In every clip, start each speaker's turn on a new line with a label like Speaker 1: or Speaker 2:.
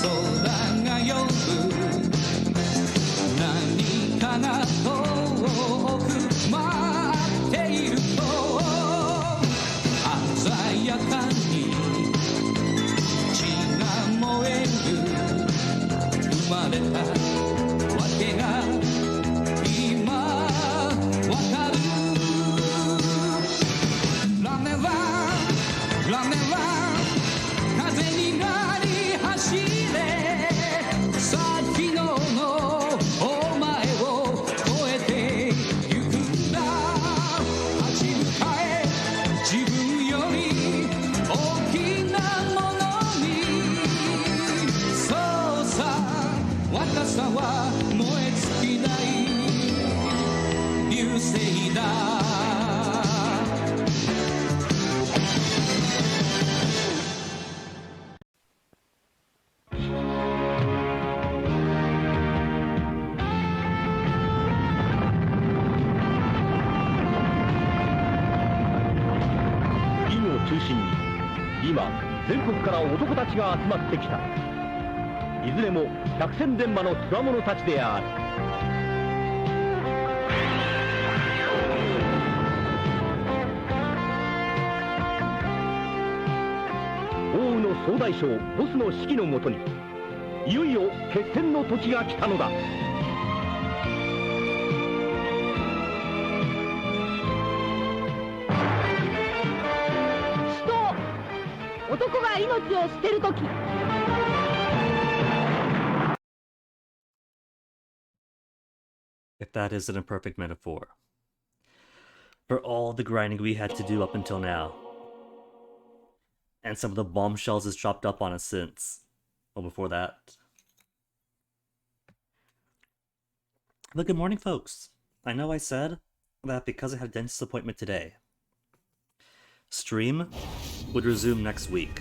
Speaker 1: 空が呼ぶ何かが遠く待っていると鮮やかに血が燃える生まれたわけが今わかるラメは風になり走れさあ昨日のお前を超えてゆくんだ立ち向かえ自分より大きなものにそうさ若さは燃え尽きない流星だ
Speaker 2: 今全国から男たちが集まってきた。いずれも百戦錬磨の強者たちである。王羽の総大将ボスの指揮のもとにいよいよ決戦の時が来たのだ。
Speaker 3: 男が命を捨てるとき。
Speaker 4: If that isn't a perfect metaphor for all the grinding we had to do up until now, and some of the bombshells has dropped up on us since, well, before that. But good morning, folks. I know I said that because I had a dentist appointment today, stream would resume next week.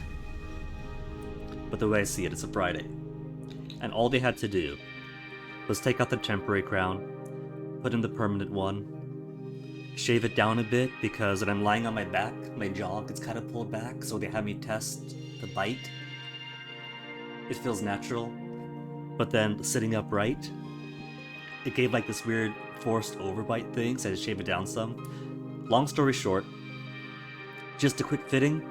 Speaker 4: But the way I see it, it's a Friday. And all they had to do was take out the temporary crown, put in the permanent one, shave it down a bit because when I'm lying on my back, my jaw gets kind of pulled back, so they have me test the bite. It feels natural. But then sitting upright, it gave like this weird forced overbite thing, so I had to shave it down some. Long story short, just a quick fitting,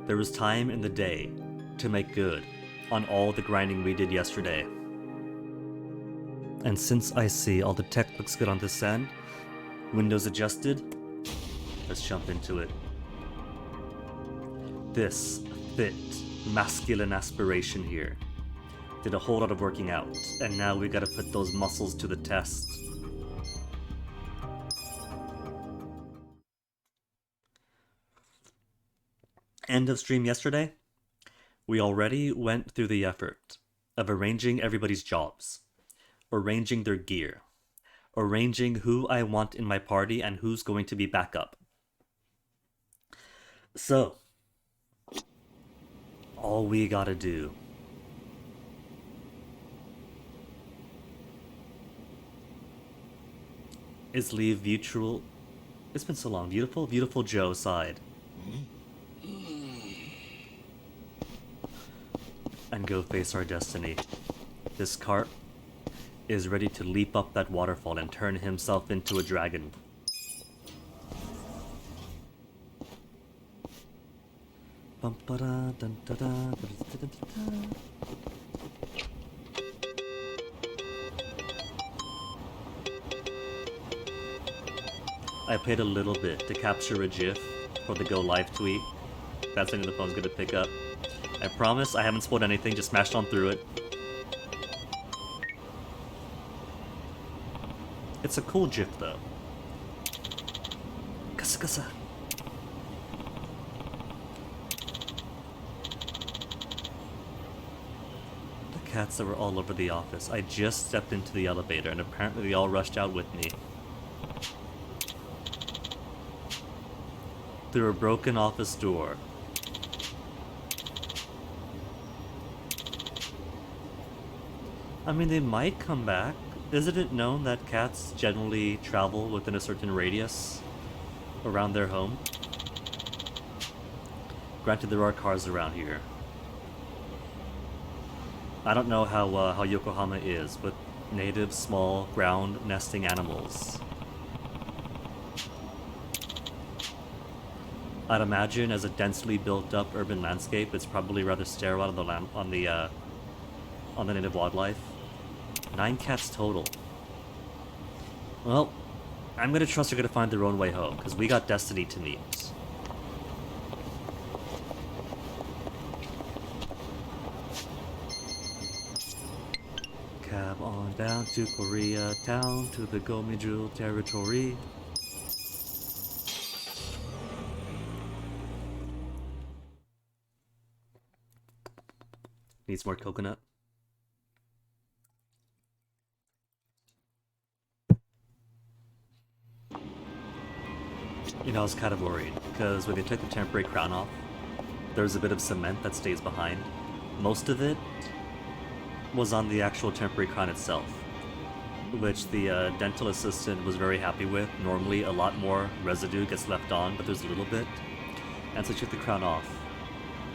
Speaker 4: there was time in the day to make good on all the grinding we did yesterday. And since I see all the tech looks good on this end, windows adjusted, let's jump into it. This fit, masculine aspiration here did a whole lot of working out, and now we gotta put those muscles to the test. End of stream yesterday, we already went through the effort of arranging everybody's jobs, arranging their gear, arranging who I want in my party and who's going to be backup. So, all we gotta do is leave mutual... It's been so long. Beautiful Joe aside. And go face our destiny. This carp is ready to leap up that waterfall and turn himself into a dragon. I played a little bit to capture a GIF for the go live tweet. That's something the phone's gonna pick up. I promise I haven't spoiled anything, just smashed on through it. It's a cool GIF though. Kasa kasa. The cats that were all over the office. I just stepped into the elevator and apparently they all rushed out with me. Through a broken office door. I mean, they might come back. Isn't it known that cats generally travel within a certain radius around their home? Granted, there are cars around here, I don't know how Yokohama is with native small ground nesting animals. I'd imagine as a densely built up urban landscape, it's probably rather sterile on the native wildlife. 9 cats total. Well, I'm gonna trust they're gonna find their own way home, because we got destiny to meet. Cab on down to Korea, down to the Gomiju territory. Needs more coconut. You know, I was kind of worried, because when they took the temporary crown off, there's a bit of cement that stays behind. Most of it was on the actual temporary crown itself, which the dental assistant was very happy with. Normally, a lot more residue gets left on, but there's a little bit. And so I took the crown off.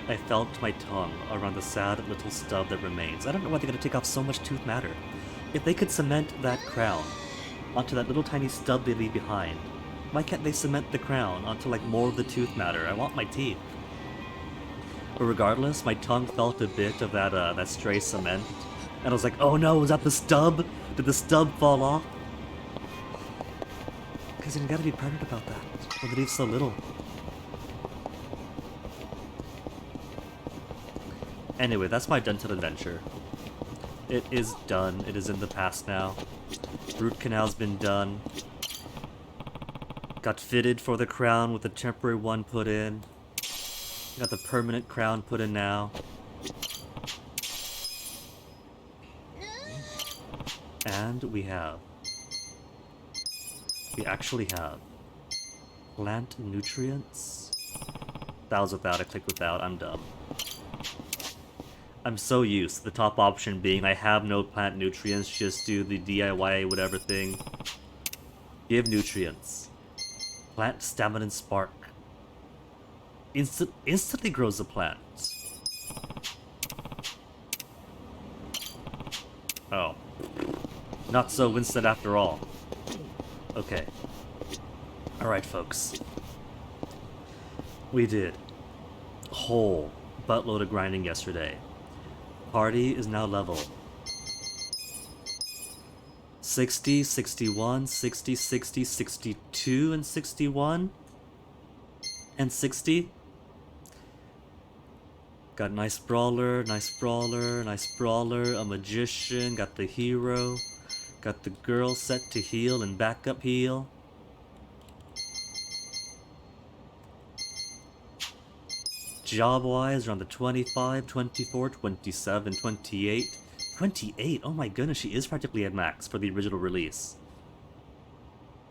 Speaker 4: I felt my tongue around the sad little stub that remains. I don't know why they're going to take off so much tooth matter. If they could cement that crown onto that little tiny stub they leave behind, why can't they cement the crown onto like more of the tooth matter? I want my teeth. But regardless, my tongue felt a bit of that stray cement. And I was like, oh no, was that the stub? Did the stub fall off? Because you gotta be prudent about that when they leave so little. Anyway, that's my dental adventure. It is done. It is in the past now. Root canal's been done. Got fitted for the crown with the temporary one put in. Got the permanent crown put in now. And we actually have plant nutrients. That was without, I clicked without, I'm dumb. I'm so used to the top option being I have no plant nutrients, just do the DIY whatever thing. Give nutrients. Plant stamina and spark. Instantly grows the plant. Oh. Not so Winston after all. Okay. Alright, folks. We did a whole buttload of grinding yesterday. Party is now level 60, 61, 60, 60, 62, and 61, and 60. Got nice brawler, nice brawler, nice brawler, a magician, got the hero, got the girl set to heal and backup heal. Job-wise, around the 25, 24, 27, 28. 28? Oh my goodness, she is practically at max for the original release.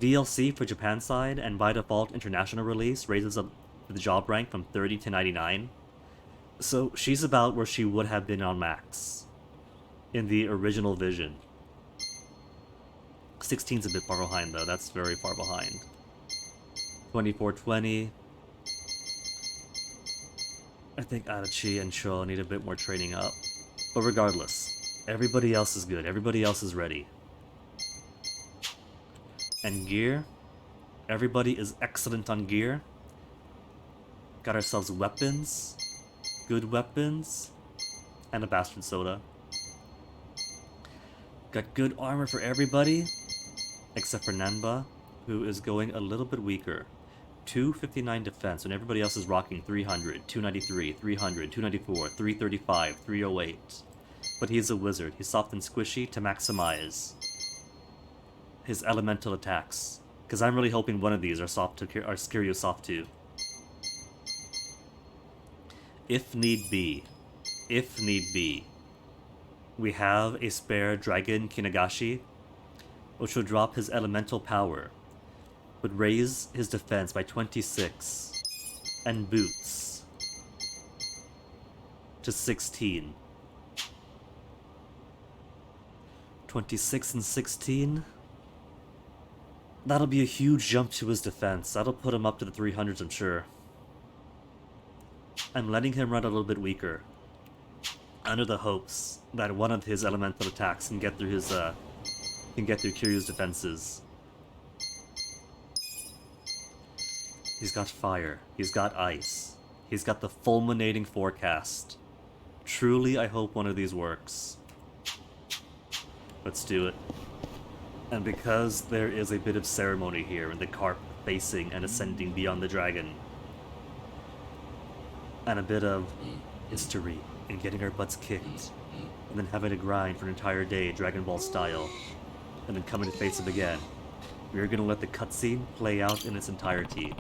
Speaker 4: DLC for Japan side and by default international release raises up the job rank from 30 to 99. So she's about where she would have been on max in the original vision. 16's a bit far behind though, that's very far behind. 2420. I think Adachi and Sho need a bit more training up. But regardless, everybody else is good, everybody else is ready. And gear, everybody is excellent on gear. Got ourselves weapons, good weapons, and a bastard soda. Got good armor for everybody, except for Nanba, who is going a little bit weaker. 259 defense when everybody else is rocking 300, 293, 300, 294, 335, 308. But he's a wizard. He's soft and squishy to maximize his elemental attacks. Because I'm really hoping one of these are Skirio soft too. If need be, we have a spare Dragon Kinagashi, which will drop his elemental power, would raise his defense by 26, and boots to 16. 26 and 16. That'll be a huge jump to his defense. That'll put him up to the 300s, I'm sure. I'm letting him run a little bit weaker. under the hopes that one of his elemental attacks can get through Kiryu's defenses. He's got fire, he's got ice, he's got the fulminating forecast. Truly, I hope one of these works. Let's do it. And because there is a bit of ceremony here in the carp facing and ascending beyond the dragon, and a bit of history in getting our butts kicked, and then having to grind for an entire day Dragon Ball style, and then coming to face him again, we are going to let the cutscene play out in its entirety.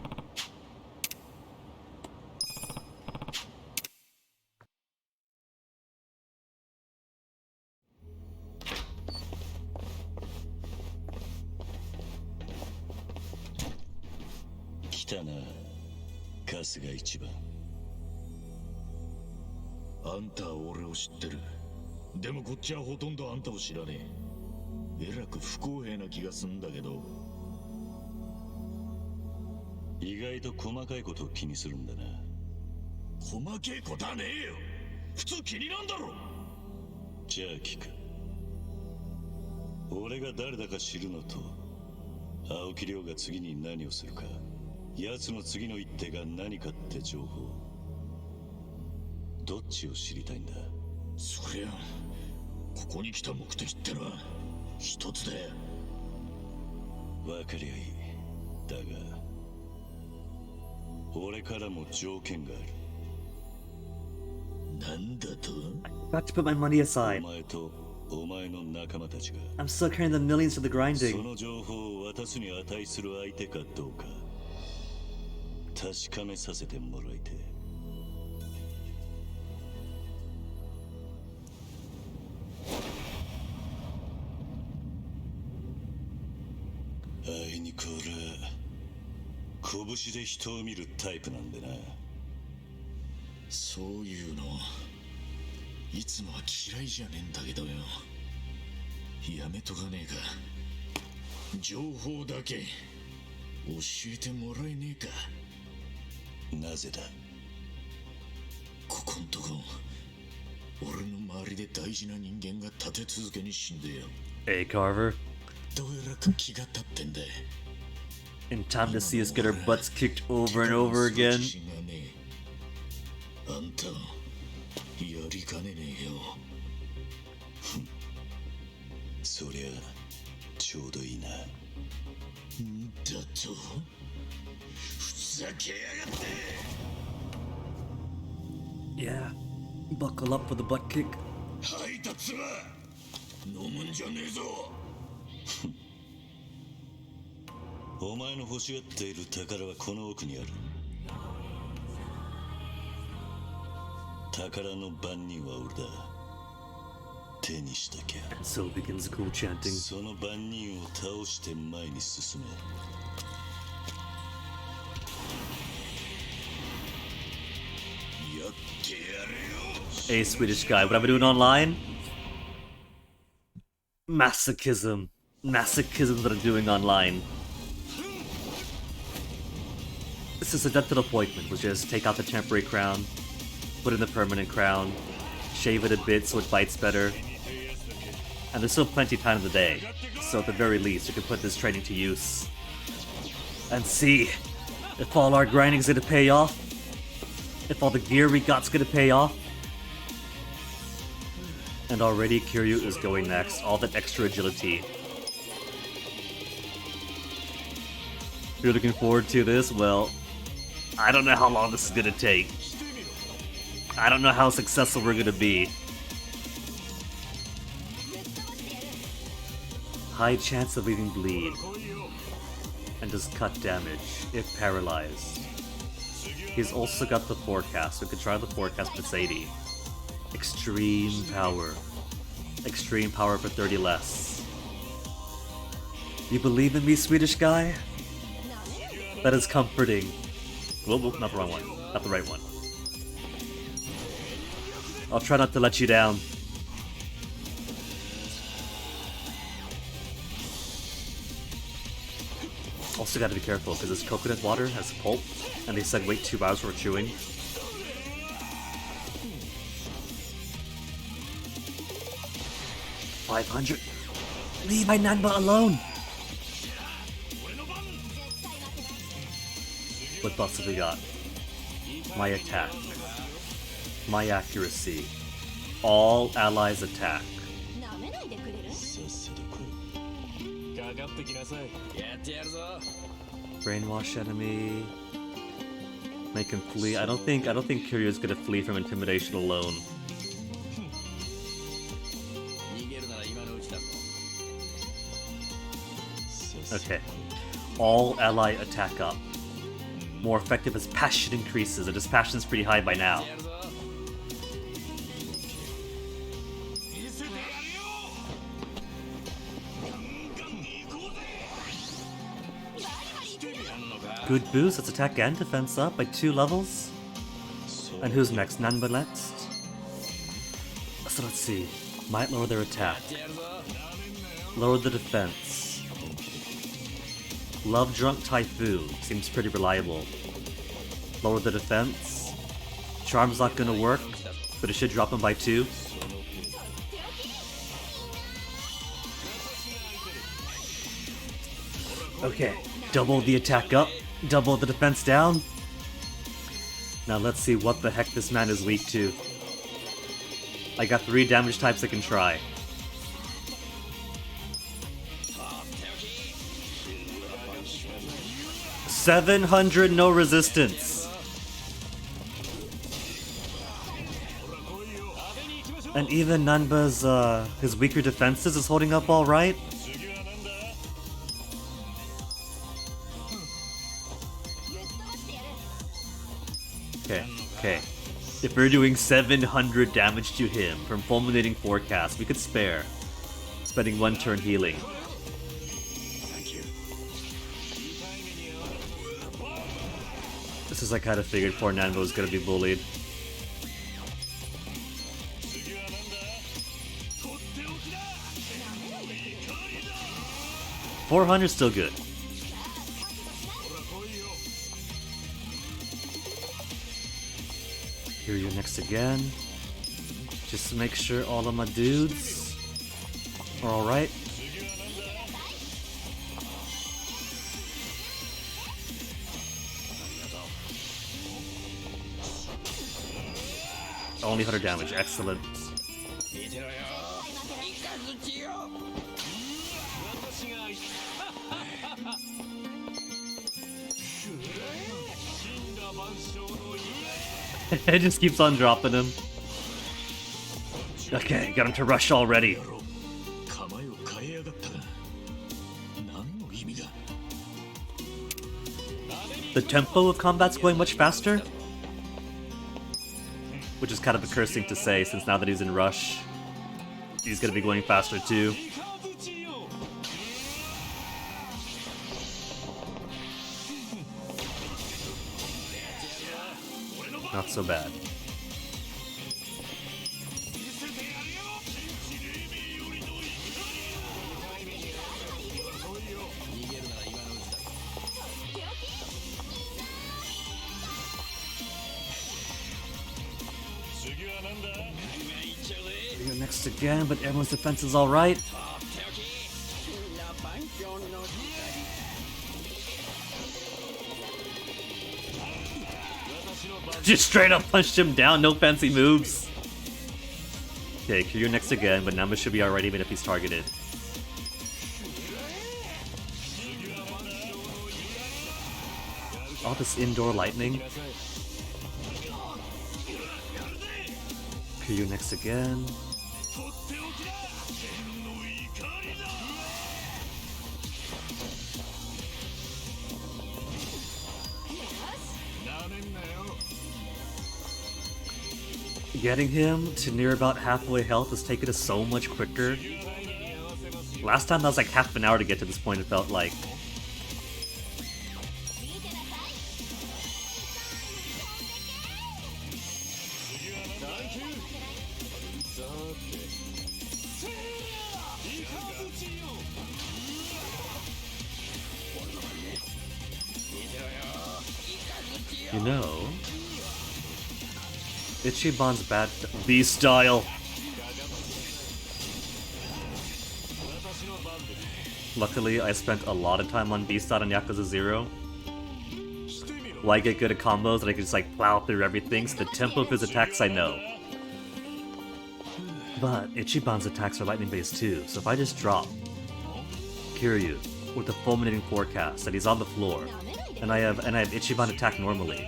Speaker 4: I got to put my money aside. I'm still carrying the millions for the grinding. Hey, Carver. In time to see us get our butts kicked over and over again. Yeah, buckle up for the butt kick. And so begins the cool chanting. Hey, Swedish guy, what am I doing online? Masochism. Masochism that I'm doing online. This is a dental appointment, which is take out the temporary crown, put in the permanent crown, shave it a bit so it bites better. And there's still plenty of time in the day, so at the very least you can put this training to use. And see if all our grinding's gonna pay off. If all the gear we got's gonna pay off. And already Kiryu is going next, all that extra agility. If you're looking forward to this, well, I don't know how long this is gonna take. I don't know how successful we're gonna be. High chance of leaving bleed. And does cut damage, if paralyzed. He's also got the forecast, so we could try the forecast with 80. Extreme power. Extreme power for 30 less. You believe in me, Swedish guy? That is comforting. Whoa, not the wrong one. Not the right one. I'll try not to let you down. Also gotta be careful, because this coconut water has pulp, and they said wait 2 hours for chewing. 500. Leave my Nanba alone! What buffs have we got? My attack. My accuracy. All allies attack. Brainwash enemy. Make him flee. I don't think Kiryu's gonna flee from intimidation alone. Okay. All ally attack up. More effective as passion increases, and his passion is pretty high by now. Good boost, let's attack and defense up by 2 levels. And who's next? Nanba next? So let's see. Might lower their attack. Lower the defense. Love Drunk Typhoon. Seems pretty reliable. Lower the defense. Charm's not gonna work, but it should drop him by 2. Okay. Double the attack up. Double the defense down. Now let's see what the heck this man is weak to. I got 3 damage types I can try. $700 no resistance. And even Nanba's his weaker defenses is holding up all right. Okay. If we're doing 700 damage to him from Fulminating Forecast, we could spare. Spending 1 turn healing. This is I kinda figured poor Nanba was gonna be bullied. $400 still good. Here you're next again. Just to make sure all of my dudes are alright. Only 100 damage, excellent. It just keeps on dropping him. Okay, got him to rush already. The tempo of combat's going much faster, which is kind of a cursing to say since now that he's in rush, he's gonna be going faster too. Not so bad. You're next again, but everyone's defense is alright. Just straight up punched him down, no fancy moves. Okay, Kiryu next again, but Nanba should be alright even if he's targeted. All this indoor lightning. Kiryu next again. Getting him to near about halfway health has taken us so much quicker. Last time that was like half an hour to get to this point, it felt like. You know, Ichiban's bad B style. Luckily, I spent a lot of time on B-Side on Yakuza 0. Why I get good at combos and I can just like plow through everything, so the tempo of his attacks I know. But Ichiban's attacks are lightning based too, so if I just drop Kiryu with the fulminating forecast and he's on the floor, and I have Ichiban attack normally,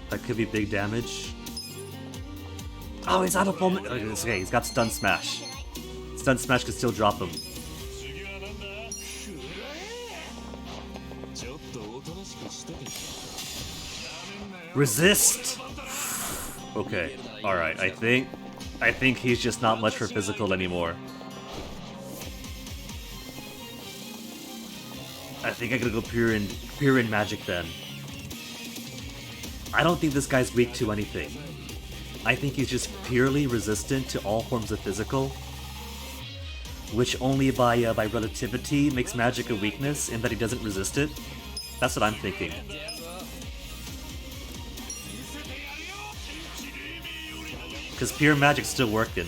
Speaker 4: that could be big damage. Oh, he's out of fulminate. Okay, he's got stun smash. Stun smash could still drop him. Resist. Okay, all right. I think he's just not much for physical anymore. I think I gotta go pure in magic then. I don't think this guy's weak to anything. I think he's just purely resistant to all forms of physical, which only by relativity makes magic a weakness in that he doesn't resist it. That's what I'm thinking. Because pure magic's still working.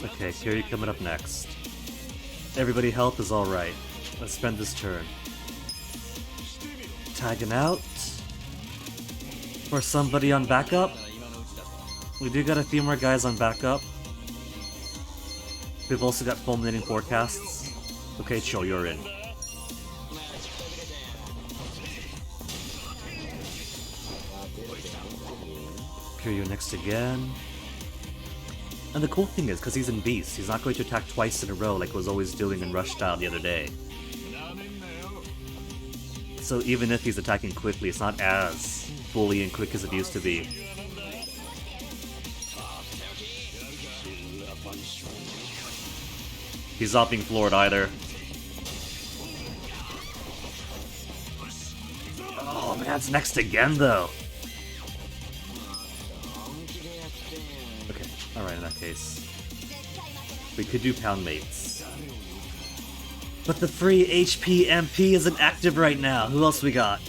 Speaker 4: Okay, Kiryu coming up next. Everybody health is alright. Let's spend this turn. Tagging out. For somebody on backup. We do got a few more guys on backup. We've also got fulminating forecasts. Okay, Cho, you're in. Kiryu next again. And the cool thing is, because he's in Beast, he's not going to attack twice in a row like was always doing in Rush Style the other day. So even if he's attacking quickly, it's not as fully and quick as it used to be. He's not being floored either. Oh man, it's next again though. Okay, alright in that case. We could do Pound Mates. But the free HP MP isn't active right now. Who else we got?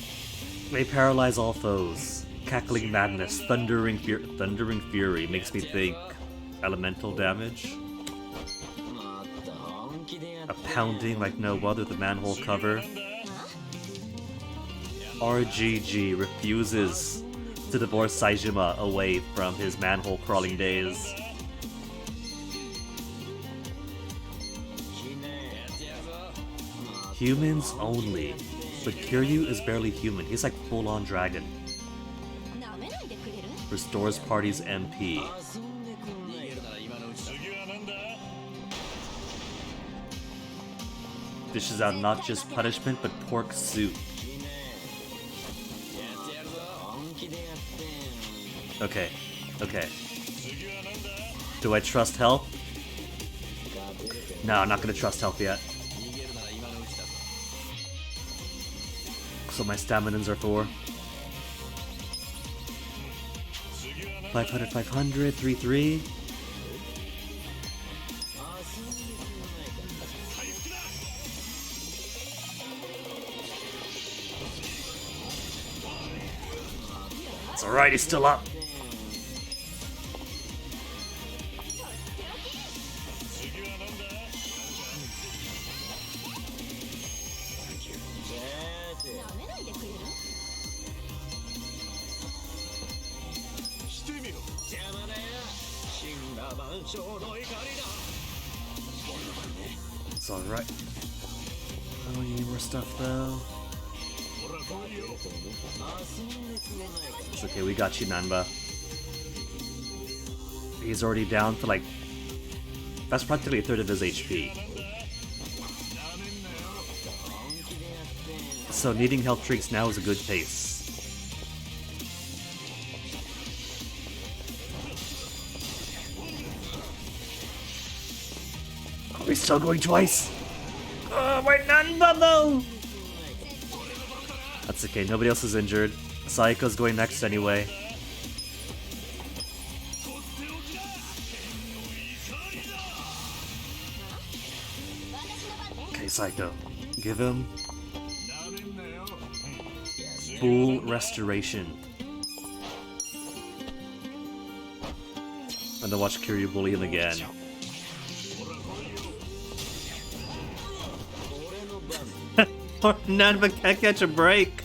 Speaker 4: May paralyze all foes. Cackling Madness, Thundering Fury makes me think elemental damage. A pounding like no other, the manhole cover. RGG refuses to divorce Saejima away from his manhole crawling days. Humans only. But Kiryu is barely human. He's like full-on dragon. Restores party's MP. Dishes out not just punishment, but pork soup. Okay, okay. Do I trust health? No, I'm not gonna trust health yet. So my staminans are 4. 500, 500, 3, 3. It's alright, he's still up. It's alright. Oh, you need more stuff though. It's okay, we got you, Nanba. He's already down to like... That's practically a third of his HP. So needing health drinks now is a good pace. Are we still going twice? Oh, my Nanba though! That's okay, nobody else is injured. Saiko's going next anyway. Okay, Saiko. Give him full restoration. and then watch Kiryu bully him again. Poor Nanba can't catch a break.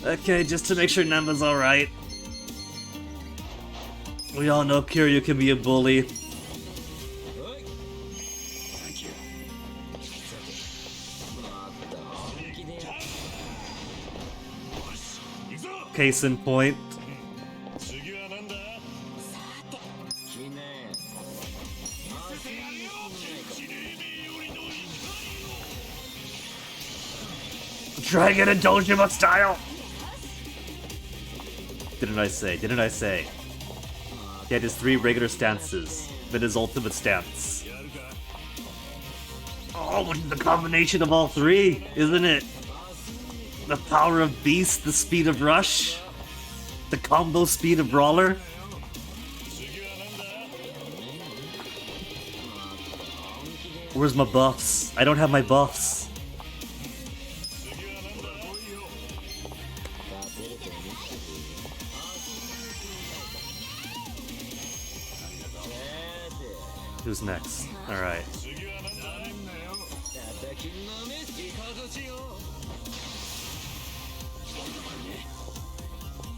Speaker 4: Okay, just to make sure Nanba's alright. We all know Kiryu can be a bully. Case in point. Dragon and Dojima style! Didn't I say? Didn't I say? He had his 3 regular stances, then his ultimate stance. Oh, the combination of all 3, isn't it? The power of Beast, the speed of Rush, the combo speed of Brawler. Where's my buffs? I don't have my buffs. Who's next? Alright.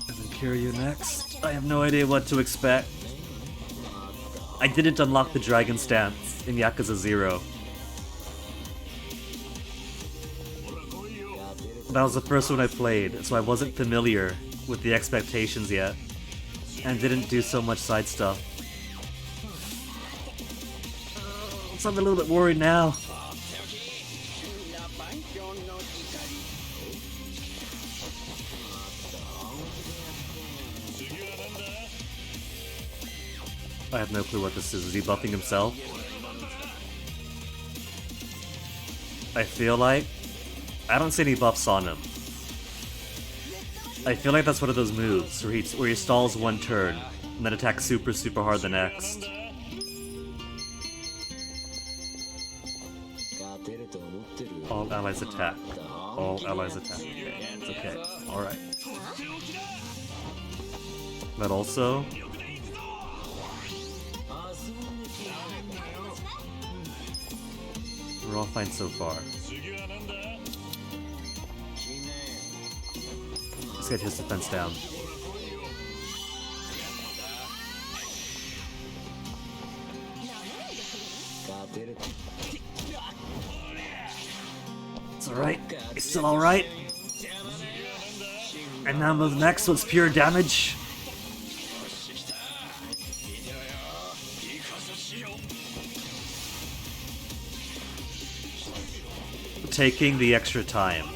Speaker 4: And then Kiryu next. I have no idea what to expect. I didn't unlock the Dragon Stance in Yakuza 0. That was the first one I played, so I wasn't familiar with the expectations yet, and didn't do so much side stuff. So I'm a little bit worried now. I have no clue what this is. Is he buffing himself? I feel like... I don't see any buffs on him. I feel like that's one of those moves where he stalls one turn and then attacks super hard the next. All allies attack. All allies attack. Okay, it's okay. Alright. But also... we're all fine so far. Let's get his defense down. It's alright. It's still alright. And now the next was pure damage. Taking the extra time.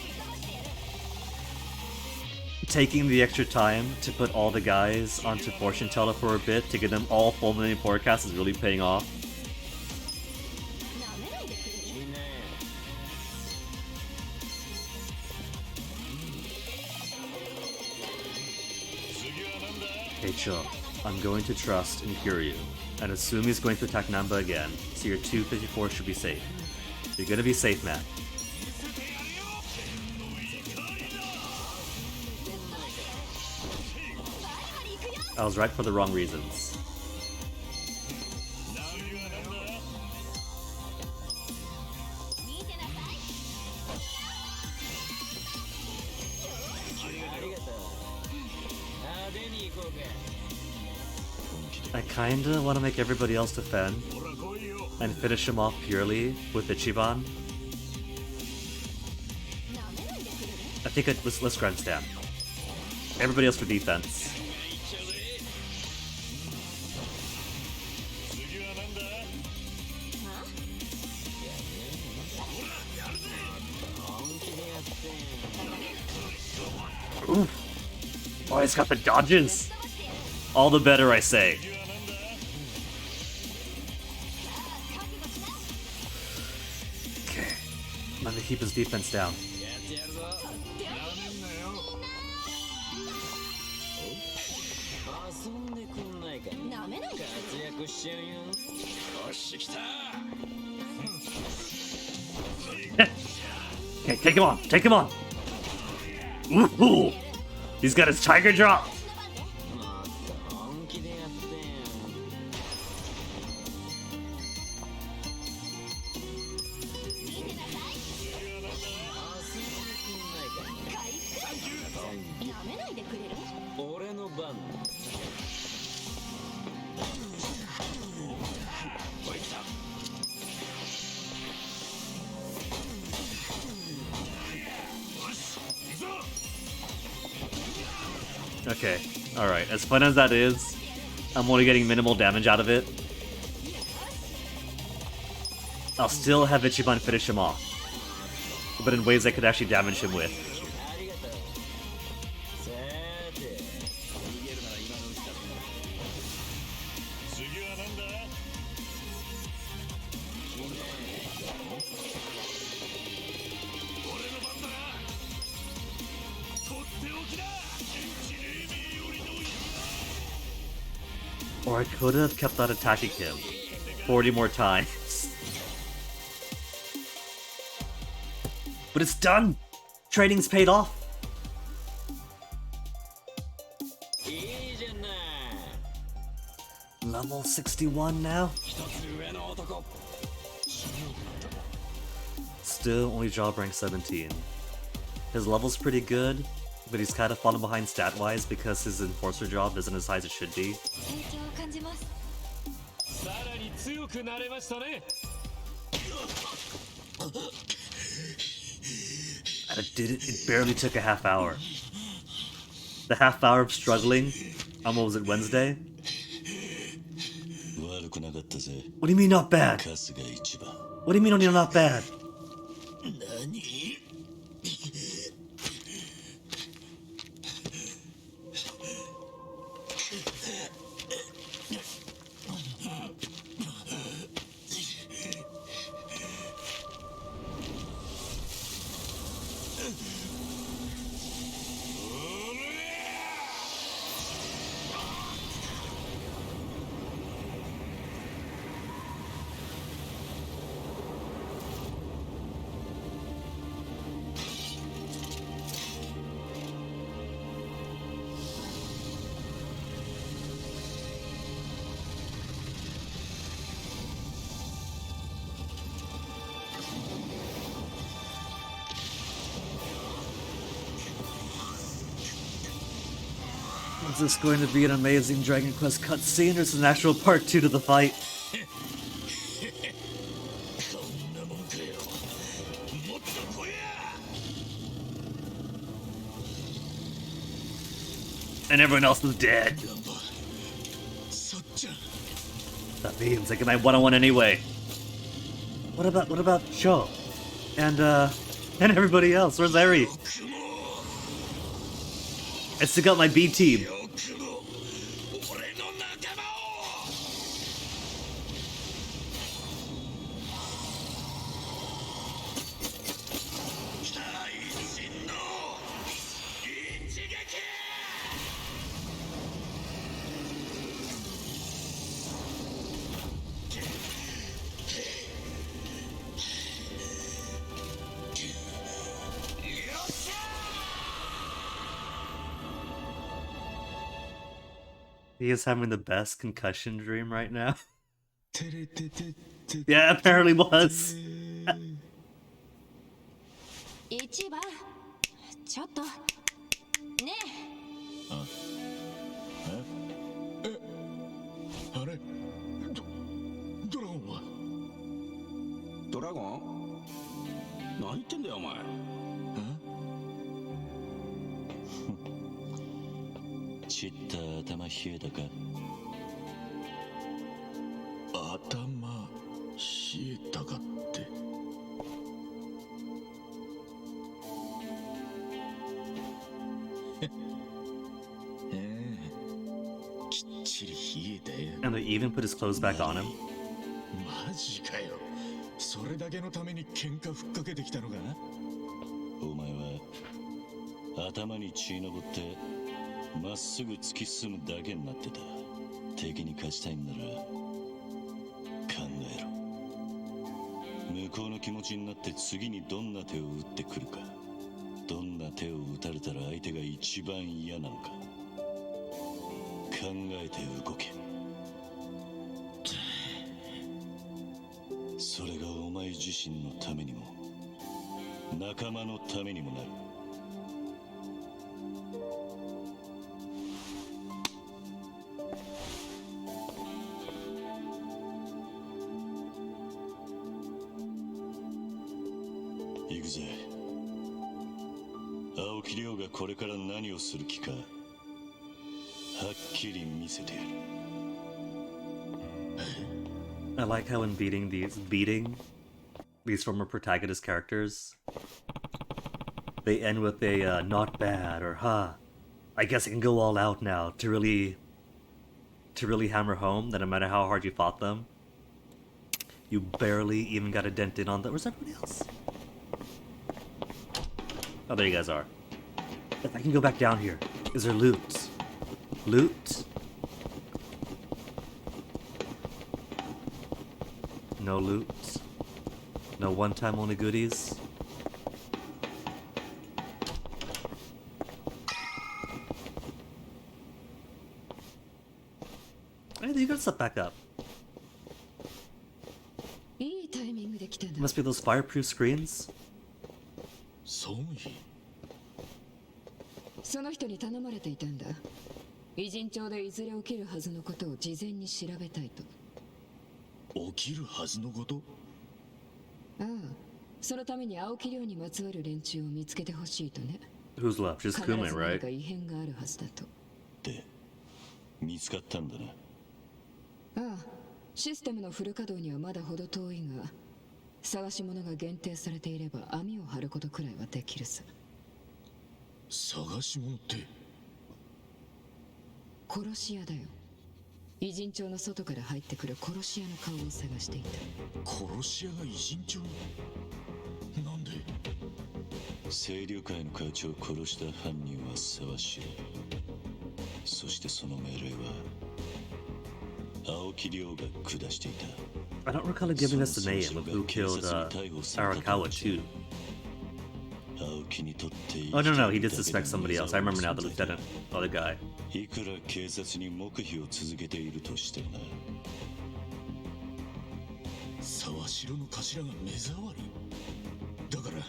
Speaker 4: Taking the extra time to put all the guys onto Fortune Teller for a bit to get them all full million forecasts is really paying off. Okay, chill. I'm going to trust in Kiryu, and assume he's going to attack Namba again, so your 254 should be safe. You're gonna be safe, man. I was right for the wrong reasons. I kinda want to make everybody else defend and finish him off purely with Ichiban. I think let's grandstand. Everybody else for defense. Oof. Oh, he's got the dodges. All the better, I say. Okay. Let me keep his defense down. Okay, take him on. Take him on. Ooh, he's got his tiger drop. Okay, alright. As fun as that is, I'm only getting minimal damage out of it. I'll still have Ichiban finish him off, but in ways I could actually damage him with. Or I could have kept on attacking him 40 more times. But it's done! Training's paid off! Level 61 now? Still only job rank 17. His level's pretty good, but he's kind of falling behind stat-wise because his enforcer job isn't as high as it should be. And it did it. It barely took a half hour. The half hour of struggling on, what was it, Wednesday? What do you mean not bad? What do you mean you're not bad? Is this going to be an amazing Dragon Quest cutscene, or is it an actual part 2 to the fight? And everyone else is dead. That means I get my one-on-one anyway. What about Sho? And everybody else? Where's Eri? I still got my B team. He is having the best concussion dream right now. Yeah, apparently was.
Speaker 3: 一番ちょっとね
Speaker 5: あれドラゴンはドラゴン何言ってんだよお前ちった頭冷えたか頭冷えたかってきっちり冷えたよ
Speaker 4: And they even put his clothes back on him.
Speaker 5: マジかよそれだけのために喧嘩ふっかけてきたのかお前は頭に血のぼってまっすぐ突き進むだけになってた敵に勝ちたいんなら考えろ向こうの気持ちになって次にどんな手を打ってくるかどんな手を打たれたら相手が一番嫌なのか考えて動けそれがお前自身のためにも仲間のためにもなる行くぜ青木亮がこれから何をする気かはっきり見せてやる。
Speaker 4: I like how in beating these former protagonist characters, they end with a not bad or huh. I guess I can go all out now to really hammer home that no matter how hard you fought them, you barely even got a dent in on them. Where's everybody else? Oh, there you guys are. If I can go back down here, is there loot? Loot? No loot. No one-time only goodies. Hey, you got stuff back up.
Speaker 6: いいタイミングで来たな。
Speaker 4: Must be those fireproof screens?
Speaker 5: 葬儀。
Speaker 6: その人に頼まれていたんだ。偉人帳でいずれ起きるはずのことを事前に調べたいと。
Speaker 5: 起きるはずのこと？
Speaker 6: ああ、そのために青木亮にまつわる連中を見つけてほしいとね。
Speaker 4: Who's left? Just
Speaker 6: 必ず
Speaker 4: Kume,
Speaker 6: 何
Speaker 4: right?
Speaker 6: か異変があるはずだと。
Speaker 5: で、見つかったんだな。
Speaker 6: ああ、システムのフル稼働にはまだ程遠いが、探し物が限定されていれば網を張ることくらいはできるさ。
Speaker 5: 探し物って？
Speaker 6: 殺し屋だよ。偉人帳の外から入ってくる殺し屋の顔を探していた。
Speaker 5: 殺し屋が偉人帳？なんで？清流会の会長を殺した犯人は沢城。そしてその命令は青木亮が下していた。
Speaker 4: I don't recall it giving us the name of who killed Arakawa too. Oh no, he did suspect somebody else. I remember now, the lieutenant, the other guy.
Speaker 5: いくら警察に黙秘を続けているとしてもな。沢城の頭が目障り。だから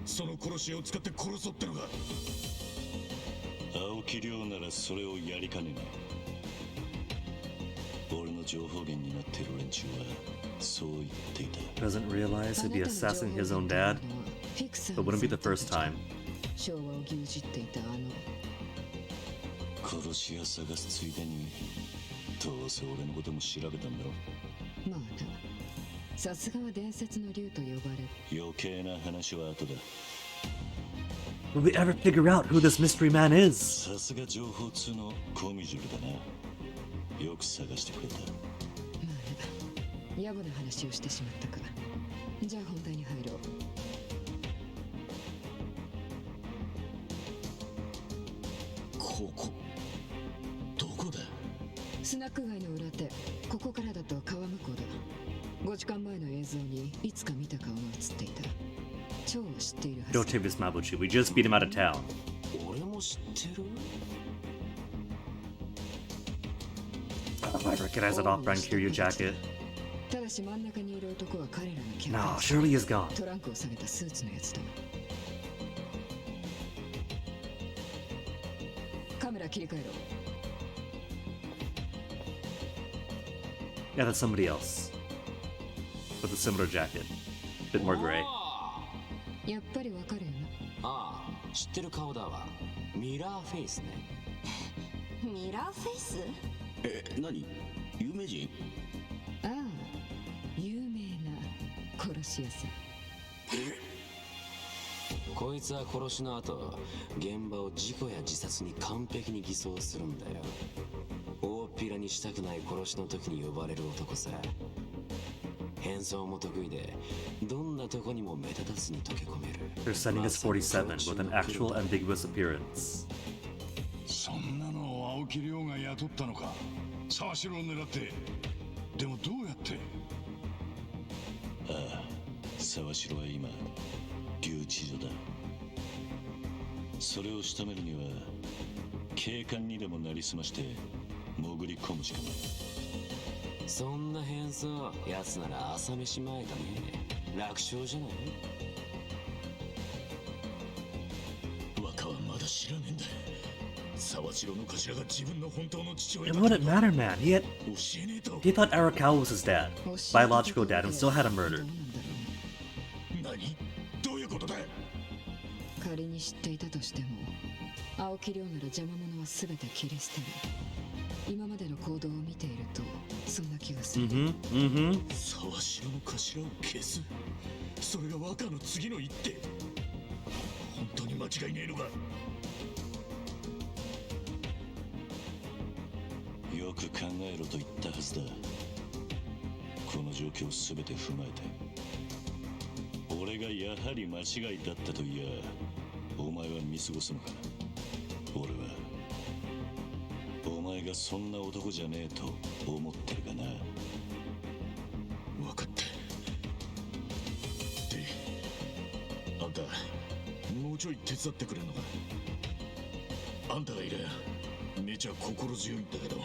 Speaker 5: その殺し屋を使って殺そうってのが。青木亮ならそれをやりかねない。俺の情報源になっている連中はそう言っていた。
Speaker 4: Doesn't realize he'd be assassinating his own dad, but wouldn't be the first time.
Speaker 6: 昭和を牛耳っていた
Speaker 5: 殺し屋探すついでにどうせ俺のことも調べたんだろ。
Speaker 6: まあな、さすがは伝説の竜と呼ばれる。
Speaker 5: 余計な話は後だ。
Speaker 4: Will we ever figure out who this mystery man is?
Speaker 5: さすが情報通のコミジュルだな。よく探してくれた。
Speaker 6: まあ野暮な話をしてしまったか。じゃあ本題に入ろう。
Speaker 5: ここどこだ？
Speaker 6: スナック街の裏手。ここからだと川向こうだ。5時間前の映像にいつか見た顔が映っていた。超知っているはず。
Speaker 4: Don't take this Mabuchi. We just beat him out of town.
Speaker 5: 俺も知ってる？
Speaker 4: I recognize that off-brand Kiryu jacket.
Speaker 6: ただし真ん中にいる男は彼らのキャ
Speaker 4: No,
Speaker 6: ラ。
Speaker 4: surely he's gone.
Speaker 6: トランクを下げたスーツのやつだ。カメラ切り替えろ。
Speaker 4: Yeah, that's somebody else. With a similar jacket. Bit more gray.
Speaker 6: やっぱりわかるよな。
Speaker 7: ああ、知ってる顔だわ。ミラーフェイスね。
Speaker 8: ミラーフェイス？
Speaker 7: 何？有名人？
Speaker 6: ああ、有名な殺し屋さん。
Speaker 7: こいつは殺しの後、現場を事故や自殺に完璧に偽装するんだよ。大っぴらにしたくない殺しの時に呼ばれる男さ。変装も得意で、どんなとこにも目立たずに溶け込める。
Speaker 4: They're sending us 47 with an actual ambiguous appearance.
Speaker 5: そんなのを青木亮が雇ったのか。沢城を狙って。でもどうやって？ああ、沢城は今留置所だ。それを仕留めるには警官にでもなりすまして潜り込むしかない。
Speaker 7: そんな変装、奴なら朝飯前だね。楽勝じゃない？
Speaker 5: 若はまだ知らねえんだ。沢城の頭が自分の本当の父親
Speaker 4: It
Speaker 5: だ。
Speaker 4: wouldn't matter, man.
Speaker 5: 教えねえと。
Speaker 4: He thought Arakawa was his dad, biological dad, and still had him
Speaker 6: どう
Speaker 4: murdered.
Speaker 6: なんだろうね。
Speaker 5: 何？どういうことだ？
Speaker 6: 仮に知っていたとしても、青木亮なら邪魔者は全て切り捨てる。今までの行動を見ているとそんな気がする。
Speaker 5: 沢城の頭を消す、それが若の次の一手。本当に間違いねえのか。よく考えろと言ったはずだ。この状況を全て踏まえて、俺がやはり間違いだったと言やお前は見過ごすのか。俺はお前がそんな男じゃねえと思ってるかな。分かった。で、あんたもうちょい手伝ってくれんのか。あんたがいりゃめちゃ心強いんだけど。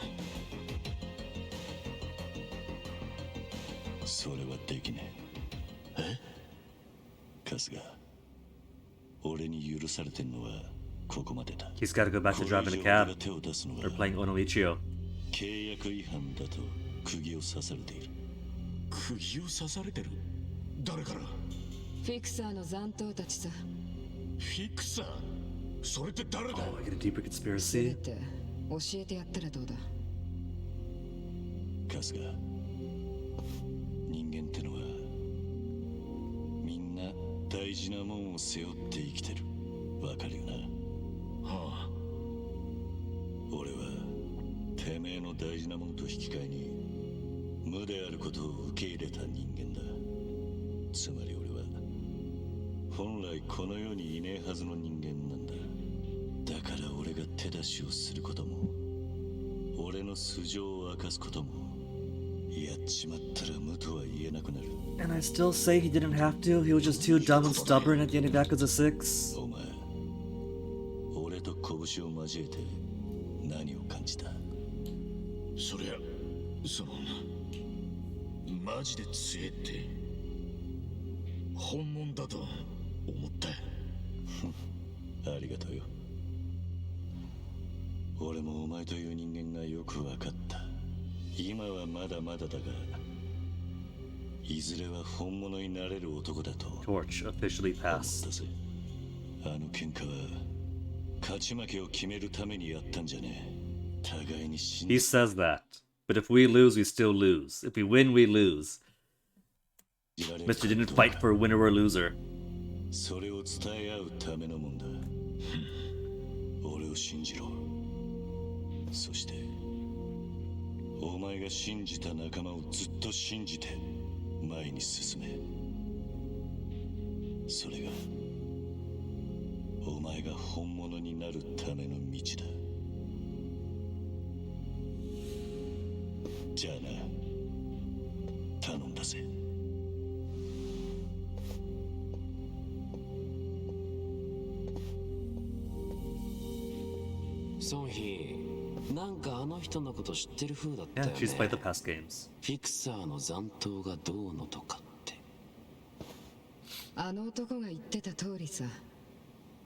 Speaker 5: それはできねえ。春日、俺に許されてんのはここまでだ。
Speaker 4: He's got to go back to driving a cab or playing Onoichio.
Speaker 5: 契約違反だと釘を刺されている。釘を刺されてる？誰から？
Speaker 6: フィクサーの残党たちさ。
Speaker 5: フィクサー？それって誰だ？
Speaker 4: Oh, I get a deeper
Speaker 6: せ
Speaker 4: conspiracy.
Speaker 6: めて教えてやったらどうだ。
Speaker 5: 春日、人間ってのはみんな大事なもんを背負って生きてる。わかるよな？はあ。俺はてめえの大事なもんと引き換えに無であることを受け入れた人間だ。つまり俺は本来この世にいねえはずの人間なんだ。だから俺が手出しをすることも俺の素性を明かすこともやっちまったら無とは言えなくなる。
Speaker 4: And I still say he didn't have to. He was just too dumb and stubborn at getting back as a 6.
Speaker 5: お前、俺と拳を交えて何を感じた？そりゃ、そのマジで強えって本物だと思った。ありがとうよ。俺もお前という人間がよく分かった。今はまだまだだが、いずれは本物になれる男だと
Speaker 4: Torch officially
Speaker 5: 思った
Speaker 4: passed.
Speaker 5: ぜ。あの喧嘩は勝ち負けを決めるためにやったんじゃねえ。互いに信
Speaker 4: He
Speaker 5: じ
Speaker 4: says that. But if we lose, we still lose. If we win, we lose.
Speaker 5: られる
Speaker 4: Mr. didn't fight for a winner or loser.
Speaker 5: それを伝え合うためのもんだ。俺を信じろ。そしてお前が信じた仲間をずっと信じて前に進め。それがお前が本物になるための道だ。じゃあな、頼んだぜ。
Speaker 7: ソンヒー、なんかあの人のこと知ってる風だったよ
Speaker 4: Yeah,
Speaker 7: ね。
Speaker 4: she's played the past games.
Speaker 7: フィクサーの残党がどうのとかって。
Speaker 6: あの男が言ってた通りさ。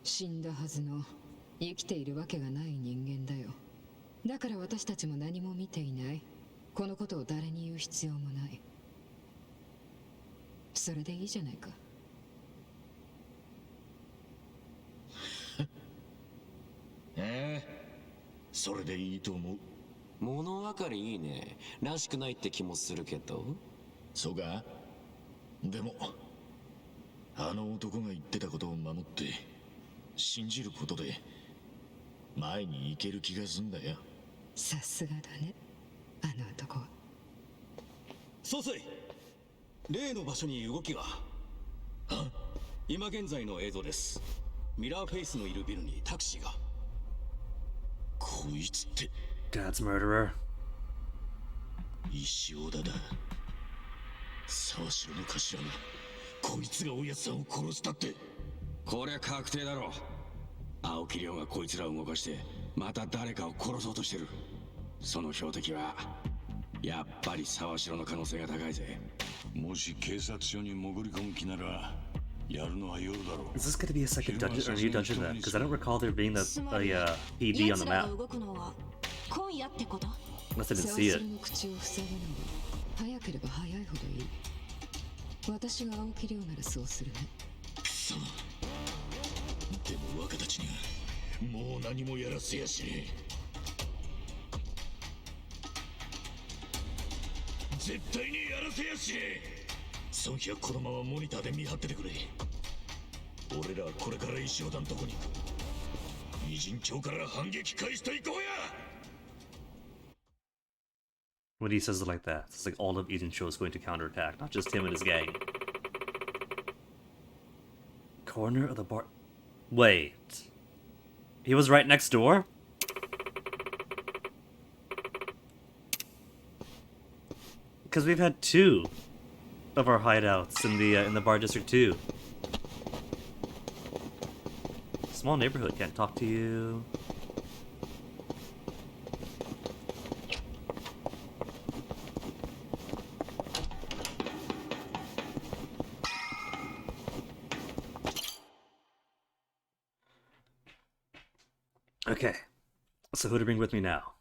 Speaker 6: 死んだはずの生きているわけがない人間だよ。だから私たちも何も見ていない。このことを誰に言う必要もない。それでいいじゃないか。
Speaker 5: それでいいと思う。
Speaker 7: 物分かりいいね。らしくないって気もするけど。
Speaker 5: そうか。でもあの男が言ってたことを守って信じることで前に行ける気がすんだよ。
Speaker 6: さすがだね、あの男は。
Speaker 9: 総帥、例の場所に動きが。今現在の映像です。ミラーフェイスのいるビルにタクシーが。
Speaker 5: こいつって
Speaker 4: Dad's murderer.
Speaker 5: 石尾田だ。沢城の頭がこいつがおやつさんを殺したって。
Speaker 9: こりゃ確定だろう。青木亮がこいつらを動かしてまた誰かを殺そうとしてる。その標的はやっぱり沢城の可能性が高いぜ。
Speaker 5: もし警察署に潜り込む気ならやるのは夜だろう。
Speaker 4: Is this going to be a second dungeon or a new dungeon then? Because I don't recall there being a PD on the map.
Speaker 8: 動くのは今夜ってこと？
Speaker 4: Unless I didn't
Speaker 6: 沢
Speaker 4: see
Speaker 6: 城
Speaker 4: it.
Speaker 6: の口を塞ぐのは早ければ早いほどいい。私が青木亮ならそうするね。
Speaker 5: くそ。でも若たちにはもう何もやらせやしね絶対にやらせやしねえ。孫妃はこのままモニターで見張っててくれ。俺らはこれから石尾団とこに行く。異人町から反撃開始と行こうや。
Speaker 4: When he says it like that, it's like all of Eden Show is going to counterattack, not just him and his gang. Corner of the bar. Wait. He was right next door? Because we've had 2 of our hideouts in the bar district too. Small neighborhood, can't talk to you. Okay, so who to bring with me now?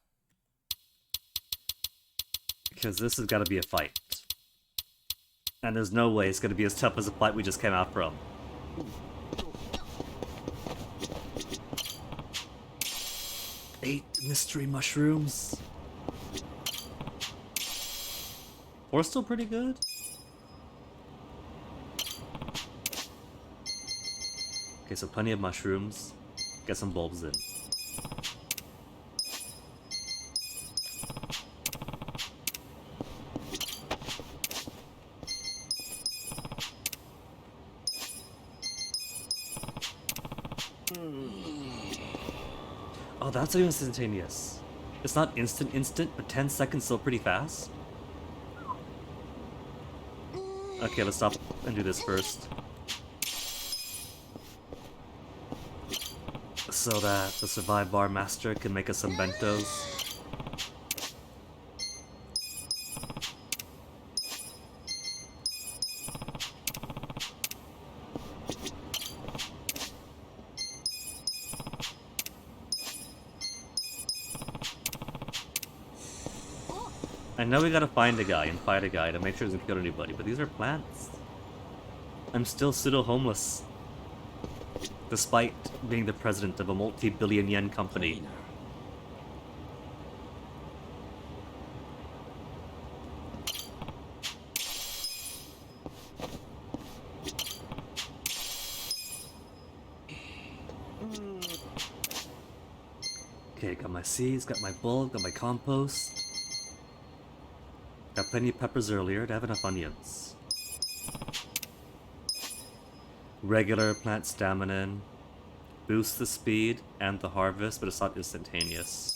Speaker 4: Because this has got to be a fight. And there's no way it's going to be as tough as the fight we just came out from. Eight mystery mushrooms. 4 still pretty good. Okay, so plenty of mushrooms. Get some bulbs in. Oh, that's instantaneous. It's not instant, but 10 seconds still pretty fast. Okay, let's stop and do this first. So that the Survive Bar Master can make us some bentos. I know we gotta find a guy and fight a guy to make sure he doesn't kill anybody, but these are plants. I'm still pseudo-homeless. Despite being the president of a multi-billion yen company. Okay, got my seeds, got my bulb, got my compost. Got plenty of peppers earlier to have enough onions. Regular plant stamina. Boosts the speed and the harvest, but it's not instantaneous.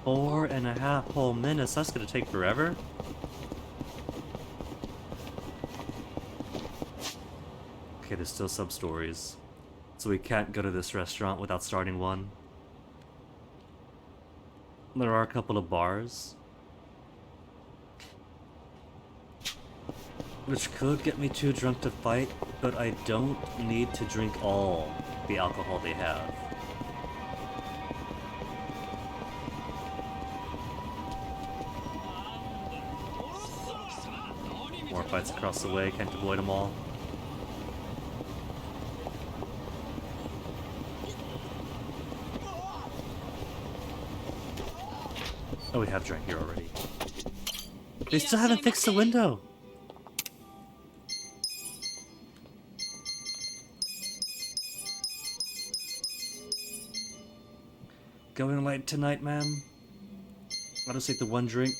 Speaker 4: Four and a half whole minutes. That's gonna take forever. Okay, there's still sub-stories. So we can't go to this restaurant without starting one. There are a couple of bars. Which could get me too drunk to fight, but I don't need to drink all the alcohol they have. More fights across the way, can't avoid them all. Oh, we have drank here already. They still haven't fixed the window! Going light tonight, ma'am? I'll just take the one drink.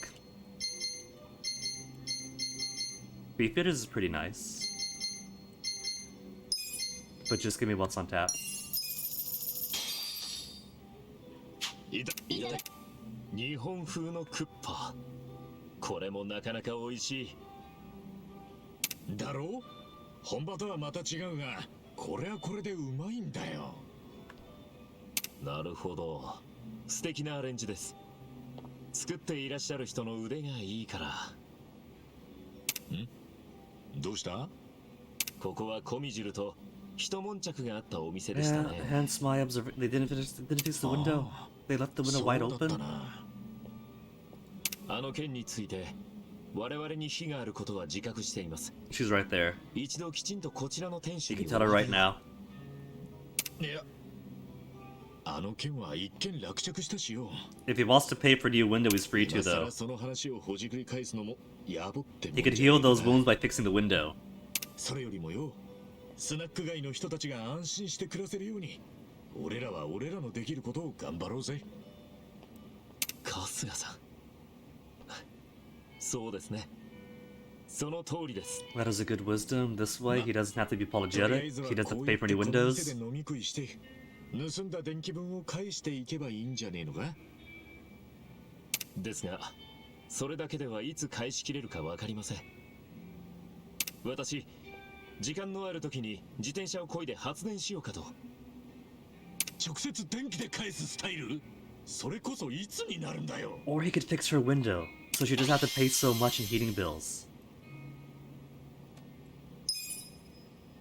Speaker 4: Beefeaters is pretty nice. But just give me what's on tap.
Speaker 5: 日本風のクッパ。これもなかなか美味しい。だろう？本場とはまた違うが、これはこれでうまいんだよ。なるほど。素敵なアレンジです。作っていらっしゃる人の腕がいいから。ん？どうした？ここはコミジルと一悶着があったお店でしたね。
Speaker 4: Yeah, hence my observation. They didn't fix the window. They left the window wide open.
Speaker 5: あの件について
Speaker 7: 我々に非があることは自覚しています。
Speaker 4: She's right there.
Speaker 7: 一度きちんとこちらの天使
Speaker 4: You
Speaker 7: に
Speaker 4: can tell her right now.
Speaker 5: いや、あの件は一件落着したしよ。
Speaker 4: If he wants to pay for the new window, he's free to
Speaker 5: 今更
Speaker 4: though.
Speaker 5: その話をほじくり返すのもやぼっても
Speaker 4: He
Speaker 5: ん
Speaker 4: could
Speaker 5: じゃ
Speaker 4: heal
Speaker 5: ねえ
Speaker 4: those
Speaker 5: な。
Speaker 4: wounds by fixing the window.
Speaker 5: それよりもよ、スナック街の人たちが安心して暮らせるように、俺らは俺らのできることを頑張ろうぜ。
Speaker 7: 春日さん。そうですね。その通りです。
Speaker 4: That is a good wisdom. This way, he doesn't have to be
Speaker 5: とりあえ
Speaker 4: apologetic.
Speaker 5: ずは
Speaker 4: He doesn't have
Speaker 5: こ
Speaker 4: to
Speaker 5: う
Speaker 4: pay
Speaker 5: やっ
Speaker 4: for
Speaker 5: て
Speaker 4: any
Speaker 5: この店
Speaker 4: windows.
Speaker 5: で飲み食いして盗んだ電気分を返していけばいいんじゃねえのか。
Speaker 7: ですが、それだけではいつ返しきれるかわかりません。私、時間のある時に自転車を漕いで発電しようかと。
Speaker 5: 直接電気で返すスタイル、それこそいつになるんだよ。
Speaker 4: Or he could fix her window, so she doesn't have to pay so much in heating bills.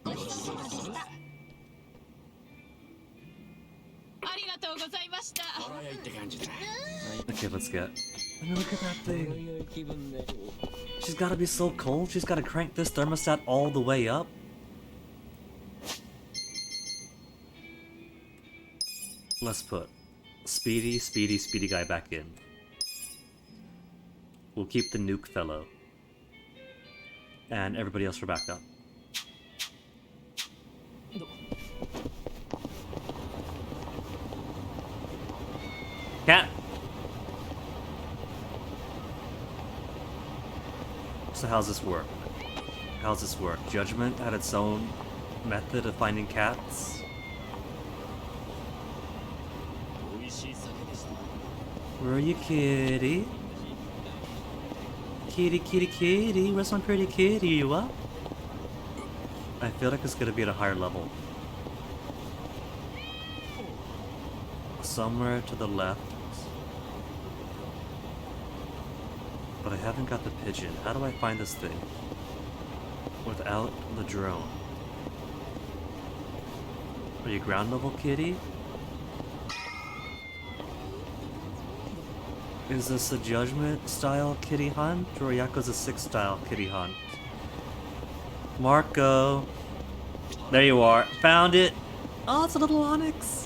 Speaker 8: ありがとうございました。
Speaker 4: Okay, let's get. I mean, look at that thing. She's gotta be so cold. She's gotta crank this thermostat all the way up. Let's put Speedy guy back in. We'll keep the nuke fellow. And everybody else for backup. Cat! So how's this work? How's this work? Judgment had its own method of finding cats? Where are you, kitty? Kitty, kitty, kitty, where's my pretty kitty? You up? I feel like it's gonna be at a higher level. Somewhere to the left. But I haven't got the pigeon. How do I find this thing? Without the drone. Are you ground level, kitty? Is this a Judgment style kitty hunt or Yakuza 6 style kitty hunt? Marco! There you are. Found it! Oh, it's a little onyx!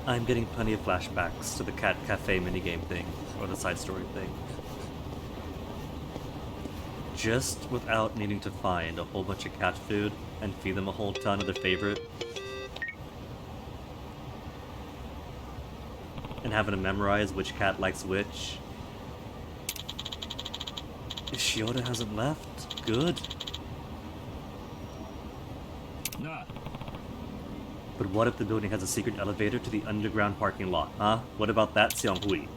Speaker 4: I'm getting plenty of flashbacks to the Cat Cafe minigame thing, or the side story thing. Just without needing to find a whole bunch of cat food and feed them a whole ton of their favorite. And having to memorize which cat likes which. Ishioda hasn't left? Good.
Speaker 5: Nah.
Speaker 4: But what if the building has a secret elevator to the underground parking lot, huh? What about that, Seonghui?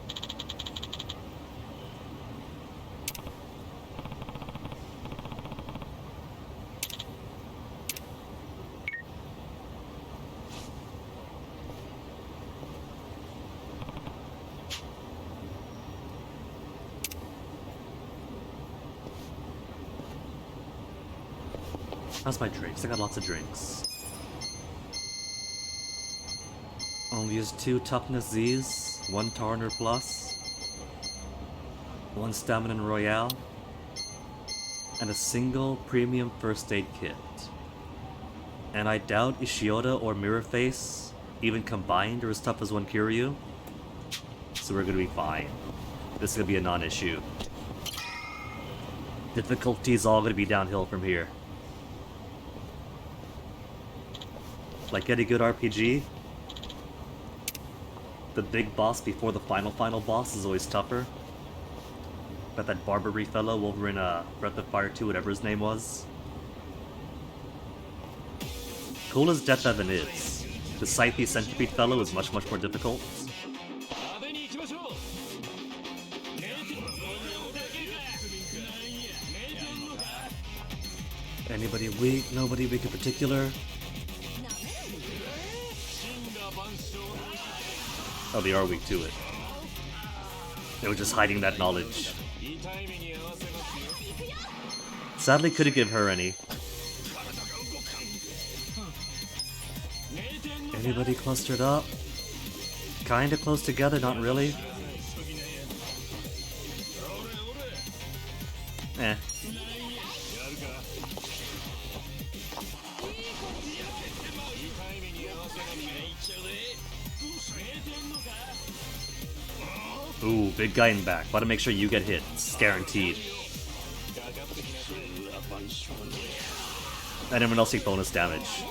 Speaker 4: How's my drinks? I got lots of drinks. Only use 2 toughness Z's, 1 Tarner Plus, 1 Stamina Royale, and a single premium first aid kit. And I doubt Ishioda or Mirrorface, even combined, are as tough as 1 Kiryu. So we're gonna be fine. This is gonna be a non-issue. Difficulty is all gonna be downhill from here. Like any good RPG, the big boss before the final boss is always tougher. But that Barbary fellow over in Breath of Fire 2, whatever his name was. Cool as Death Evan is, the Scythe Centipede fellow is much more difficult. Anybody weak? Nobody weak in particular? Oh, they are weak to it. They were just hiding that knowledge. Sadly, couldn't give her any. Anybody clustered up? Kinda close together, not really. Eh. Ooh, big guy in back. Want to make sure you get hit. It's guaranteed. And everyone else take bonus damage.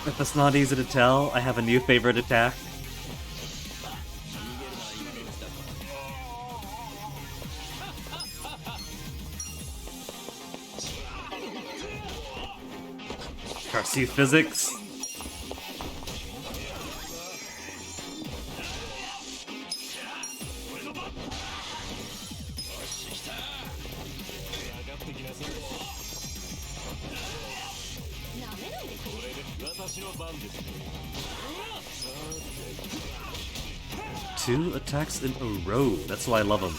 Speaker 4: If it's not easy to tell, I have a new favorite attack. Carp physics. Two attacks in a row. That's why I love him.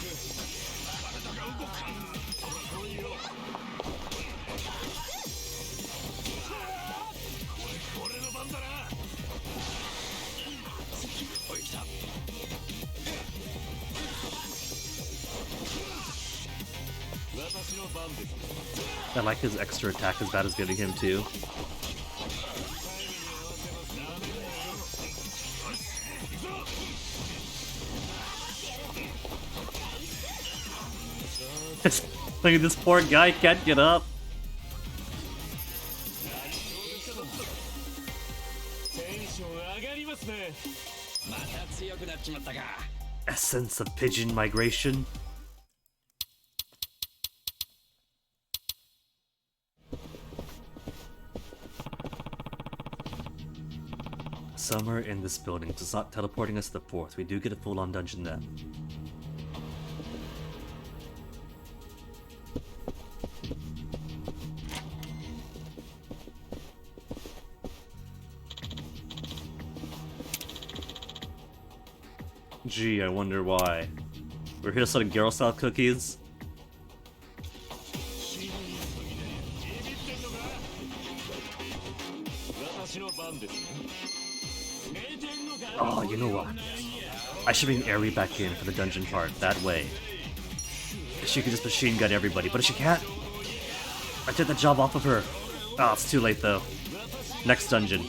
Speaker 4: I like his extra attack as bad as getting him too. Look at this poor guy, can't get up. Essence of pigeon migration. Somewhere in this building. It's not teleporting us to the fourth. We do get a full-on dungeon then. Gee, I wonder why. We're here to sell girl style cookies. Oh, you know what? I should bring Aerie back in for the dungeon part. That way, she could just machine gun everybody. But if she can't, I took the job off of her. Oh, it's too late though. Next dungeon.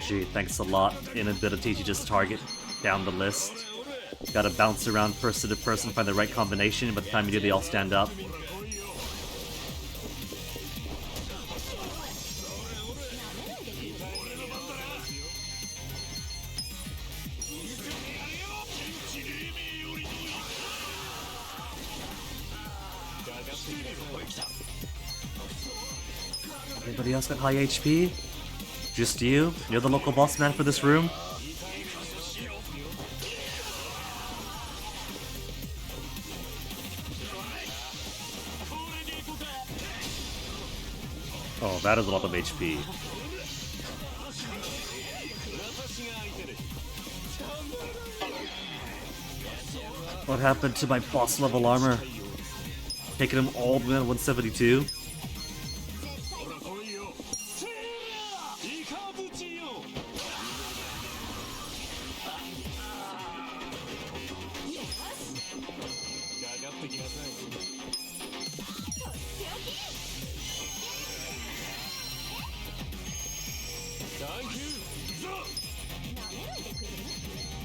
Speaker 4: Gee, thanks a lot. Inability to just target down the list. Gotta bounce around person to person, find the right combination. By the time you do, they all stand up. Anybody else got high HP? Just you? You're the local boss man for this room? Oh, that is a lot of HP. What happened to my boss level armor? Taking him all the way to 172?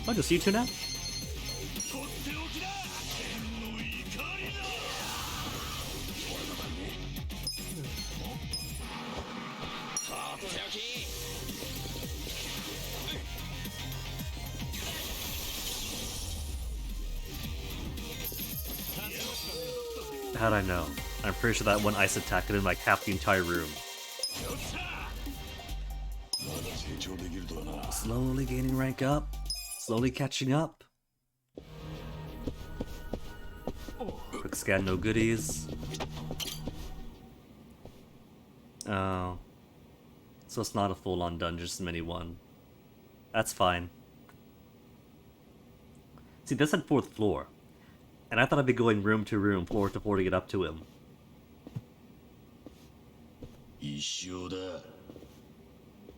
Speaker 4: Oh, just you two now? How'd I know? I'm pretty sure that one ice attack could have like half the entire room.
Speaker 5: 成長できるとはな。
Speaker 4: Slowly gaining rank up, slowly catching up. Quick scan, no goodies. Oh. So it's not a full-on Dungeons Mini one. That's fine. See, this had 4th floor. And I thought I'd be going room to room, floor to floor to get up to him.
Speaker 5: 一生だ。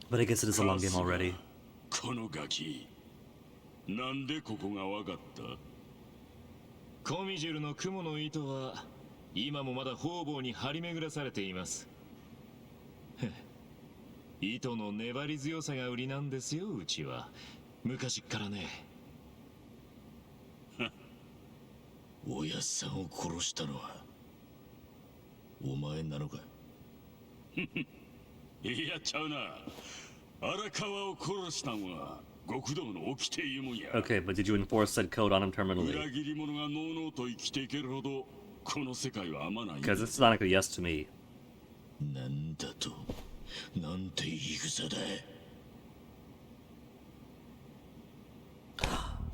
Speaker 4: But I guess it is a long game already.
Speaker 5: このガキ、なんでここがわかった？
Speaker 10: コミジュルの雲の糸は今もまだ方々に張り巡らされています。糸の粘り強さが売りなんですよ、うちは。昔っからね。
Speaker 5: おやっさんを殺したのはお前なのか？いやちゃうな。荒川を殺したんは極道の掟いうもんや。
Speaker 4: Okay, but did you enforce said code on him
Speaker 5: 裏
Speaker 4: terminally?
Speaker 5: 切り者がのうのうと生きていけるほどこの世界は甘ない。
Speaker 4: Because it's not like a yes to me.
Speaker 5: なんだと？なんて言い草だ。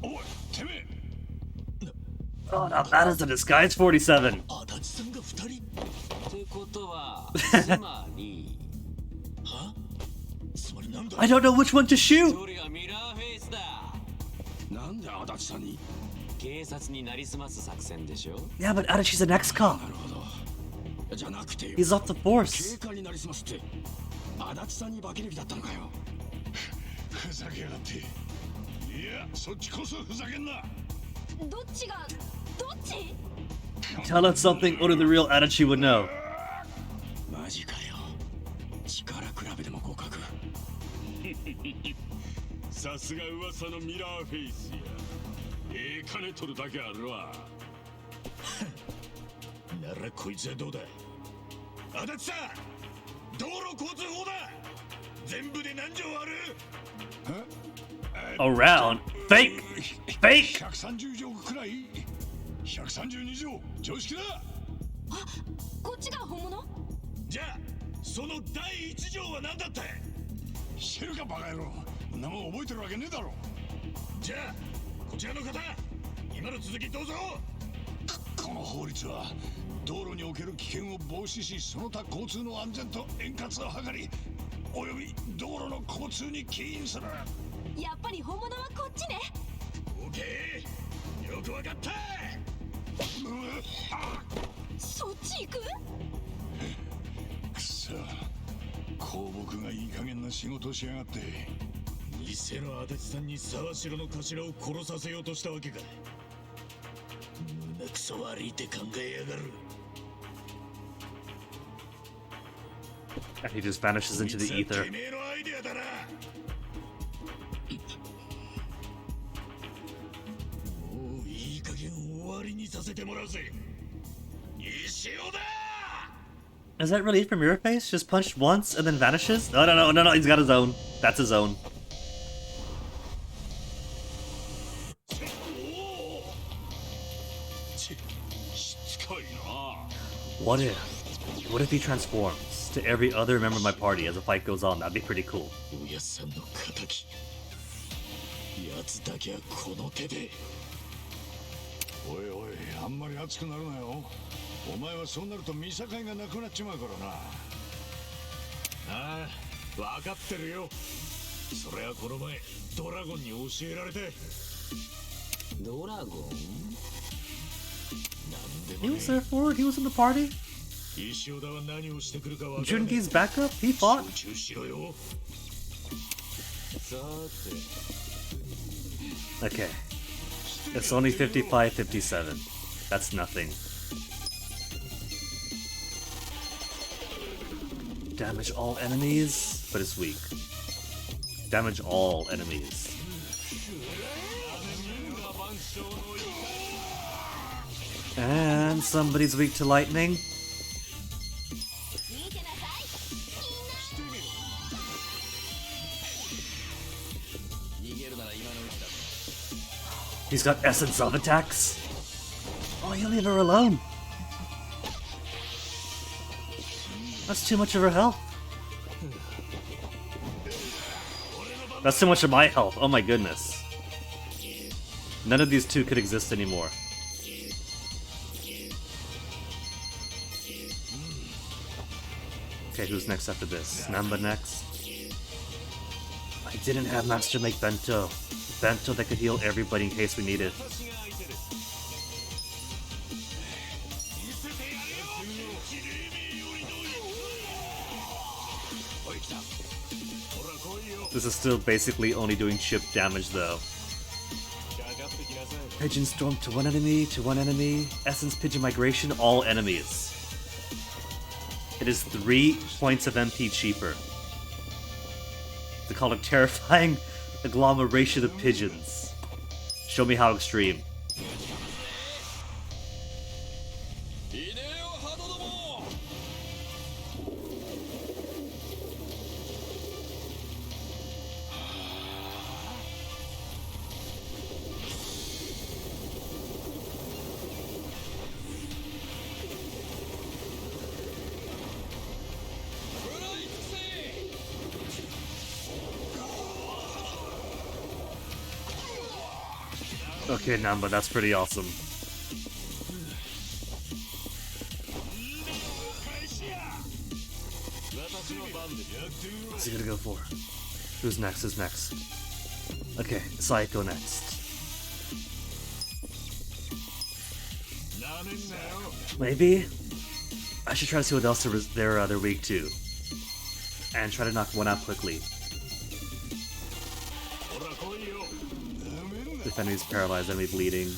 Speaker 5: おい、てめえ。
Speaker 4: Oh, now that is a disguise 47.
Speaker 5: 足立さんが二人？
Speaker 7: ってことはつまり
Speaker 5: は？つまりなんだ？
Speaker 4: I don't know which one to shoot!
Speaker 7: それがミラーフェイスだ。
Speaker 5: なんで足立さんに？
Speaker 7: 警察になりすます作戦でしょ。
Speaker 4: Yeah, but Adachi's an ex-cop.
Speaker 5: なるほど。じゃなくてよ。
Speaker 4: He's off the
Speaker 5: 警
Speaker 4: force.
Speaker 5: 官になりすますって。足立さんに化け抜きだったのかよ。ふざけやがって。いや、そっちこそふざけんな。
Speaker 3: どっちがどっち？
Speaker 4: Tell us something only the real Adachi would know.
Speaker 5: マジかよ。力比べでも互角。さすが噂のミラーフェイスや。金取るだけあるわ。ならこいつはどうだ？足立さん、道路交通法だ。全部で何条ある
Speaker 4: ？Around? Fake! Fake!
Speaker 5: ？130条くらい？132条常識だ。
Speaker 3: あ、こっちが本物？
Speaker 5: じゃあその第一条は何だって？知るかバカ野郎。そんなもん覚えてるわけねえだろ。じゃあこちらの方、今の続きどうぞ。この法律は道路における危険を防止し、その他交通の安全と円滑を図り、および道路の交通に起因する。
Speaker 3: やっぱり本物はこっちね。
Speaker 5: オーケー、よくわかった。
Speaker 3: そっち行く？
Speaker 5: くそ、公僕がいい加減な仕事をしやがって。偽の足立さんに沢城の頭を殺させようとしたわけか。胸くそ悪いって考えやがる。
Speaker 4: And he just vanishes into the ether.
Speaker 5: てめえのアイデアだな。もういい加減終わりにさせてもらうぜ。石尾だ。
Speaker 4: Is that really it from your face? Just punched once and then vanishes? No, no, no, no, no, he's got his own. That's his own. What if he transforms to every other member of my party as the fight goes on? That'd be pretty cool.
Speaker 5: おやさんの敵。やつだけはこの手で。おいおい、あんまり熱くなるなよ。お前はそうなると見境がなくなっちまうからな。ああ、分かってるよ。それはこの前ドラゴンに教えられて。
Speaker 7: ドラゴン？
Speaker 4: He was there for it? He was in the party?
Speaker 5: 石尾田は何をしてくるか分からない。
Speaker 4: Jungi's backup? He fought?
Speaker 5: 集中しろよ。
Speaker 7: さて。
Speaker 4: Okay. It's only 55-57. That's nothing. Damage all enemies, but it's weak. Damage all enemies. And somebody's weak to lightning. He's got essence of attacks. Oh, you leave her alone. That's too much of her health. That's too much of my health. Oh my goodness. None of these two could exist anymore. Okay, who's next after this? Namba next. I didn't have Master make bento. Bento that could heal everybody in case we need it. This is still basically only doing chip damage though. Pigeon Storm to one enemy, Essence Pigeon Migration, all enemies. It is 3 points of MP cheaper. They call it terrifying agglomeration of pigeons. Show me how extreme. Okay, Namba, that's pretty awesome. What's he gonna go for? Who's next? Who's next? Okay, Saiko next. Maybe? I should try to see what else they're weak to. And try to knock one out quickly. If enemy's paralyzed, enemy bleeding.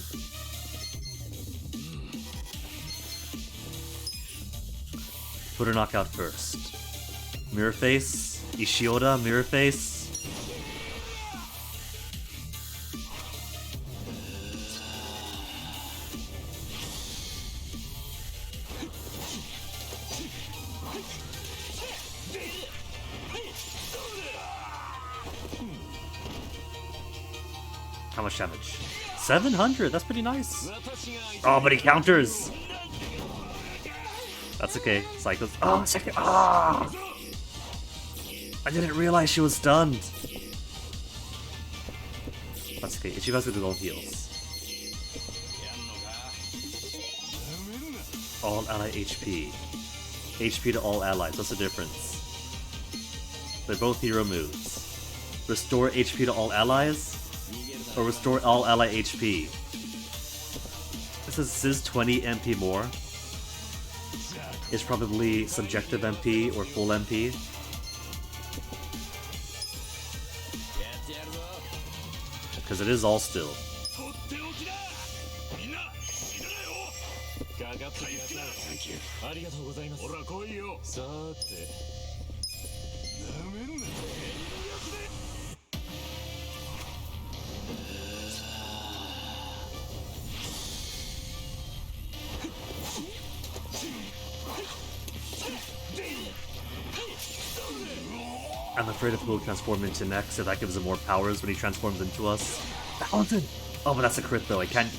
Speaker 4: Put her knockout first. Mirror face. Ishioda, mirror face. How much damage? 700, that's pretty nice. Oh, but he counters. That's okay. Psycho's. Oh, second. Ah! I didn't realize she was stunned. That's okay. Ichigo's with his own heals. All ally HP. HP to all allies. What's the difference? They're both hero moves. Restore HP to all allies, or restore all ally HP. This is 20 MP more. It's probably subjective MP or full MP. Because it is all still. I'm afraid of who will transform into next, so that gives him more powers when he transforms into us. 1,000! Oh, but that's a crit though. I can't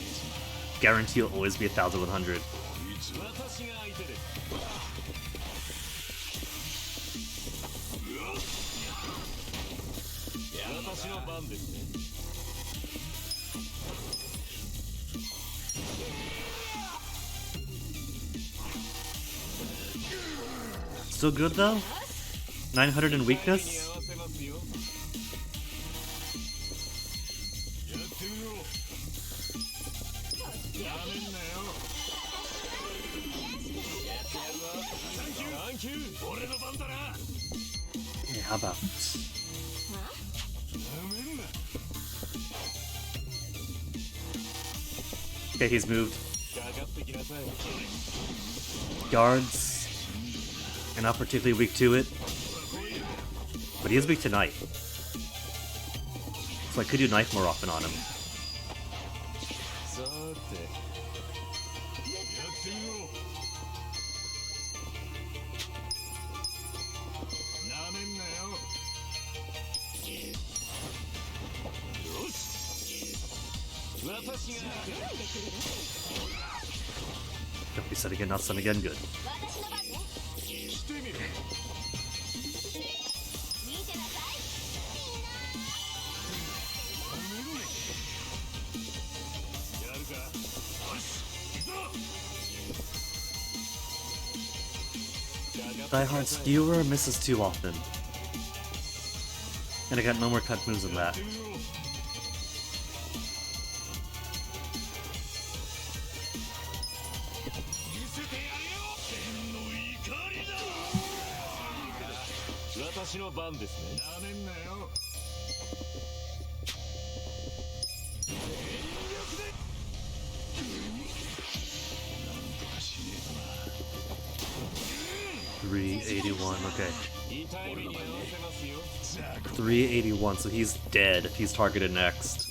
Speaker 4: guarantee it'll always be 1,100. Still good though? 900 in weakness? Yeah, how about... Okay, he's moved. Guards. And not particularly weak to it. But he is weak to knife. So I could do knife more often on him. Don't be setting again, not stun again, good. Die Hard skewer misses too often. And I got no more cut moves than that. Okay. 381, so he's dead if he's targeted next.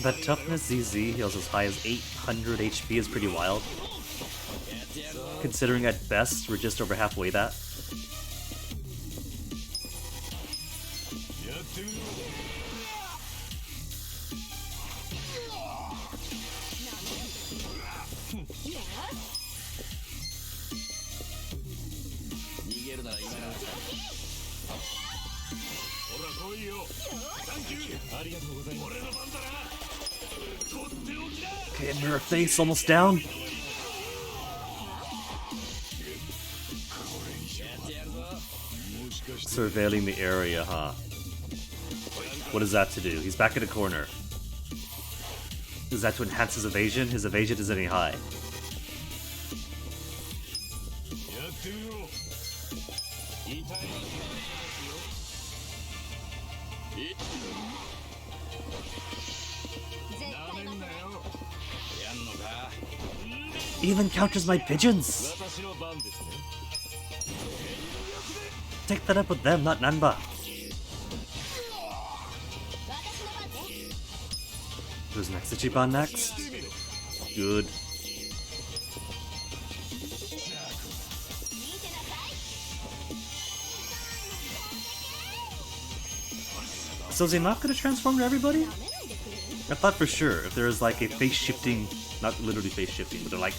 Speaker 4: That toughness ZZ heals as high as 800 HP is pretty wild. Considering at best we're just over halfway that. Okay, mirror face almost down. Surveilling the area, huh? What is that to do? He's back in the corner. Is that to enhance his evasion? His evasion isn't any high. Even counters my pigeons! Take that up with them, not Nanba. Who's next? Ichiban next? Good. So is he not gonna transform to everybody? I thought for sure if there was like a face shifting, not literally face shifting, but they're like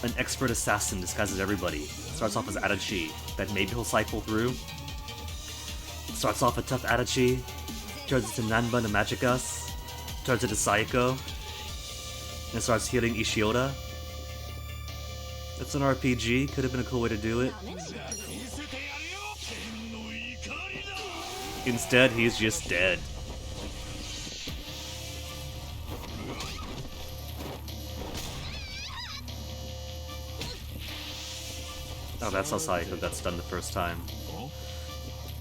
Speaker 4: an expert assassin disguises everybody. Starts off as Adachi, that maybe he'll cycle through. Starts off a tough Adachi, turns into Nanba the Magicus, turns into Sayako, and starts healing Ishioda. It's an RPG, could have been a cool way to do it. Instead, he's just dead. Oh, that's how Sayako got stunned the first time.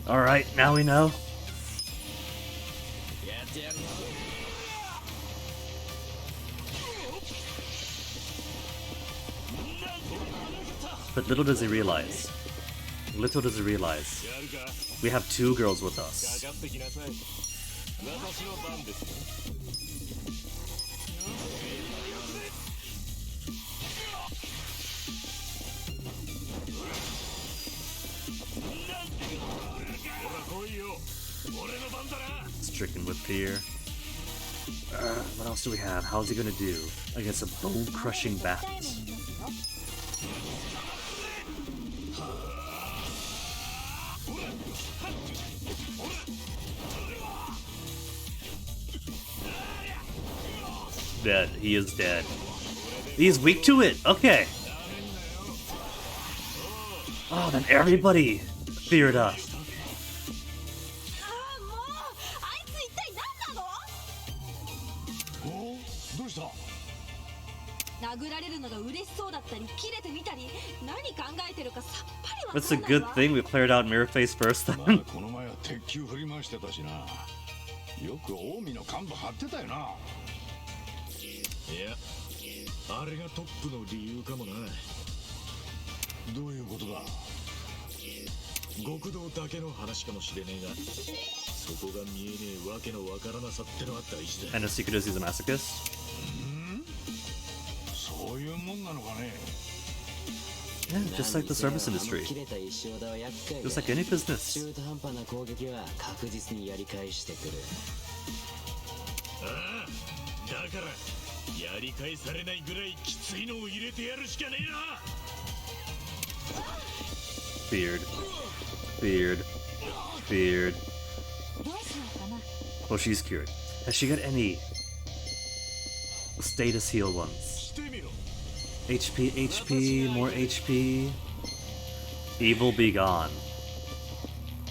Speaker 4: Alright, now we know. But little does he realize, we have two girls with us. Stricken with fear. What else do we have? How's he gonna do against a bone-crushing bat? Dead. He is dead. He's weak to it. Okay. Oh, then everybody feared us. That's a good thing we cleared out Mirror Face first then.
Speaker 10: いや、あれがトップの理由かもな。どういうことだ？極道だけの話かもしれねえが、そこが見えねえわけのわからなさってのは大事だ。
Speaker 4: And the secret is he's a masochist?
Speaker 5: そういうもんなのかね。
Speaker 4: Yeah, just like the service industry. Just like any business.
Speaker 7: 中途半端な攻撃は確実にやり返してくる。
Speaker 10: ああ、だから。 やり返されないぐらいきついのを入れてやるしかねえな。
Speaker 4: Feared. Feared. Feared.
Speaker 3: どうしようかな。
Speaker 4: Well, she's cured. Has she got any status heal ones? HP, HP, more HP. Evil be gone.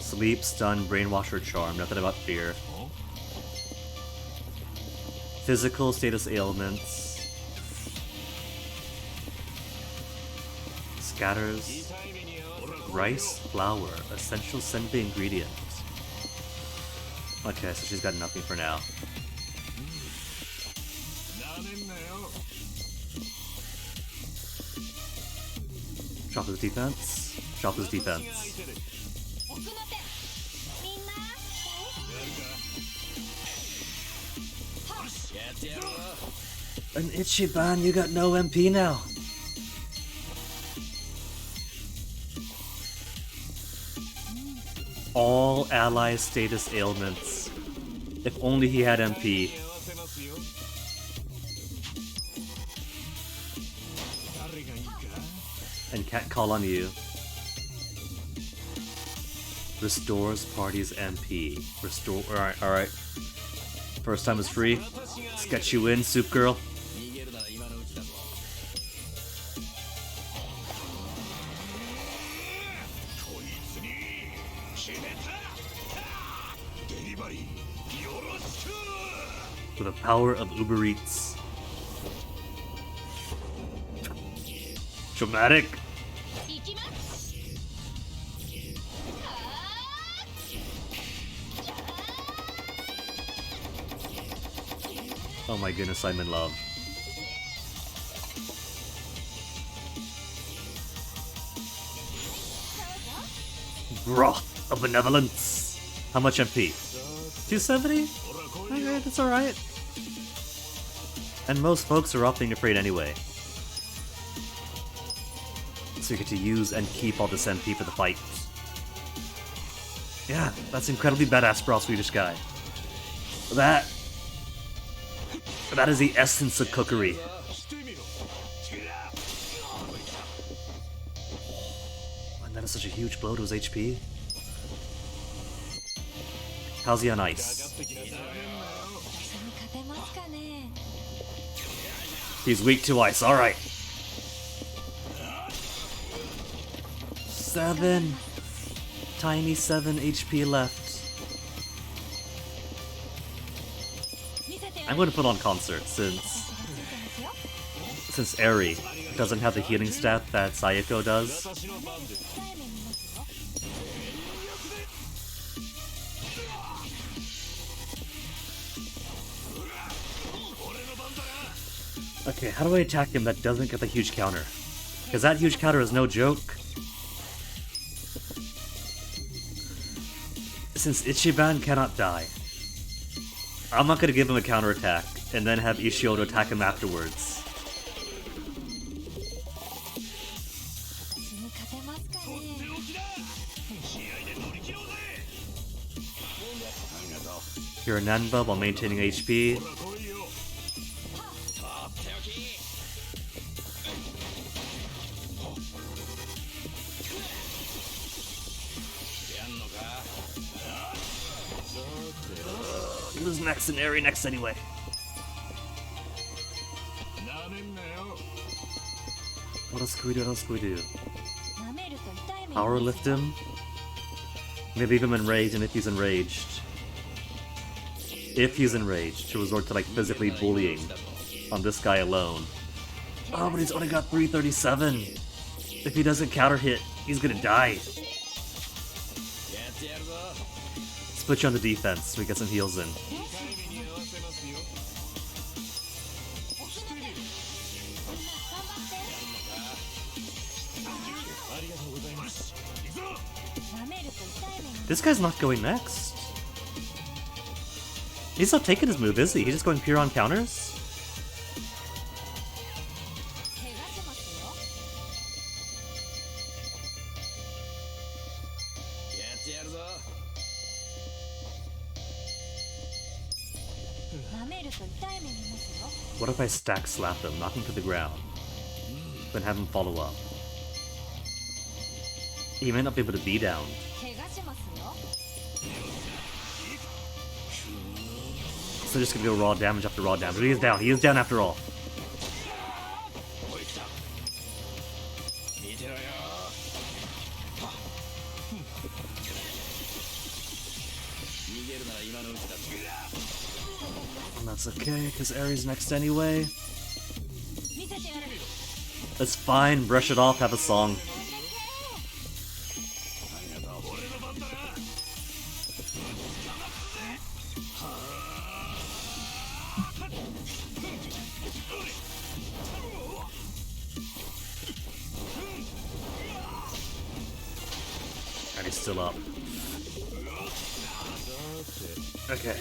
Speaker 4: Sleep, stun, brainwash, or charm. Nothing about fear. Physical status ailments. Scatters. Rice, flour, essential senbei ingredient. Okay, so she's got nothing for now. Drop his defense. Drop his defense. An Ichiban, you got no MP now. All ally status ailments. If only he had MP. And can't call on you. Restores party's MP. Restore. Alright. First time is free. Let's get you in, Soup Girl. With the power of Uber Eats. Dramatic. Oh my goodness, I'm in love. Broth of Benevolence. How much MP? 270? Okay, that's alright. And most folks are up being afraid anyway. So you get to use and keep all this MP for the fight. Yeah, that's incredibly badass for all Swedish guy. That is the essence of cookery. And that is such a huge blow to his HP. How's he on ice? He's weak to ice, alright. 7. Tiny 7 HP left. I'm going to put on Concert since Eri doesn't have the healing stat that Sayako does. Okay, how do I attack him that doesn't get the huge counter? Because that huge counter is no joke. Since Ichiban cannot die, I'm not going to give him a counterattack and then have Ishioto attack him afterwards. You're a Nanba while maintaining HP. Who's next and Eri next anyway? What else can we do? What else can we do? Power lift him? Maybe leave him enraged, and if he's enraged, to resort to like physically bullying on this guy alone. Oh, but he's only got 337. If he doesn't counter hit, he's gonna die. Let's put you on the defense so we get some heals in. This guy's not going next. He's not taking his move, is he? He's just going pure on counters? What if I stack slap him, knock him to the ground, then have him follow up? He might not be able to be down. they're just gonna go raw damage after raw damage. But he is down. He is down after all. And that's okay, because Ares next anyway. It's fine, brush it off, have a song. And he's still up. Okay,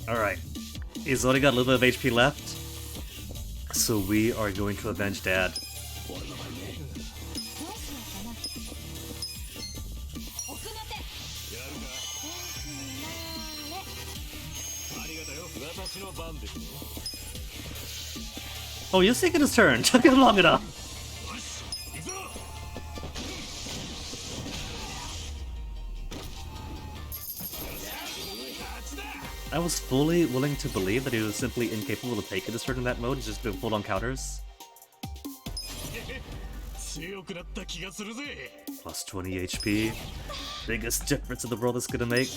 Speaker 4: alright. He's only got a little bit of HP left, so we are going to avenge Dad. Oh, he's taking his turn. Took him long enough. I was fully willing to believe that he was simply incapable of taking his turn in that mode. He's just doing full-on counters. Plus 20 HP. Biggest difference in the world it's gonna make.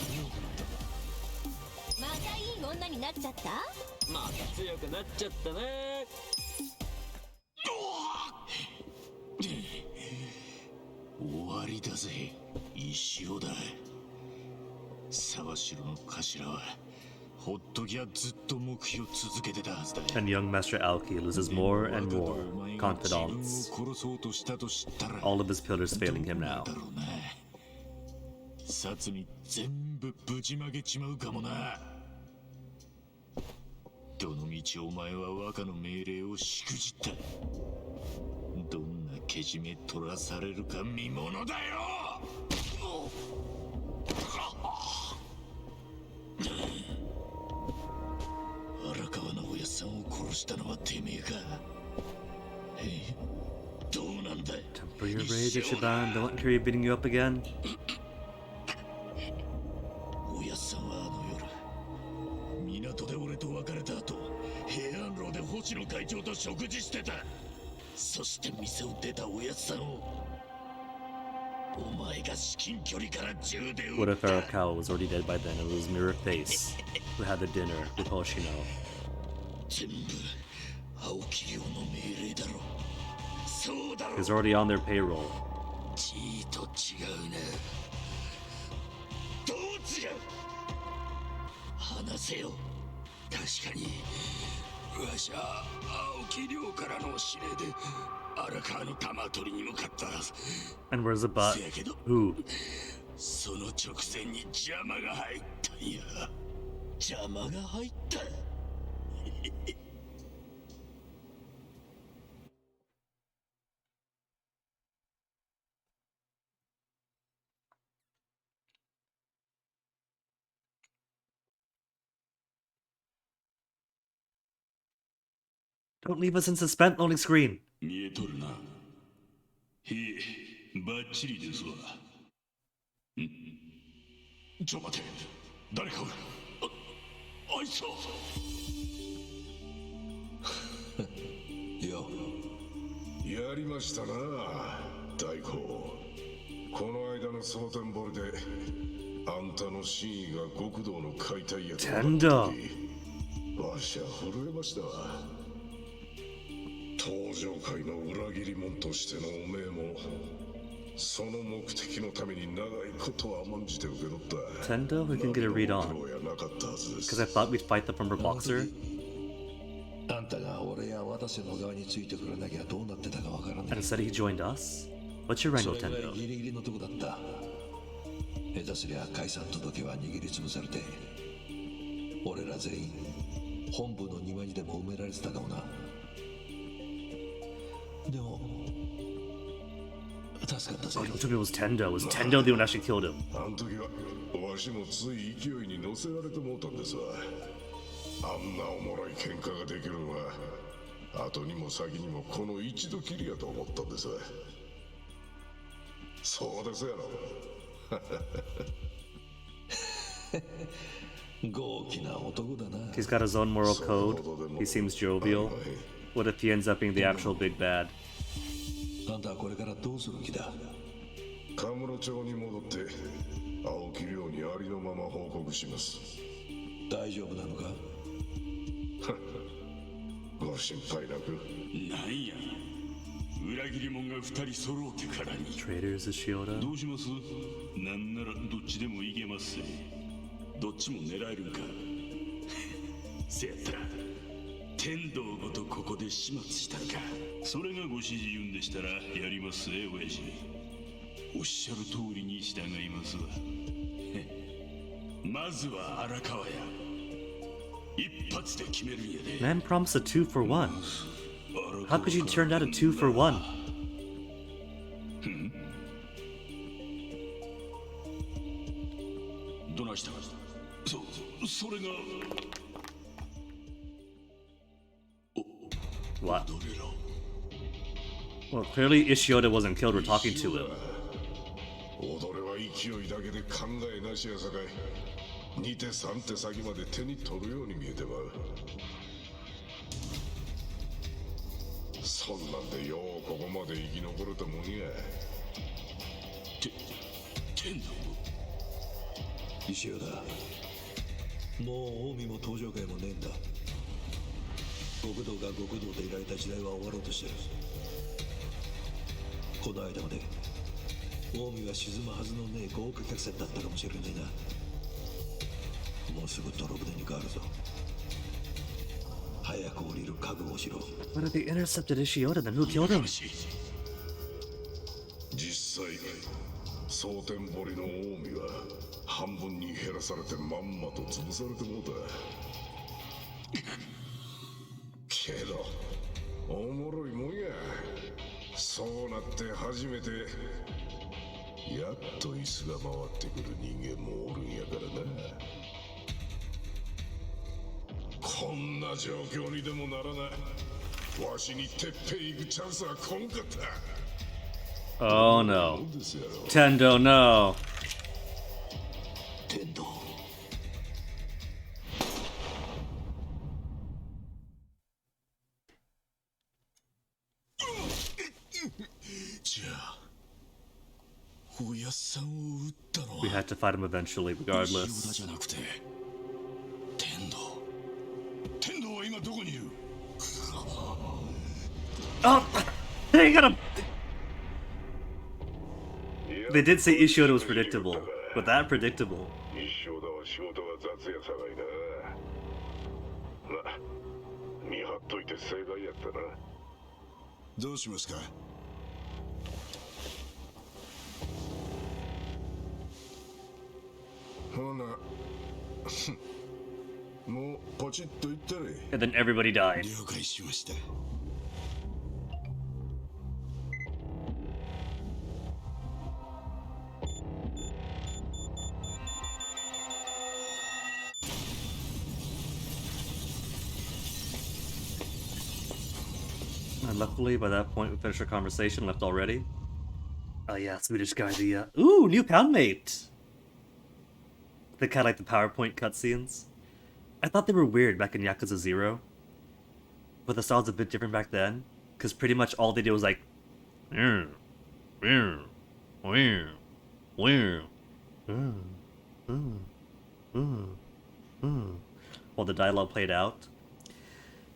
Speaker 4: And young Master Aoki loses more and more confidence. All of his pillars failing him now. Temper your rage, Ichiban. Don't let Kiryu beating you up again. What if Arakawa was already dead by then and it was Mirror Face who had the dinner with Hoshino? He's already on their payroll. And where's the butt? Who? Don't leave us in suspense, loading screen. Tendo.
Speaker 11: 登場界の裏切り者としてのおめえもその目的のために長いことは甘んじて受け取った。
Speaker 4: Tendo, we can get a read on. Because I thought we'd fight the former boxer.
Speaker 5: あんたが俺や私の側についてくれなきゃどうなってたかわからない。
Speaker 4: And instead he joined us? What's your wrangle, Tendo?
Speaker 5: ギリギリのとこだった。下手すりゃ解散届は握りつぶされて、俺ら全員本部の庭にでも埋められてたかもな。
Speaker 4: Oh, don't tell me it was Tendo. Was Tendo the one who actually killed him?
Speaker 11: あの時はわしもつい勢いに乗せられてもうたんですわ。あんなおもろい喧嘩ができるのは後にも先にもこの一度きりやと思ったんですわ。そうですやろ。
Speaker 4: He's got his own moral code. He seems jovial. What if he ends up being the actual big bad?
Speaker 5: あんたはこれからどうする気だ？カムロ町に戻って青木亮にありのまま報告します。大丈夫なのか？ご心配なく。
Speaker 9: なんや、裏切り者が2人揃うてからに。
Speaker 4: Traitors is Shioda.
Speaker 9: どうします？なんならどっちでもいけます。どっちも狙えるんか。せやったら天道ごとここで始末したるか。それがご指示言うんでしたらやります親父。おっしゃる通りに従いますわ。まずは荒川や。一発で決めるんやで。
Speaker 4: Man promised a 2 for 1. How could you turn down a 2 for 1?
Speaker 9: どないしたそれが
Speaker 4: What? Well, clearly Ishioda wasn't killed. We're talking to him.
Speaker 11: 踊れは勢いだけで考えなしやさかい。2手3手先まで手に取るように見えてまう。そんなんでようここまで生き残れたもんや。
Speaker 9: 天道
Speaker 5: 石尾だ。もう近江も東上界もねえんだ。極道が極道でいられた時代は終わろうとしてる。この間まで近江が沈むはずのねえ豪華客船だったかもしれねえな。もうすぐ泥船に変わるぞ。早く降りる覚悟をしろ。
Speaker 4: But if they intercepted Ishioda, then who killed him?
Speaker 11: 実際蒼天堀の近江は半分に減らされてまんまと潰されてもうた。けどおもろいもんや。そうなって初めてやっと椅子が回ってくる人間もおるんやからな。こんな状況にでもならない。わしにてっぺん行くチャンスはこんかった。
Speaker 4: Oh no. Tendo, no.
Speaker 5: 天道。
Speaker 9: じゃあおやっさんを撃ったのは
Speaker 4: We had to fight him eventually,
Speaker 9: 石尾田
Speaker 4: regardless.
Speaker 9: じゃなくて天道は今どこにいる？
Speaker 4: Oh! They got him! They did say Ishioda was predictable, but that predictable.
Speaker 11: 石尾田は仕事が雑やさかいな。ま、見張っといて正解やったな。
Speaker 5: どうしますか？
Speaker 11: ほな、もうポチッといったれ。
Speaker 4: And then everybody died.
Speaker 5: 了解しました。
Speaker 4: And luckily, by that point, we finished our conversation, left already. Oh yeah, Swedish guy, ooh, new poundmate! They kind of like the PowerPoint cutscenes. I thought they were weird back in Yakuza 0. But the style's a bit different back then. Because pretty much all they did was like... while the dialogue played out.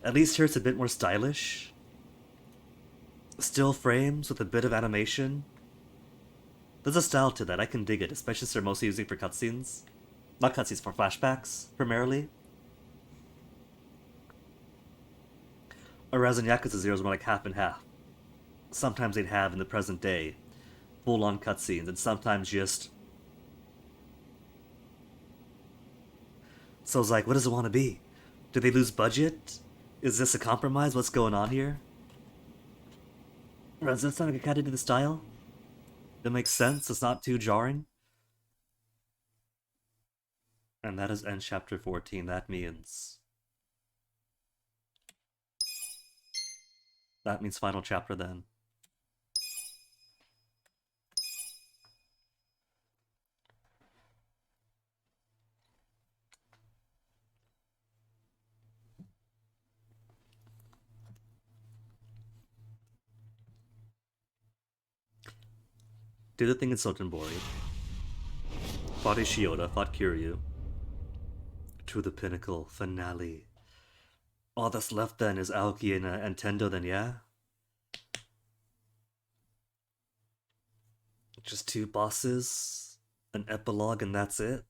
Speaker 4: At least here it's a bit more stylish. Still frames with a bit of animation. There's a style to that, I can dig it, especially since they're mostly using for cutscenes. Not cutscenes, for flashbacks, primarily. Whereas in Yakuza 0 is more like half and half. Sometimes they'd have, in the present day, full-on cutscenes, and sometimes just... So it's like, what does it want to be? Do they lose budget? Is this a compromise? What's going on here? Or does this sound like a kind of the style? That makes sense, it's not too jarring. And that is end chapter 14. That means final chapter then. Did the thing in Sotenbori. Fought Ishioda, fought Kiryu. To the pinnacle, finale. All that's left then is Aoki and Tendo then, yeah? Just 2 bosses, an epilogue, and that's it?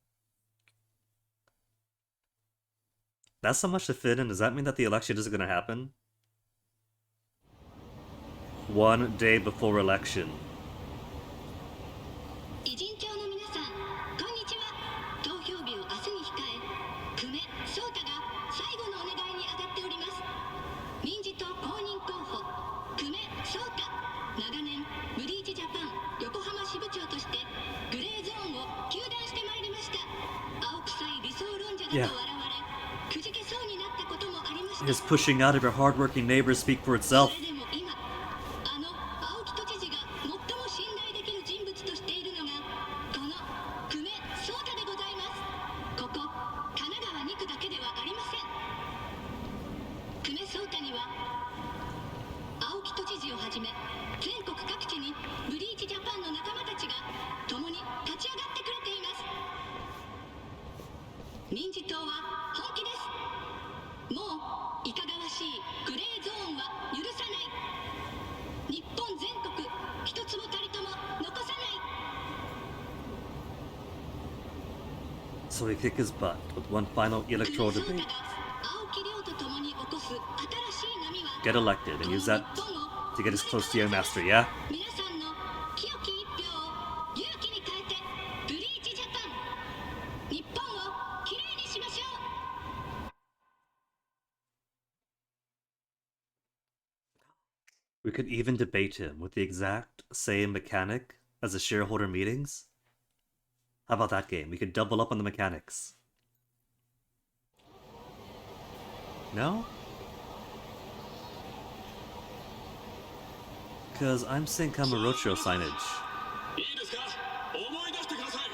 Speaker 4: That's so much to fit in. Does that mean that the election isn't gonna happen? 1 day before election.
Speaker 12: 偉人町の皆さん、こんにちは。投票日を明日に控え、久米壮太が最後のお願いに上がっております。民事党公認候補、久米壮太。長年、ブリーチジャパン横浜支部長としてグレーゾーンを糾弾してまいりました。青臭い理想論者だと笑われ、くじけそうになったこともありました。
Speaker 4: Just pushing out of your hardworking neighbors speak for itself.
Speaker 12: それでも今、青木都知事が最も信頼できる人物としているのがこの久米壮太でございます。ここ神奈川2区だけではありません。久米壮太には青木都知事をはじめ全国各地にブリーチジャパンの仲間たちが共に立ち上がってくれています。民事党は本気です。もういかがわしいグレーゾーンは許さない。日本全国一つもたりとも残さない。
Speaker 4: So he kicked his butt with one final electoral debate. Get elected and use that to get as close to your master, yeah? We could even debate him with the exact same mechanic as the shareholder meetings. How about that game? We could double up on the mechanics. No? Because I'm seeing Kamurocho signage.
Speaker 9: いいですか、思い出してください。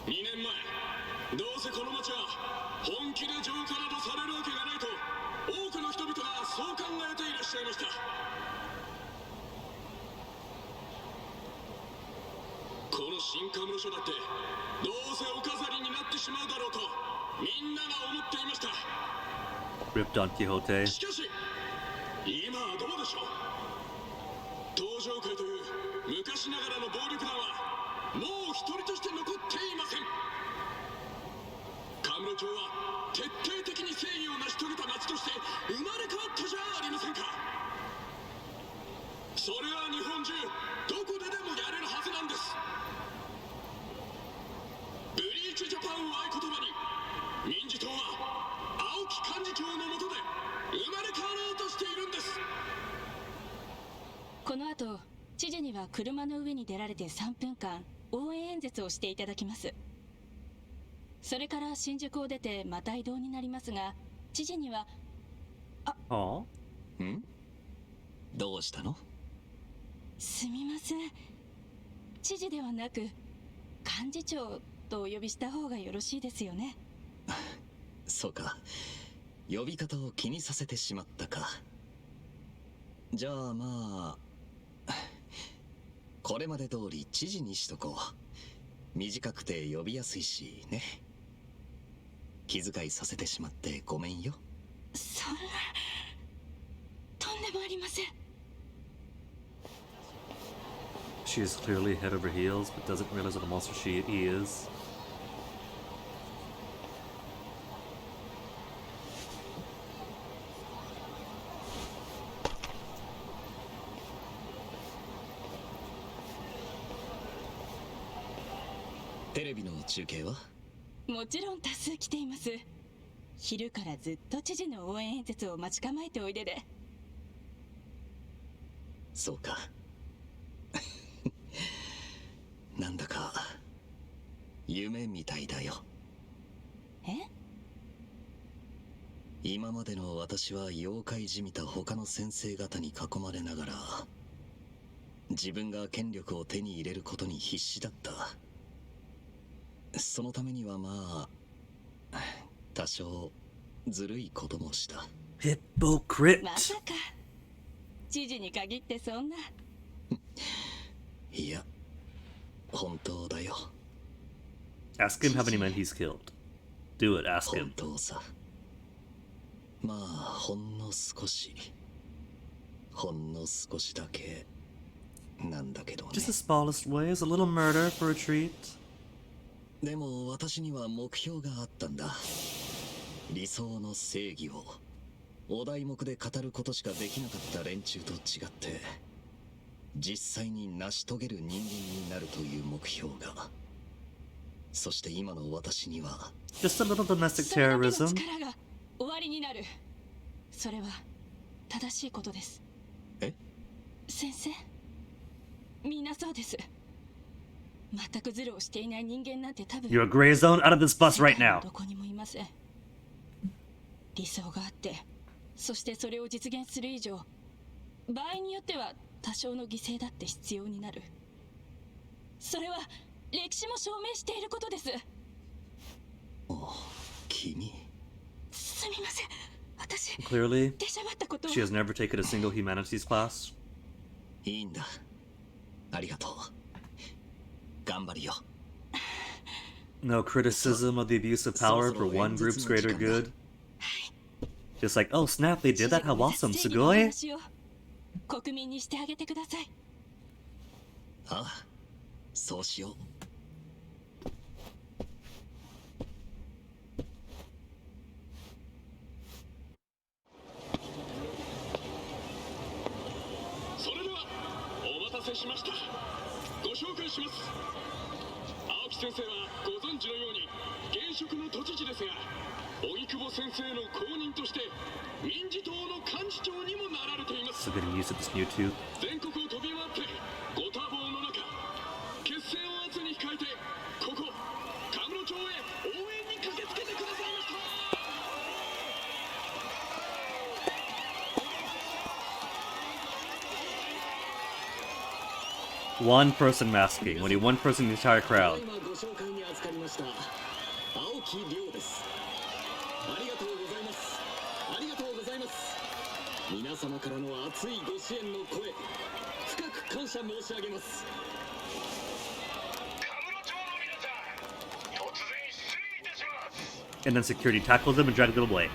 Speaker 9: 2年前、どうせこの町は本気で浄化などされるわけがないと多くの人々がそう考えていらっしゃいました。この新カムロ署だってどうせお飾りになってしまうだろうとみんなが思っていました。
Speaker 4: Rip Don Quixote.
Speaker 9: しかし今はどうでしょう。東上会という昔ながらの暴力団はもう一人として残っていません。カムロ町は徹底的に正義を成し遂げた町として生まれ変わったじゃありませんか。それは日本中どこででもやれるはずなんです。ブリーチジャパンを合言葉に民事党は青木幹事長の下で生まれ変わろうとしているんです。
Speaker 8: この後知事には車の上に出られて3分間応援演説をしていただきます。それから新宿を出てまた移動になりますが、知事には
Speaker 7: どうしたの？
Speaker 8: すみません、知事ではなく幹事長とお呼びした方がよろしいですよね。
Speaker 7: そうか、呼び方を気にさせてしまったか。じゃあまあこれまで通り知事にしとこう。短くて呼びやすいしね。気遣いさせてしまってごめんよ。
Speaker 8: そんな、とんでもありません。
Speaker 4: She is clearly head over heels, but doesn't realize what a monster he is.
Speaker 7: TV の中継は？
Speaker 8: もちろん多数来ています。昼からずっと知事の応援演説を待ち構えておいでで。
Speaker 7: そうか。なんだか夢みたいだよ。
Speaker 8: え？
Speaker 7: 今までの私は妖怪じみた他の先生方に囲まれながら自分が権力を手に入れることに必死だった。そのためにはまあ多少ずるいこともした。
Speaker 4: Hypocrite.
Speaker 8: まさか知事に限ってそんな。
Speaker 5: いや、本当だよ。
Speaker 4: Ask him how many men he's killed. Do it, ask
Speaker 5: 本
Speaker 4: him.
Speaker 5: 当さ。まあほんの少しだけなんだけどね。
Speaker 4: Just the smallest way is a little murder for a treat.
Speaker 5: でも私には目標があったんだ。理想の正義をお題目で語ることしかできなかった連中と違って、実際に成し遂げる人間になるという目標が。そして今の私には
Speaker 4: Just a little domestic
Speaker 8: それだけの
Speaker 4: terrorism.
Speaker 8: 力が終わりになる。それは正しいことです。
Speaker 5: え？
Speaker 8: 先生、みんなそうです。全くズルをしていない人間なんて多分
Speaker 4: You're a gray zone out of this bus right
Speaker 8: 世界の
Speaker 4: now.
Speaker 8: どこにもいません。理想があって、そしてそれを実現する以上、場合によっては多少の犠牲だって必要になる。それは歴史も証明していることです。
Speaker 5: 君。
Speaker 8: すみません。私、
Speaker 4: Clearly,
Speaker 8: 出しゃばったことを。
Speaker 4: she has never taken a single humanities class.
Speaker 5: いいんだ。ありがとう。頑張るよ。
Speaker 4: No criticism of the abuse of power for one group's greater good. Just like, oh snap, they did that? How awesome,
Speaker 8: 正義の
Speaker 4: sugoi?
Speaker 8: 話を国民にしてあげてください。
Speaker 5: ああ、そうしよう。
Speaker 9: それではお待たせしました。ご紹介します。青木先生はご存知のように現職の都知事ですが、荻窪先生の後任として民事党の幹事長にもなられています。
Speaker 4: So getting used to this new tooth.
Speaker 9: 全国を飛び回ってご多忙の中、決戦を圧に控えてここ神室町へ応援に駆けつけてくださいました。
Speaker 4: One person masking, only one person in the entire crowd.
Speaker 5: 今ご紹介に預かりました青木亮です。ありがとうございます。ありがとうございます。皆様からの熱いご支援の声、深く感謝申し上げます。
Speaker 4: And then security tackled them and dragged them away.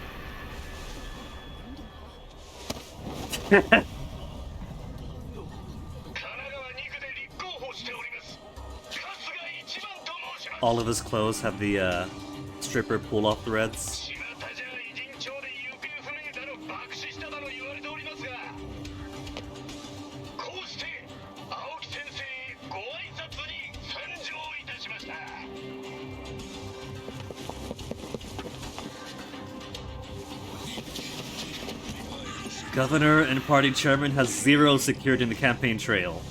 Speaker 4: 'All of his clothes have the stripper pull off threads.
Speaker 9: こうして青木先生へご挨拶に参上いたしました。
Speaker 4: Governor and party chairman has zero security in the campaign trail.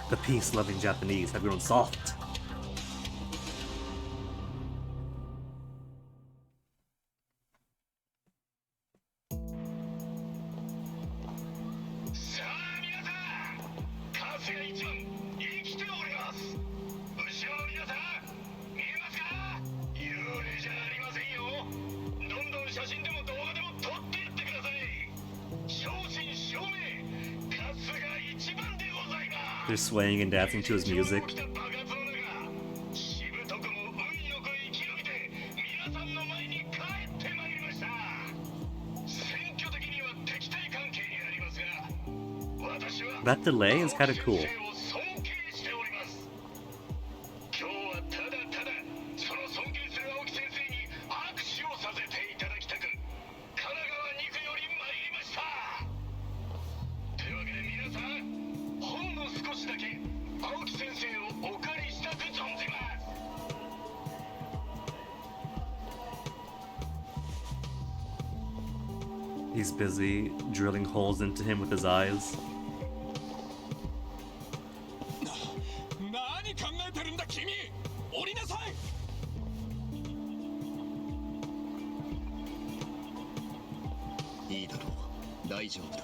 Speaker 4: The peace-loving Japanese have grown soft. They're swaying and dancing to his music. That delay is kind of cool. He's busy drilling holes into him with his eyes.
Speaker 9: 何考えてるんだ君。降りなさい。
Speaker 5: いいだろう。大丈夫だ。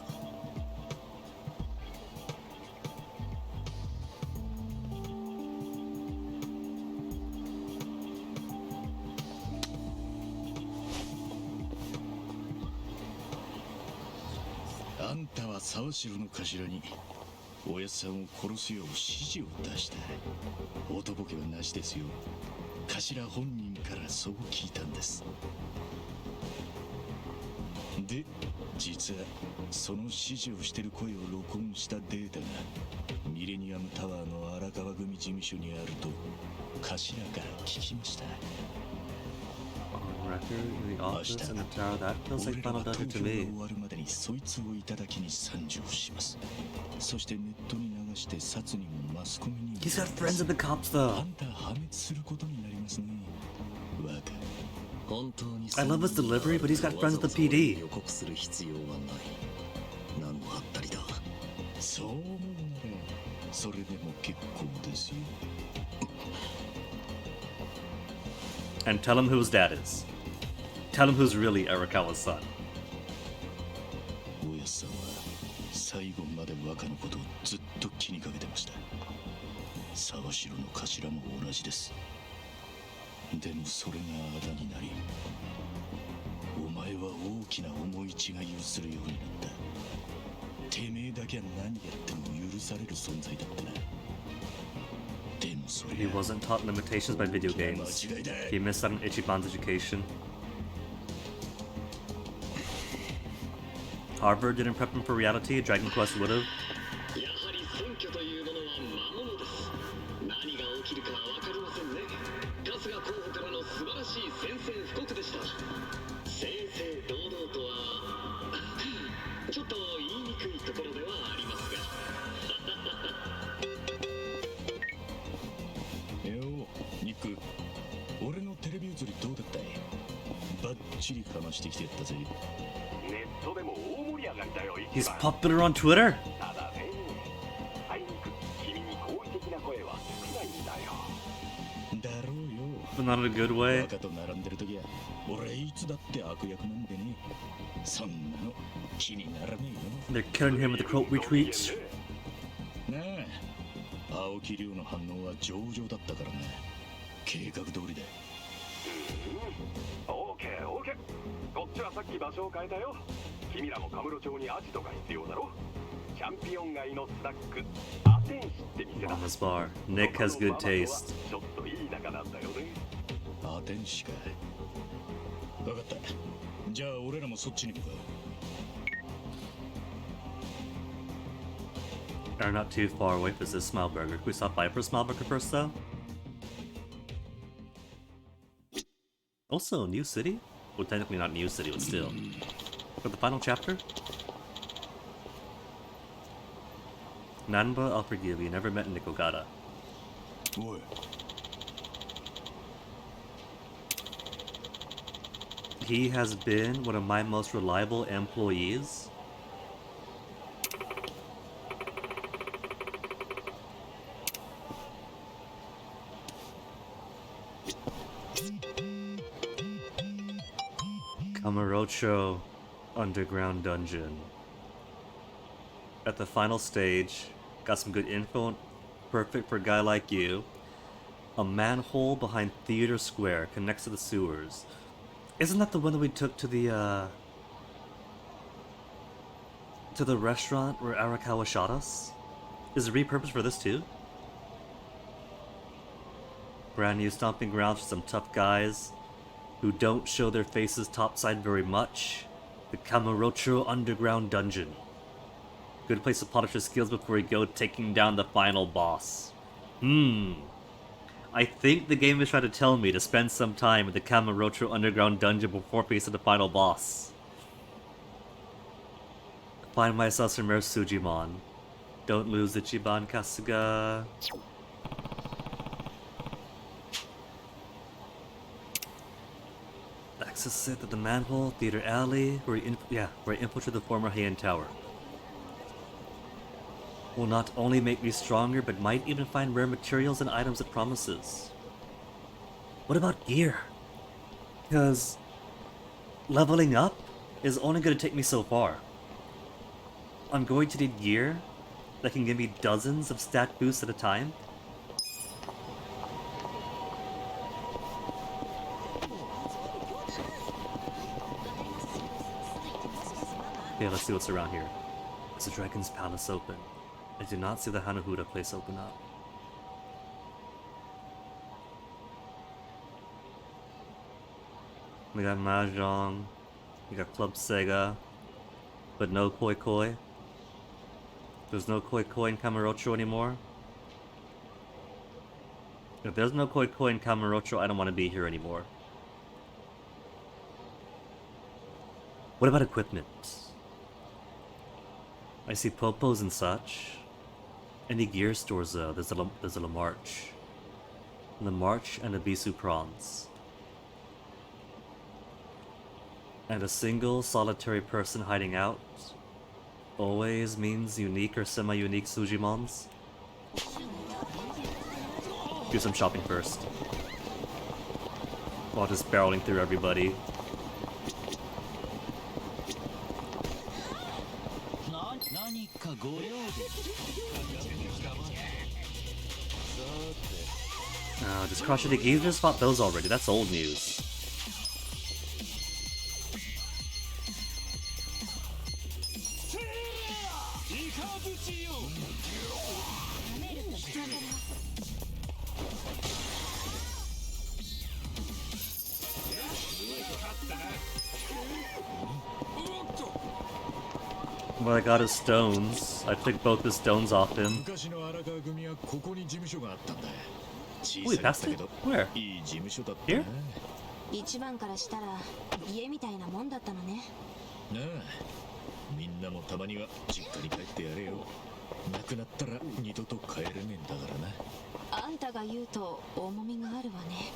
Speaker 5: あんたは沢城の頭におやっさんを殺すよう指示を出した。おとぼけはなしですよ。頭本人からそう聞いたんです。で、実はその指示をしてる声を録音したデータがミレニアムタワーの荒川組事務所にあると頭から聞きました。
Speaker 4: On record in the office in the tower. That feels like Final Dungeon to me.
Speaker 5: 終わるまでにそいつをいただきに参上します。そしてネットに流して殺にもマスコミにも。
Speaker 4: He's got friends at the cops though.
Speaker 5: あんた破滅することになりますね。わかる。
Speaker 4: I love his delivery, but he's got friends at the PD.
Speaker 7: 予告する必要はない。何のハったりだ。
Speaker 5: そう思うならそれでも結構ですよ。
Speaker 4: And tell him who his dad is. Tell him who's really Arakawa's son.
Speaker 5: おやっさんは最後まで若のことをずっと気にかけてました。沢城の頭も同じです。でもそれがあだになり、お前は大きな思い違いをするようになった。てめえだけは何やっても許される存在だったな。でもそれ
Speaker 4: He wasn't taught limitations by video games. He missed out on Ichiban's education. Harvard didn't prep him for reality. Dragon Quest would have.
Speaker 9: やはり選挙というものは魔物です。何が起きるかは分かりませんね。春日候補からの素晴らしい宣戦布告でした。正々堂々とはちょっと言いにくいところではありますが。
Speaker 5: よう、ニック。俺のテレビ映りどうだったい？バッチリかましてきてやったぜ。
Speaker 9: ネットでも大盛り上がりだよ。
Speaker 4: He's popular on Twitter.
Speaker 9: ただね、あいにく君に好意的な声は少ないんだよ。
Speaker 5: だろうよ。
Speaker 4: But not in a good way.
Speaker 5: 若と並んでるときは俺いつだって悪役なんでね。そんなの気にならねえよ。
Speaker 4: They're killing him with the quote retweets.
Speaker 5: なあ、青木亮の反応は上々だったからな。計画通りだ。
Speaker 9: オーケーオーケー。こっちはさっき場所を変えたよ。君らもカムロ町にアジトが必要だろ。チャンピオン街のスナックアテンシって店だ。
Speaker 4: Mama's bar. Nick has good taste.
Speaker 9: ちょっといい仲なんだよね。
Speaker 5: アテンシか。分かった。じゃあ俺らもそっちに向かう。
Speaker 4: Are not too far away from this Smile Burger. Can we stop by for a Smile Burger first though? Also, New City? Well, technically not New City, but still. For the final chapter? Nanba, I'll forgive you. Never met Nikogata.
Speaker 5: Boy.
Speaker 4: He has been one of my most reliable employees. Kamurocho Underground Dungeon. At the final stage, got some good info, perfect for a guy like you. A manhole behind Theater Square connects to the sewers. Isn't that the one that we took to the restaurant where Arakawa shot us? Is it repurposed for this too? Brand new stomping grounds for some tough guys who don't show their faces topside very much. The Kamurocho Underground Dungeon. Good place to polish your skills before you go taking down the final boss. I think the game is trying to tell me to spend some time in the Kamurocho Underground Dungeon before facing the final boss. Find myself some rare Sujimon. Don't lose Ichiban Kasuga. Access it at the manhole, theater alley, where you infiltrate the former Heian Tower. Will not only make me stronger, but might even find rare materials and items it promises. What about gear? Because leveling up is only going to take me so far. I'm going to need gear that can give me dozens of stat boosts at a time. Okay, let's see what's around here. Is the Dragon's Palace open? I do not see the Hanahuda place open up. We got Mahjong, we got Club Sega, but no Koi Koi. There's no Koi Koi in Kamurocho anymore. If there's no Koi Koi in Kamurocho, I don't want to be here anymore. What about equipment? I see popos and such. Any gear stores though? There's a Lamarche. Lamarche and a Bisu prawns. And a single solitary person hiding out always means unique or semi-unique Sujimons. Do some shopping first. While just barreling through everybody. Just crush it. You just fought those already. That's old news. Well, I got his stones. I took both the stones off him. Wait, past it? Where? Here?
Speaker 13: 一番からしたら家みたいなもんだったのね。
Speaker 10: なあ、みんなもたまには実家に帰ってやれよ。なくなったら二度と帰れねえんだからな。
Speaker 13: あんたが言うと重みがあるわね。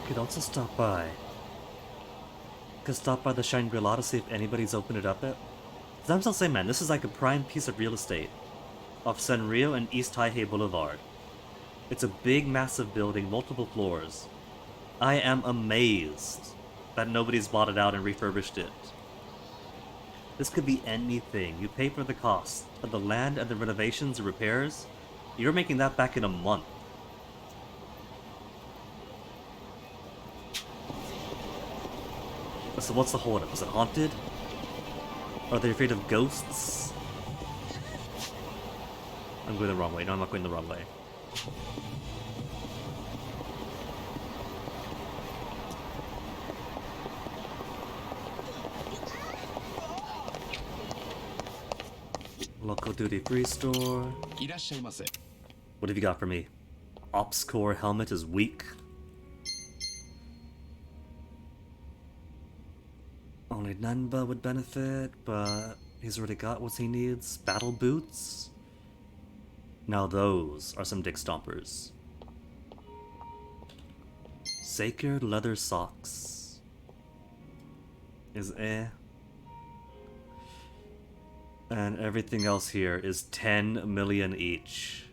Speaker 4: I could also stop by. Could stop by the Shangri-La to see if anybody's opened it up yet. I'm still saying, man, this is like a prime piece of real estate off Sanrio and East Taihei Boulevard. It's a big, massive building, multiple floors. I am amazed that nobody's bought it out and refurbished it. This could be anything. You pay for the cost of the land and the renovations and repairs. You're making that back in a month. So what's the holdup? Is it haunted? Are they afraid of ghosts? I'm going the wrong way. No, I'm not going the wrong way. Local duty free store. What have you got for me? Ops core helmet is weak. Only Nanba would benefit, but he's already got what he needs. Battle boots? Now those are some dick stompers. Sacred leather socks. Is eh. And everything else here is 10 million each.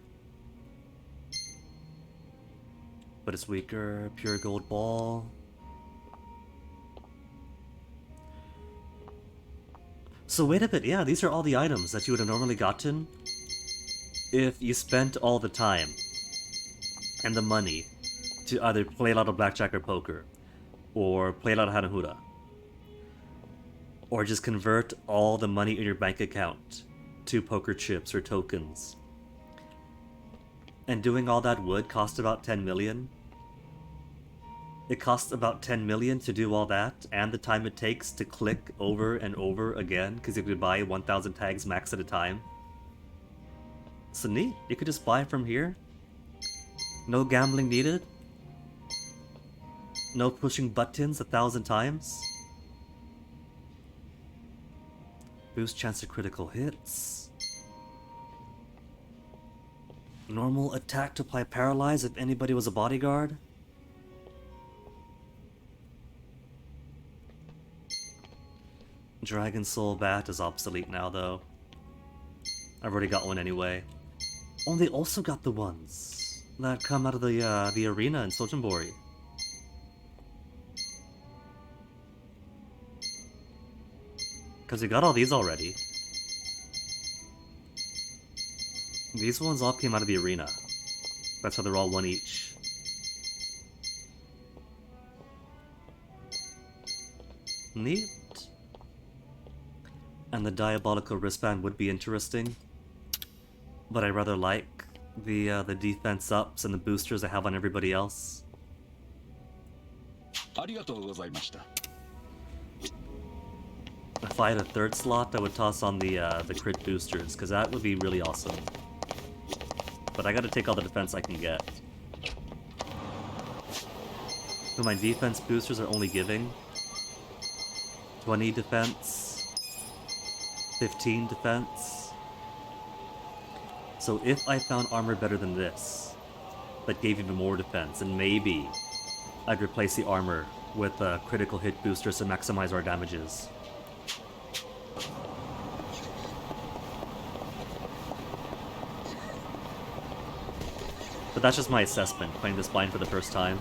Speaker 4: But it's weaker. Pure gold ball. So wait a bit, yeah, these are all the items that you would have normally gotten if you spent all the time and the money to either play a lot of blackjack or poker, or play a lot of Hanahuda, or just convert all the money in your bank account to poker chips or tokens. And doing all that would cost about 10 million. It costs about 10 million to do all that, and the time it takes to click over and over again, because you could buy 1,000 tags max at a time. So neat, you could just buy from here. No gambling needed. No pushing buttons 1,000 times. Boost chance of critical hits. Normal attack to apply paralyze if anybody was a bodyguard. Dragon Soul Bat is obsolete now, though. I've already got one anyway. Oh, they also got the ones that come out of the arena in Sotenbori. Because we got all these already. These ones all came out of the arena. That's how they're all one each. Neat. And the diabolical wristband would be interesting, but I rather like the defense ups and the boosters I have on everybody else. If I had a third slot, I would toss on the crit boosters, because that would be really awesome. But I gotta take all the defense I can get. So my defense boosters are only giving 20 defense, 15 defense. So if I found armor better than this, that gave even more defense, and maybe I'd replace the armor with critical hit boosters to maximize our damages. But that's just my assessment, playing this blind for the first time.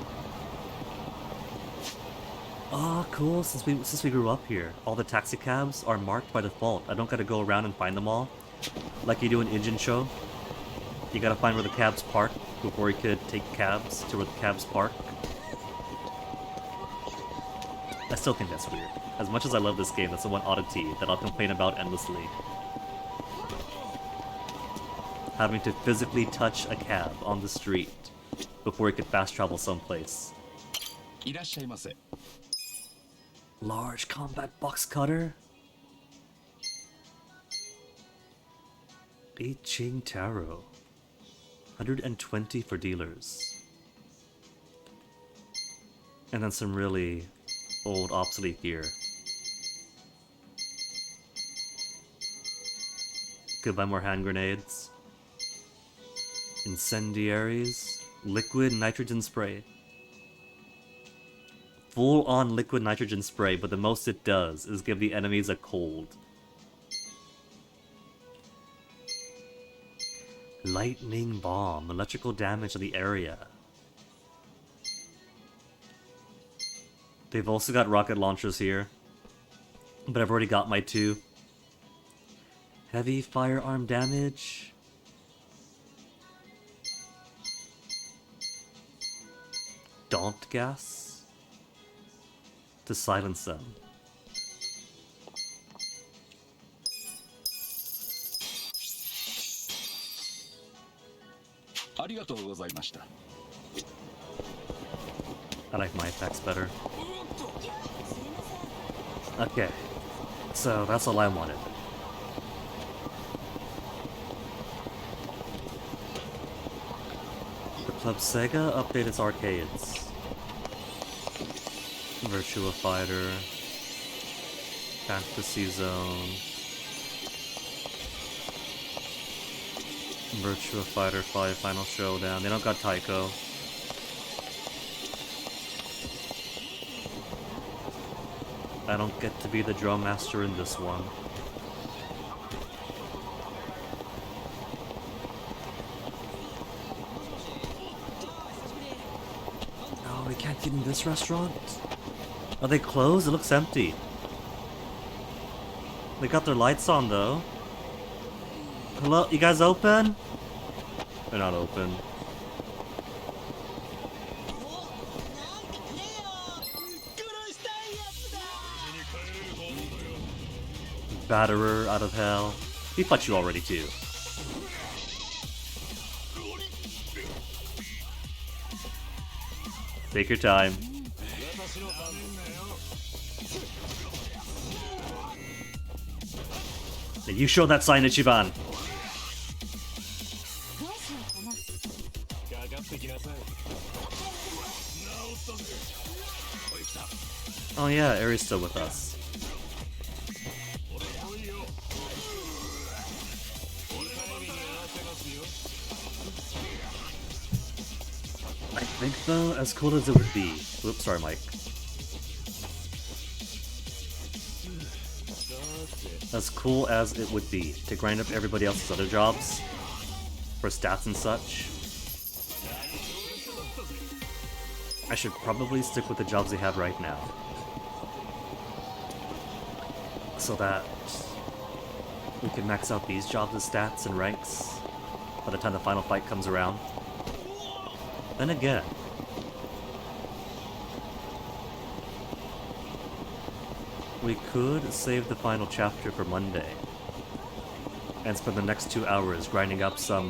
Speaker 4: Oh, cool, since we grew up here, all the taxi cabs are marked by default. I don't gotta go around and find them all, like you do in Engine Show. You gotta find where the cabs park before you could take cabs to where the cabs park. I still think that's weird. As much as I love this game, that's the one oddity that I'll complain about endlessly. Having to physically touch a cab on the street before you could fast travel someplace. Large combat box cutter? I Ching Tarot. 120 for dealers. And then some really old obsolete gear. Could buy more hand grenades. Incendiaries. Liquid nitrogen spray. Full on liquid nitrogen spray, but the most it does is give the enemies a cold. Lightning bomb. Electrical damage on the area. They've also got rocket launchers here, but I've already got my 2. Heavy firearm damage. Daunt gas to silence them. I like my attacks better. Okay, so that's all I wanted. The Club Sega updated its arcades. Virtua Fighter, Fantasy Zone, Virtua Fighter 5 Final Showdown. They don't got Taiko. I don't get to be the drum master in this one. Oh, we can't get in this restaurant? Are they closed? It looks empty. They got their lights on though. Hello? You guys open? They're not open. Batterer out of hell. He fought you already too. Take your time. You show that sign, Ichiban. Oh yeah, Aries still with us. I think though, as cool as it would be. Oops, sorry, Mike. As cool as it would be to grind up everybody else's other jobs for stats and such, I should probably stick with the jobs they have right now, so that we can max out these jobs' stats and ranks by the time the final fight comes around. Then again, We could save the final chapter for Monday and spend the next 2 hours grinding up some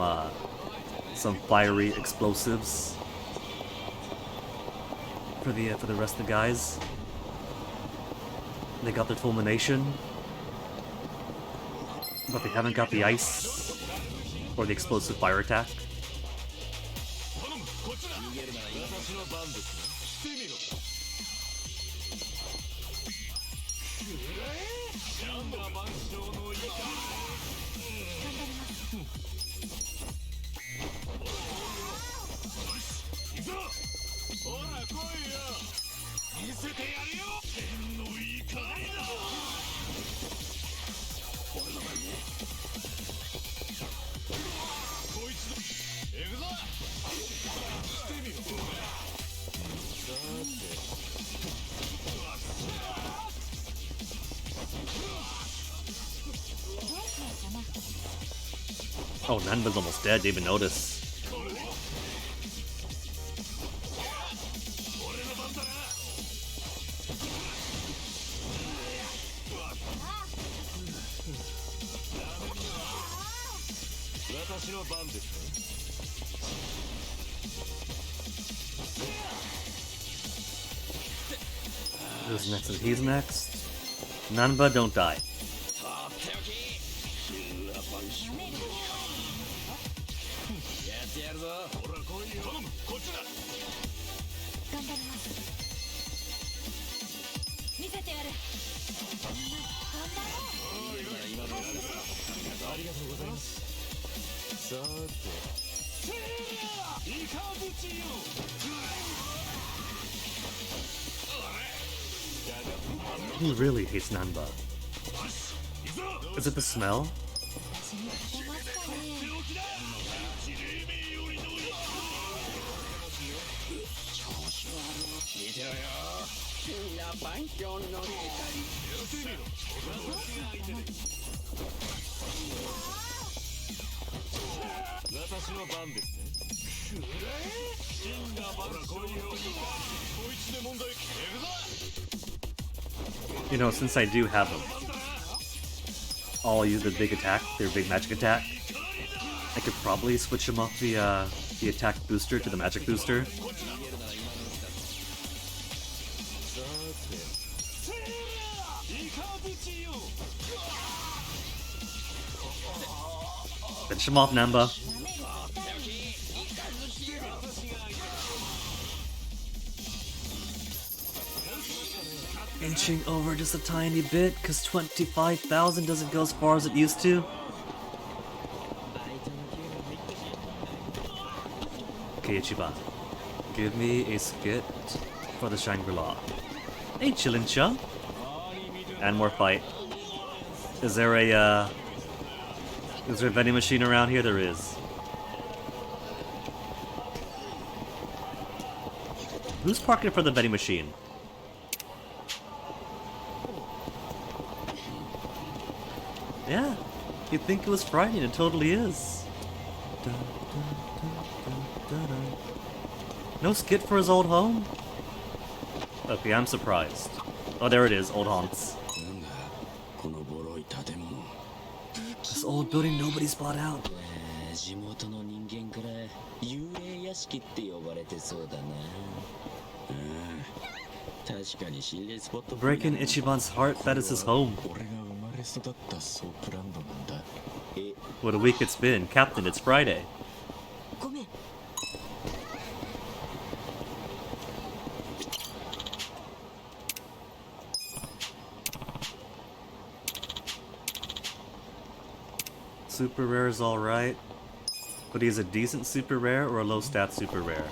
Speaker 4: fiery explosives for the rest of the guys. They got their fulmination, but they haven't got the ice or the explosive fire attack. Oh, Nanba's almost dead, didn't even notice. Who's next? He's next. Nanba, don't die. He really hates Nanba. Is it the smell? You know, since I do have them, all use the big attack, their big magic attack. I could probably switch them off the attack booster to the magic booster. Finish him off, Namba. Inching over just a tiny bit, because 25,000 doesn't go as far as it used to. Okay, Ichiban. Give me a skit for the Shangri-La. Hey, Chillin' and more fight. Is there a vending machine around here? There is. Who's parking for the vending machine? Yeah, you'd think it was Friday, and it totally is. No skit for his old home? Okay, I'm surprised. Oh, there it is, old haunts. This old building nobody's bought out. Breaking Ichiban's heart, that is his home. What a week it's been. Captain, it's Friday. Super rare is alright, but he's a decent super rare or a low stat super rare.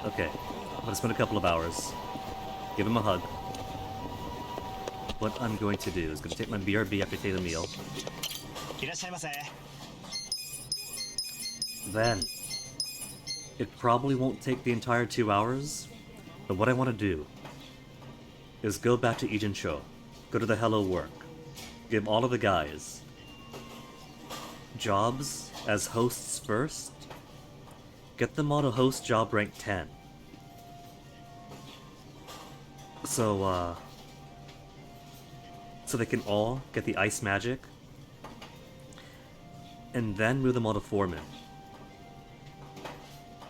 Speaker 4: Okay, I'm gonna spend a couple of hours. Give him a hug. What I'm going to do is gonna take my BRB after taking the meal. Then, it probably won't take the entire 2 hours, but what I want to do is go back to Ijincho, go to the Hello Work, give all of the guys jobs as hosts first, Get them on a host job rank 10. So they can all get the ice magic, and then move them all to foreman.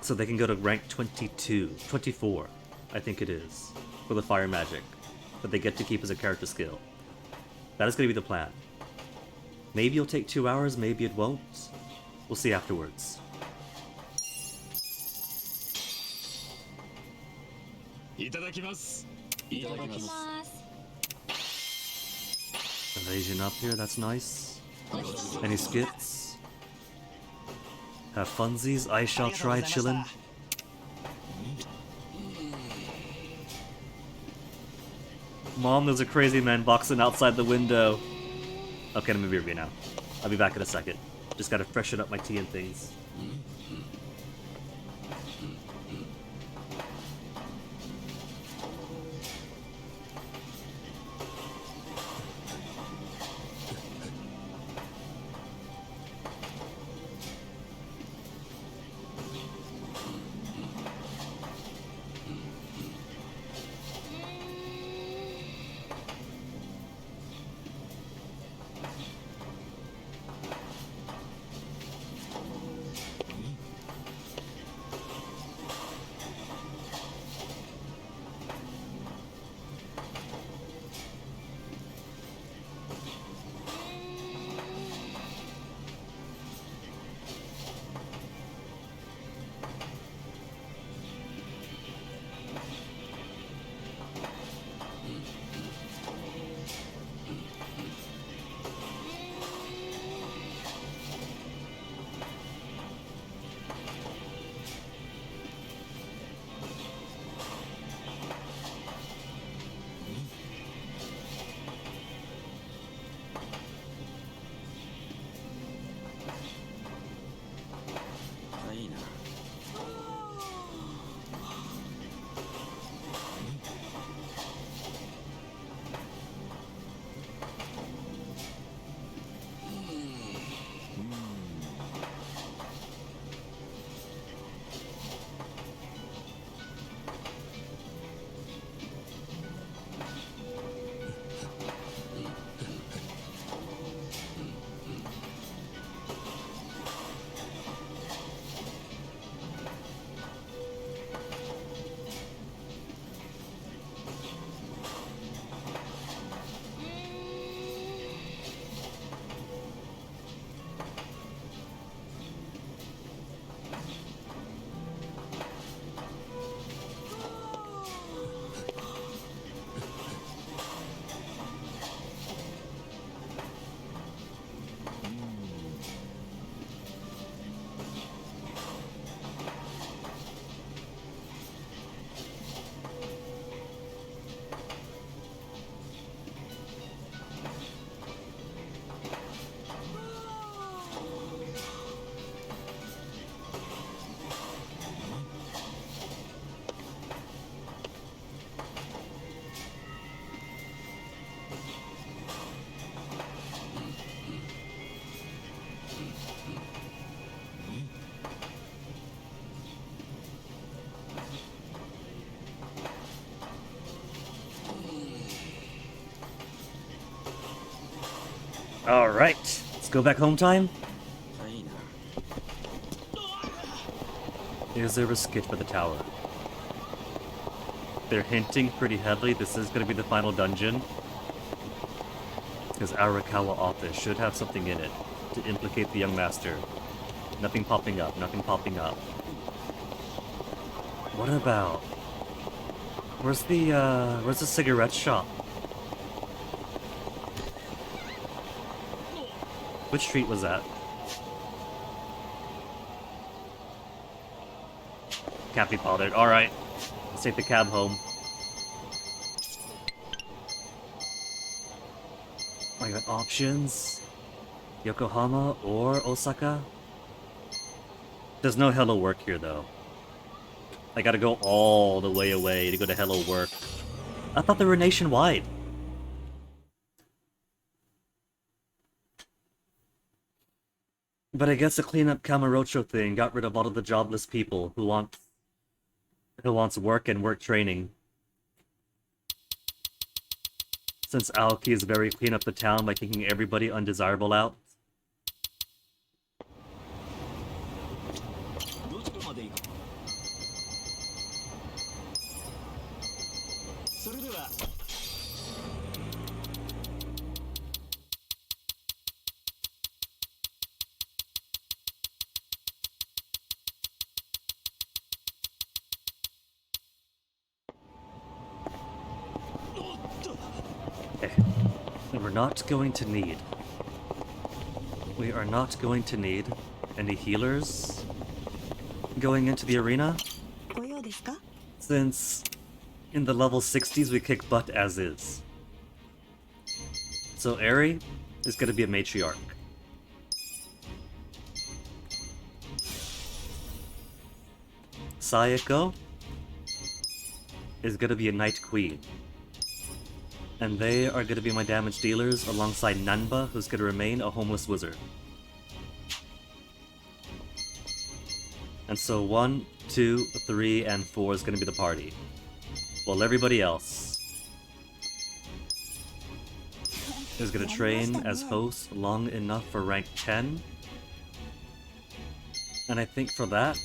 Speaker 4: So they can go to rank 24, I think it is, for the fire magic, that they get to keep as a character skill. That is going to be the plan. Maybe it'll take 2 hours, maybe it won't. We'll see afterwards. Invasion up here, that's nice. Any skits? Have funsies? I shall try chillin'. Mom, there's a crazy man boxing outside the window. Okay, I'm gonna be now. I'll be back in a second. Just gotta freshen up my tea and things. Alright, let's go back home time. Is there a skit for the tower? They're hinting pretty heavily this is going to be the final dungeon. Because Arakawa office should have something in it to implicate the young master. Nothing popping up, nothing popping up. What about... Where's the cigarette shop? Which street was that? Can't be bothered. Alright. Let's take the cab home. I got options. Yokohama or Osaka? There's no Hello Work here though. I gotta go all the way away to go to Hello Work. I thought they were nationwide. But I guess the cleanup Kamurocho thing got rid of all of the jobless people who wants work and work training. Since Aoki is very clean up the town by kicking everybody undesirable out. And we're not going to need. We are not going to need any healers going into the arena. Since in the level 60s we kick butt as is. So Eri is going to be a matriarch. Sayako is going to be a knight queen. And they are going to be my damage dealers alongside Nanba, who's going to remain a homeless wizard. And so 1, 2, 3, and 4 is going to be the party. While everybody else is going to train as host long enough for rank 10. And I think for that,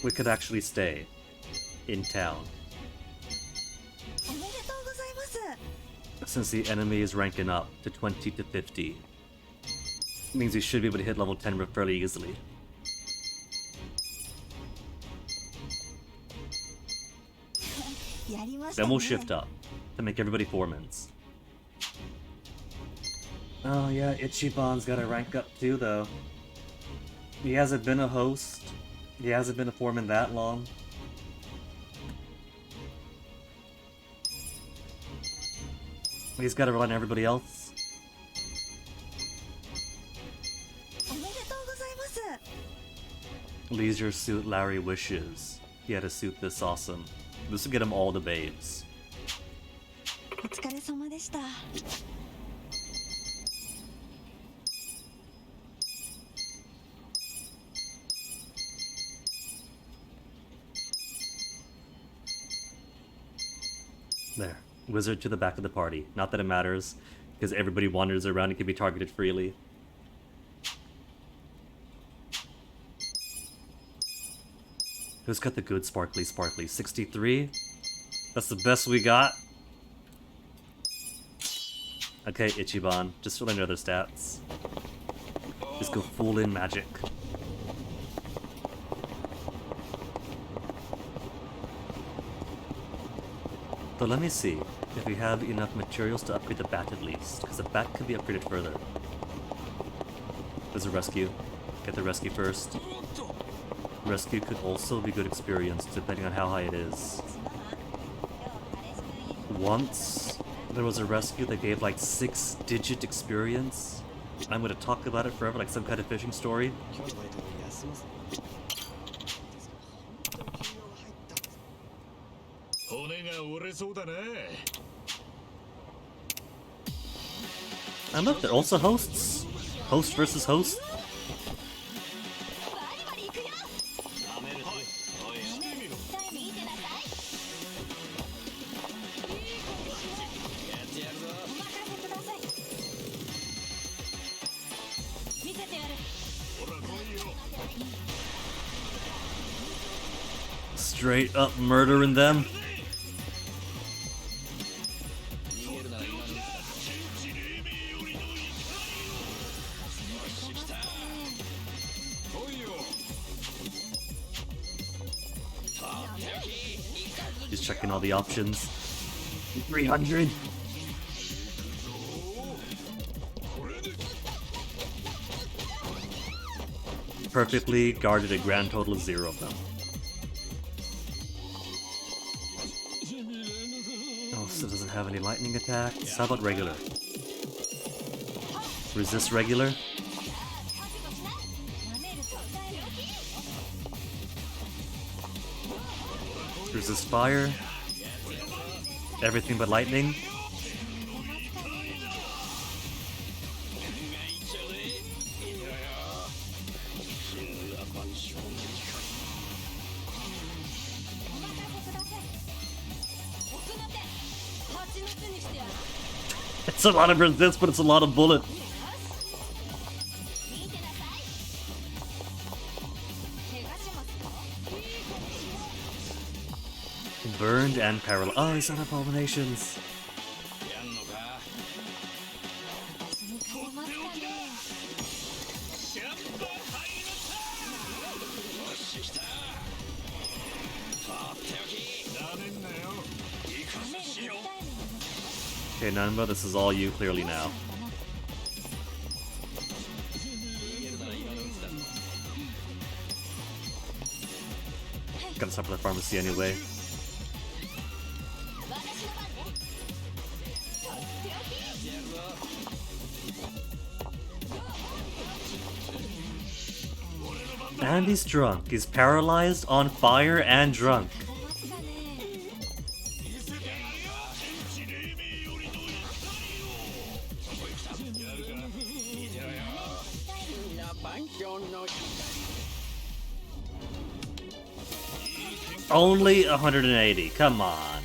Speaker 4: we could actually stay in town. Since the enemy is ranking up to 20 to 50. It means we should be able to hit level 10 fairly easily. Then we'll shift up to make everybody foremans. Oh yeah, Ichiban's gotta rank up too though. He hasn't been a host. He hasn't been a foreman that long. He's got to rely on everybody else. Leisure suit Larry wishes he had a suit this awesome. This would get him all the babes. There. Wizard to the back of the party. Not that it matters, because everybody wanders around and can be targeted freely. Who's got the good sparkly? 63? That's the best we got? Okay, Ichiban. Just fill in other stats. Just go full in magic. So let me see if we have enough materials to upgrade the bat at least, because the bat could be upgraded further. There's a rescue. Get the rescue first. Rescue could also be good experience, depending on how high it is. Once, there was a rescue that gave like 6-digit experience. I'm gonna talk about it forever, like some kind of fishing story. And look, they're also hosts. Host versus host. Straight up murdering them. Just checking all the options. 300. Perfectly guarded a grand total of 0 of them. Oh, so it doesn't have any lightning attacks. How about regular? Resist regular? Resist fire. Everything but lightning. It's a lot of resist, but it's a lot of bullet. Burned and paralyzed. Oh, he's on abominations. Okay, Nanba, this is all you clearly now. Gotta stop at the pharmacy anyway. And he's drunk. He's paralyzed, on fire, and drunk. Only 180, come on.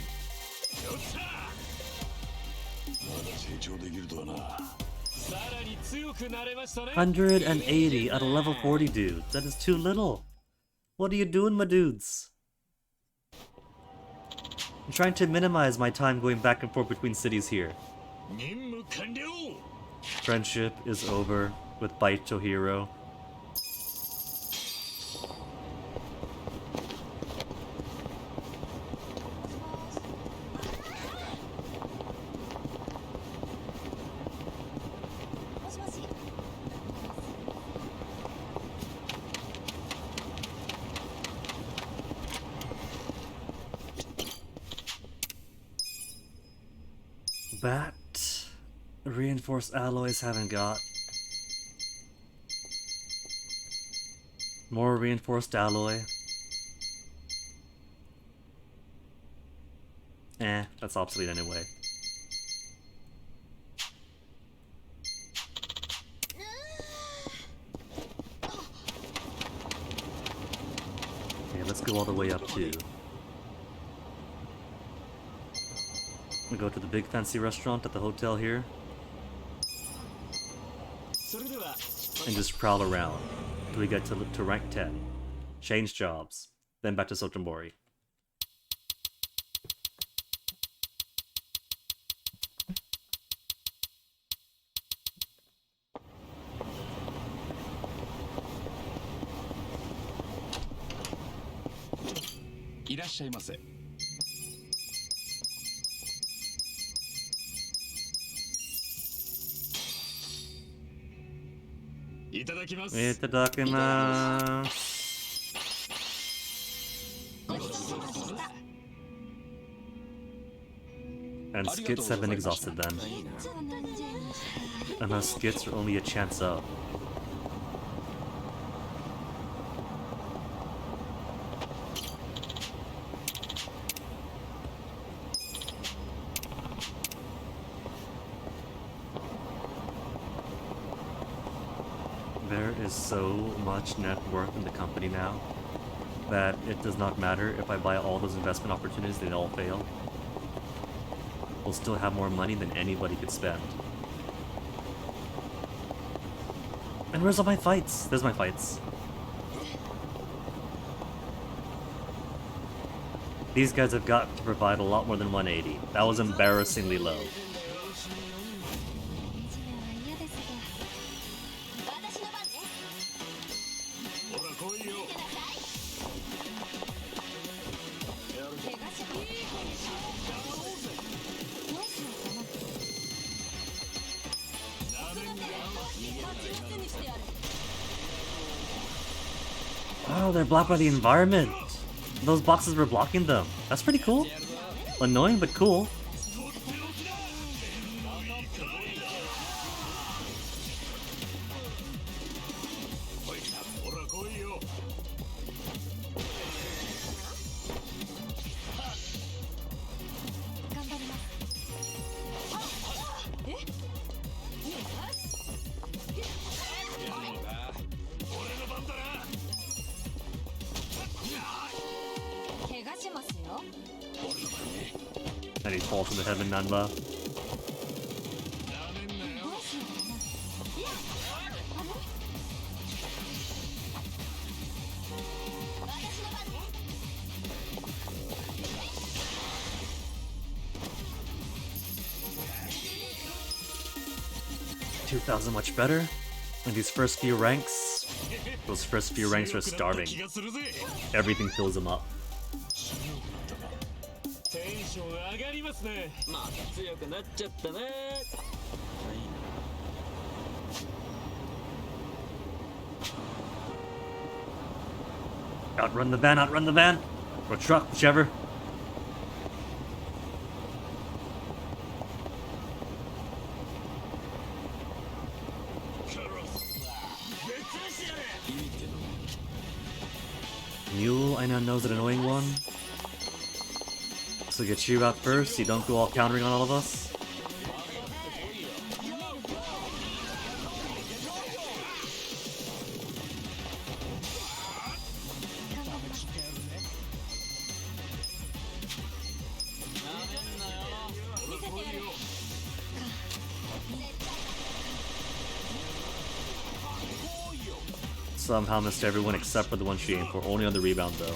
Speaker 4: 180 at a level 40 dude. That is too little. What are you doing, my dudes? I'm trying to minimize my time going back and forth between cities here. Friendship is over with Baito Hero. That reinforced alloys haven't got. More reinforced alloy. That's obsolete anyway. Okay, let's go all the way up to. We go to the big fancy restaurant at the hotel here. And just prowl around till we get to rank 10. Change jobs. Then back to Sotomori.
Speaker 14: Irashaimase. いただきます。
Speaker 4: いただきます。And skits have been exhausted then. Unless skits are only a chance up. There is so much net worth in the company now that it does not matter if I buy all those investment opportunities, they all fail. We'll still have more money than anybody could spend. And where's all my fights? There's my fights. These guys have got to provide a lot more than 180. That was embarrassingly low. Oh, they're blocked by the environment. Those boxes were blocking them. That's pretty cool. Annoying, but cool. And he falls into heaven, Nanba. 2,000 much better. And these first few ranks, those first few ranks are starving. Everything fills them up.
Speaker 7: テンション上がりますね。また強くなっちゃったね。
Speaker 4: Outrun the van, outrun the van! Or truck, whichever. Mule, I now knows an annoying one. So get you out first, you don't go all countering on all of us. Somehow missed everyone except for the one she aimed for, only on the rebound though.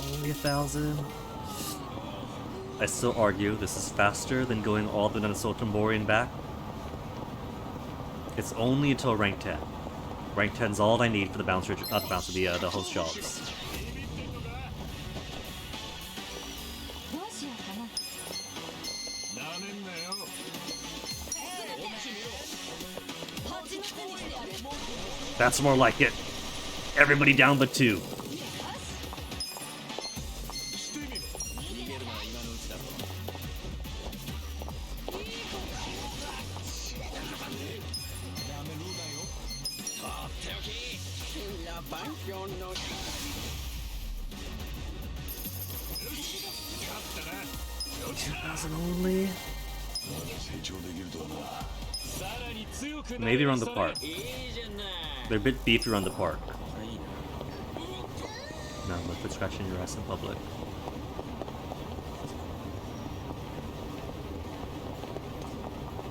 Speaker 4: Only 1,000. I still argue this is faster than going all the way down to Sotombori and back. It's only until rank 10. Rank 10 is all I need for the bouncer, not the bouncer, the host jobs. That's more like it. Everybody down but 2. Only. Maybe around the park. They're a bit beefy around the park. No, look at scratching your ass in public.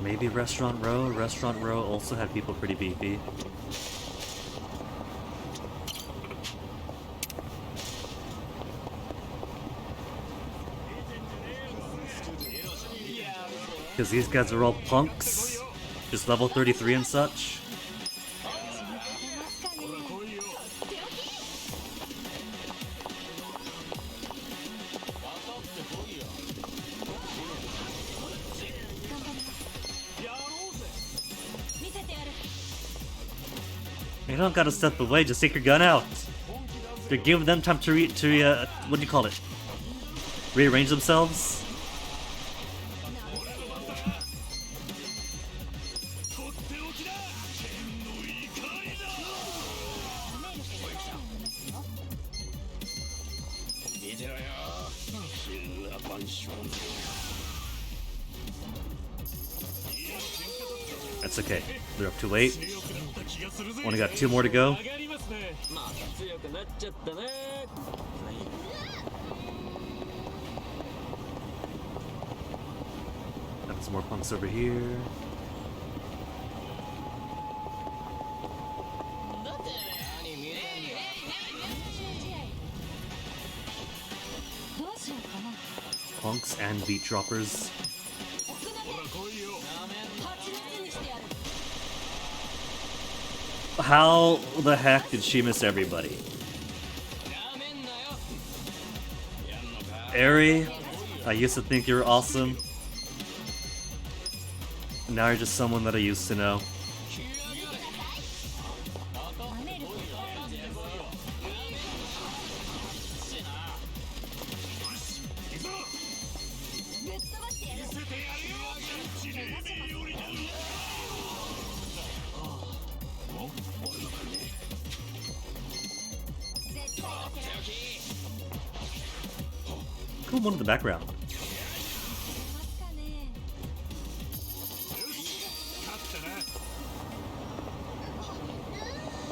Speaker 4: Maybe Restaurant Row. Restaurant Row also had people pretty beefy. Because these guys are all punks, just level 33 and such. You don't gotta step away, just take your gun out. You're giving them time to what do you call it? Rearrange themselves? That's okay. They're up to 8. Only got 2 more to go. There's more punks over here. Punks and beat droppers. How the heck did she miss everybody? Eri, I used to think you were awesome. Now you're just someone that I used to know. Cool one in the background.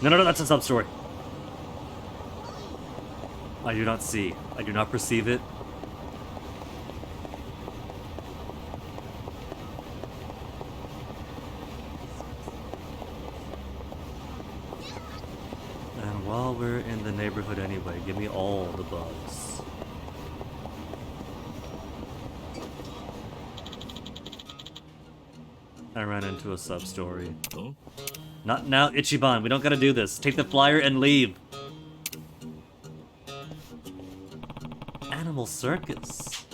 Speaker 4: No, that's a sub-story. I do not see. I do not perceive it. And while we're in the neighborhood anyway, give me all the bugs. I ran into a sub-story.
Speaker 10: Huh?
Speaker 4: Not now, Ichiban. We don't gotta do this. Take the flyer and leave. Animal circus.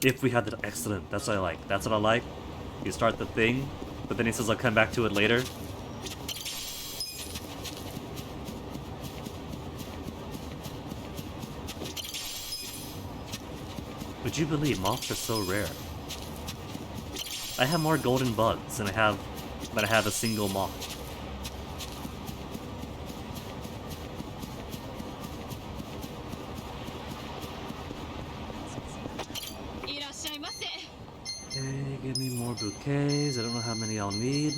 Speaker 4: If we had the excellent, that's what I like. That's what I like. You start the thing, but then he says I'll come back to it later. Would you believe moths are so rare? I have more golden bugs than I have a single moth. Okay, give me more bouquets. I don't know how many I'll need.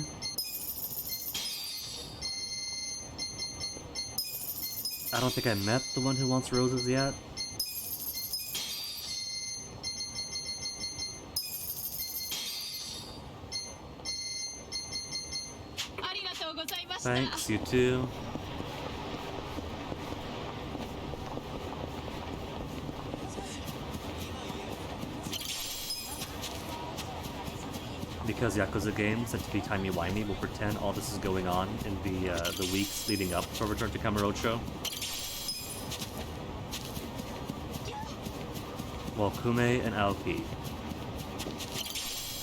Speaker 4: I don't think I met the one who wants roses yet. Thanks, you too. Because Yakuza games and to be timey-wimey will pretend all this is going on in the weeks leading up to Return to Kamurocho. While Kume and Aoki.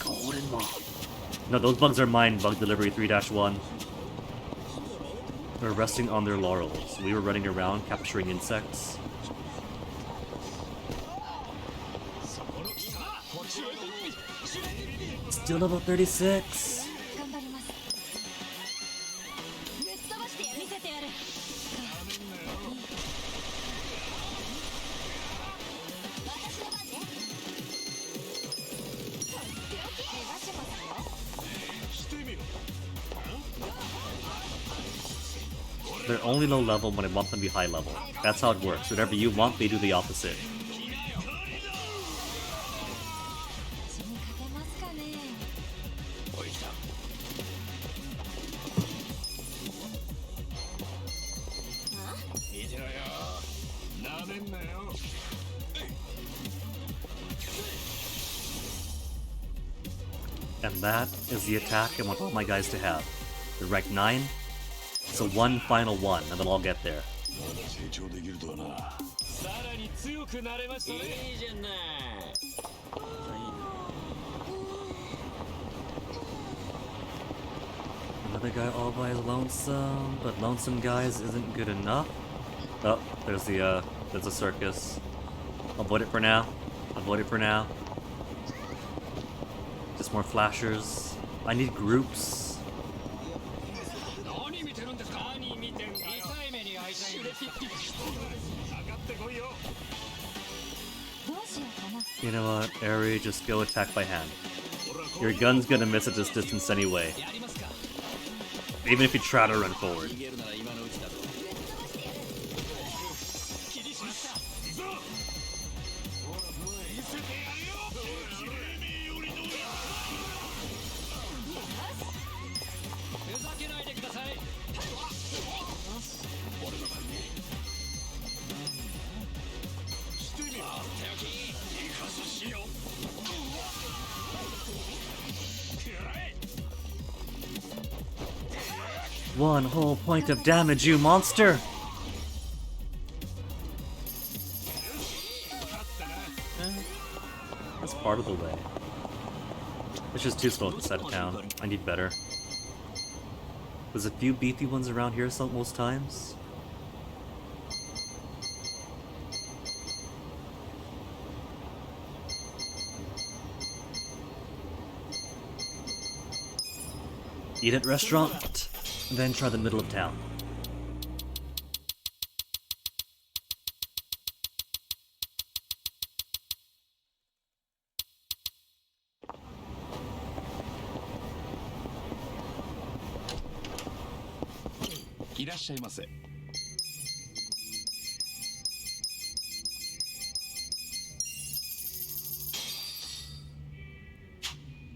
Speaker 4: Golden moth. No, those bugs are mine, Bug Delivery 3-1. We're resting on their laurels. We were running around capturing insects. Still level 36. They're only low level when I want them to be high level. That's how it works. Whatever you want, they do the opposite. And that is the attack I want all my guys to have. They're rank 9. So one final one, and they'll all get there. Another guy all by lonesome, but lonesome guys isn't good enough. Oh, there's a circus. Avoid it for now. Avoid it for now. Just more flashers. I need groups. You know what, Eri, just go attack by hand. Your gun's gonna miss at this distance anyway. Even if you try to run forward. One whole point of damage, you monster! That's part of the way. It's just too slow at this side of town. I need better. There's a few beefy ones around here most times. Eat at restaurant, then try the middle of town.
Speaker 14: いらっしゃいませ。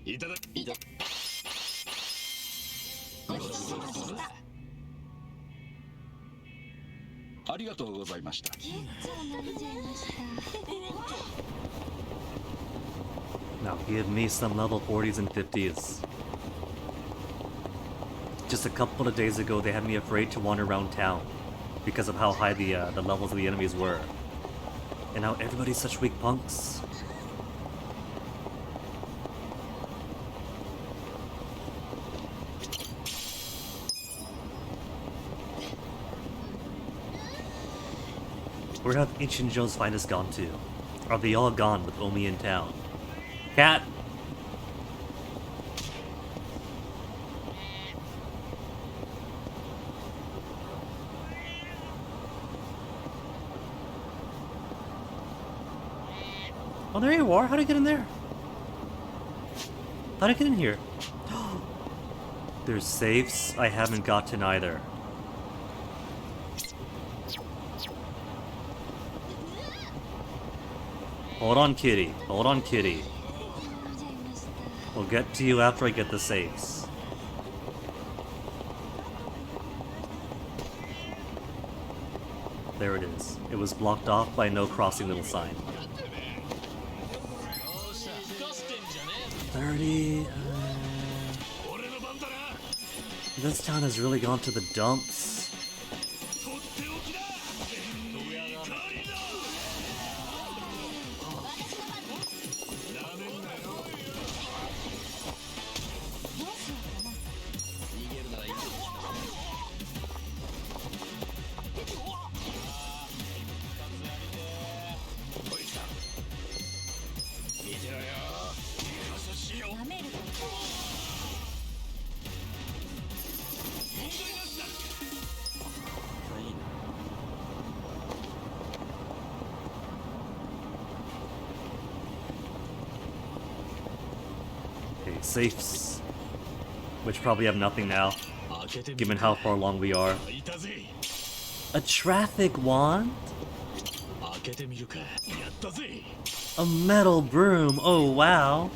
Speaker 14: いただいた。ありがとうございました。
Speaker 4: Now give me some level 40s and 50s. Just a couple of days ago, they had me afraid to wander around town because of how high the levels of the enemies were. And now everybody's such weak punks. Where have Ancient Joe's finest gone to? Are they all gone with Omi in town? Cat! Oh, there you are. How'd I get in there? How'd I get in here? There's safes I haven't gotten either. Hold on, kitty. Hold on, kitty. We'll get to you after I get the safes. There it is. It was blocked off by no crossing little sign. 30... This town has really gone to the dumps. Safes, which probably have nothing now, given how far along we are. A traffic wand? A metal broom, oh wow.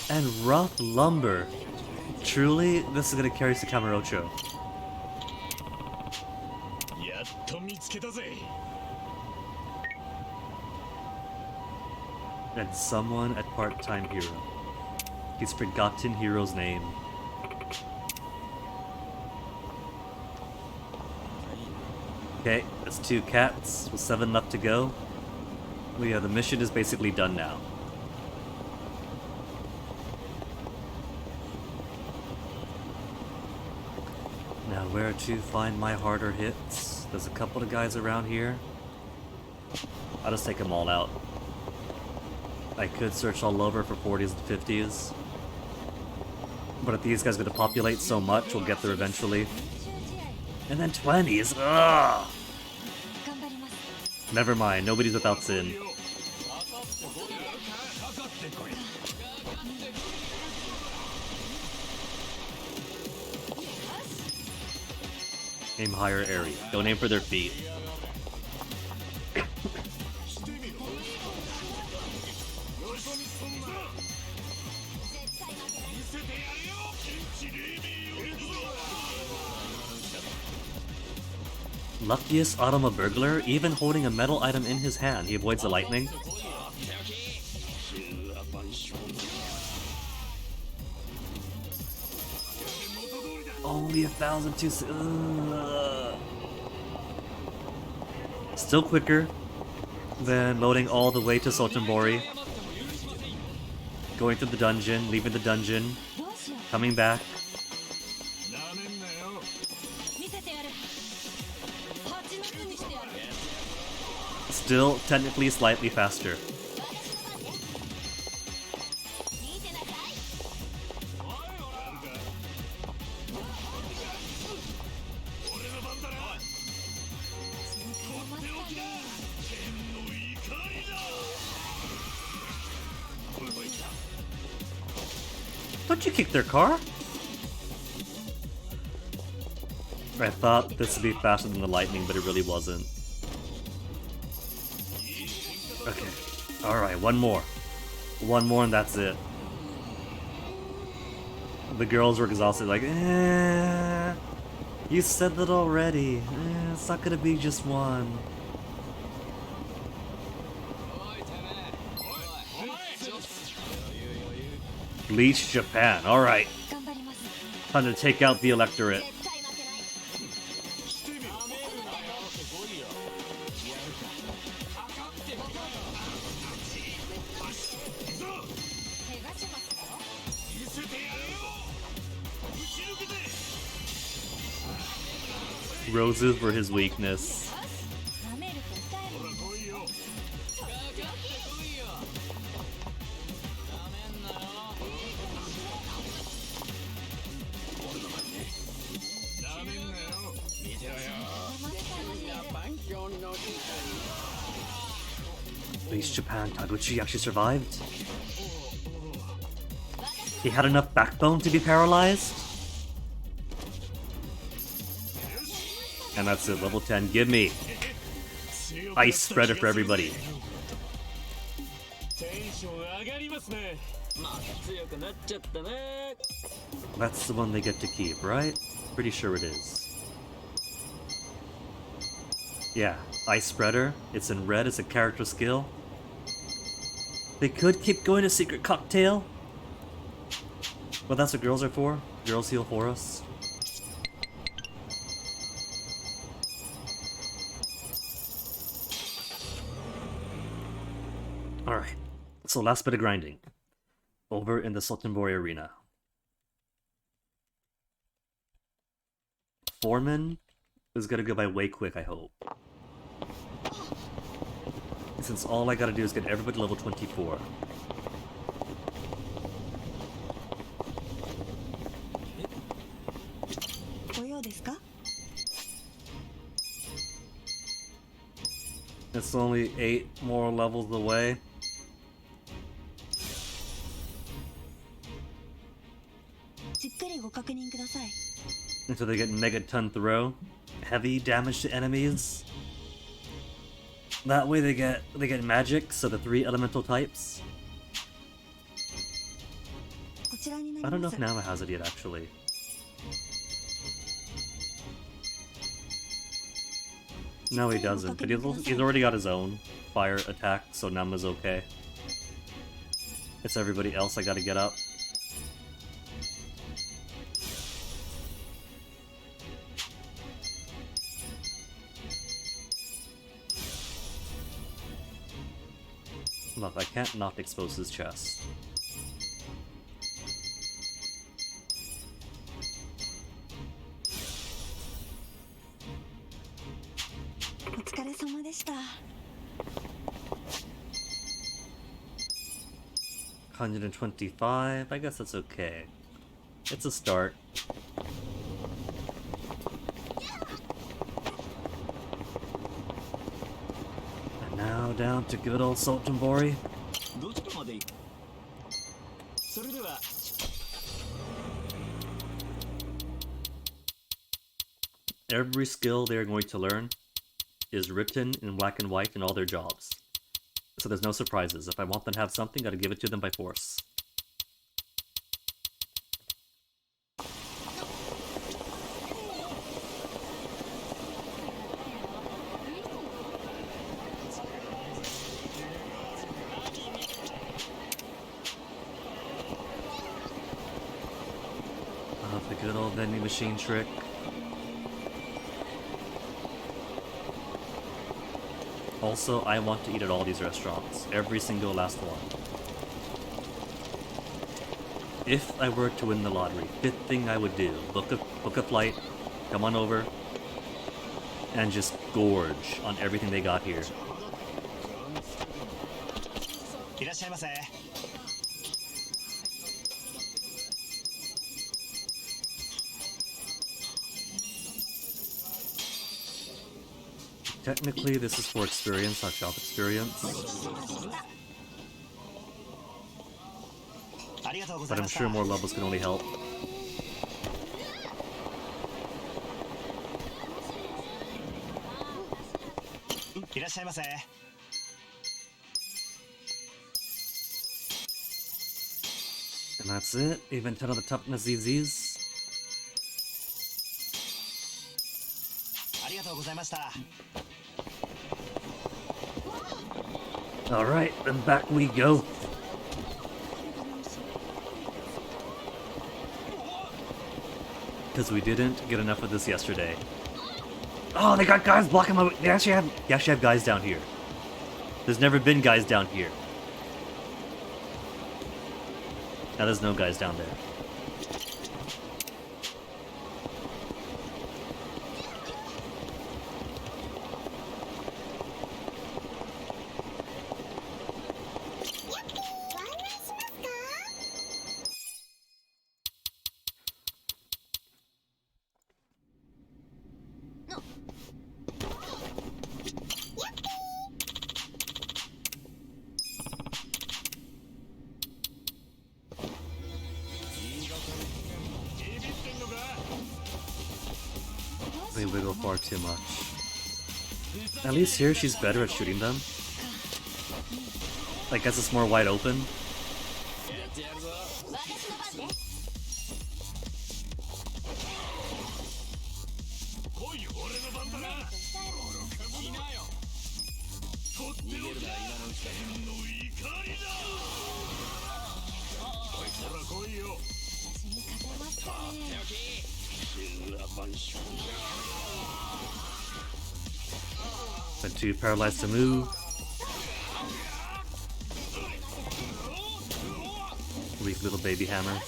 Speaker 4: And rough lumber. Truly, this is gonna carry us to Kamurocho. And someone at Part-Time Hero. He's forgotten Hero's name. Okay, that's 2 cats with 7 left to go. Well, yeah, the mission is basically done now. Now where to find my harder hits? There's a couple of guys around here. I'll just take them all out. I could search all over for 40s and 50s. But if these guys are going to populate so much, we'll get there eventually. And then 20s, ugh! Never mind, nobody's without sin. Aim higher area. Don't aim for their feet. Luckiest Automa burglar, even holding a metal item in his hand, he avoids the lightning. Only 1,200. Still quicker than loading all the way to Sotenbori. Going through the dungeon, leaving the dungeon, coming back. Still technically slightly faster. Don't you kick their car? I thought this would be faster than the lightning, but it really wasn't. Okay. Alright, one more. One more and that's it. The girls were exhausted, like, you said that already. It's not gonna be just one. Bleach Japan, alright. Time to take out the electorate. Roses were his weakness. Bleach Japan, Taguchi actually survived? He had enough backbone to be paralyzed? And that's it, level 10, give me! Ice spreader for everybody. That's the one they get to keep, right? Pretty sure it is. Yeah, Ice Spreader. It's in red as a character skill. They could keep going to Secret Cocktail. But that's what girls are for. Girls heal for us. Alright, so last bit of grinding. Over in the Sotenbori Arena. Foreman is gonna go by way quick, I hope. Since all I gotta do is get everybody level 24. It's only 8 more levels away. Until they get Megaton Throw. Heavy damage to enemies. That way they get magic, so the 3 elemental types. I don't know if Nama has it yet, actually. No, he doesn't, but he's already got his own fire attack, so Nama's okay. It's everybody else I gotta get up. Look, I can't not expose his chest. $125, I guess that's okay. It's a start. And now down to good old Sotenbori. Every skill they're going to learn is written in black and white in all their jobs. So there's no surprises. If I want them to have something, gotta give it to them by force. The good old vending machine trick. Also, I want to eat at all these restaurants. Every single last one. If I were to win the lottery, 5th thing I would do, book a flight, come on over, and just gorge on everything they got here. Technically, this is for experience, not shop experience. But I'm sure more levels can only help.
Speaker 15: いらっしゃいませ。
Speaker 4: And that's it. Even 10 of the toughness ZZs.
Speaker 15: ありがとうございました。
Speaker 4: Alright, then back we go. Because we didn't get enough of this yesterday. Oh, they got guys blocking my way. They actually have guys down here. There's never been guys down here. Now there's no guys down there. They wiggle far too much. At least here she's better at shooting them. I guess it's more wide open. Been too paralyzed to move. Weak little baby hammer.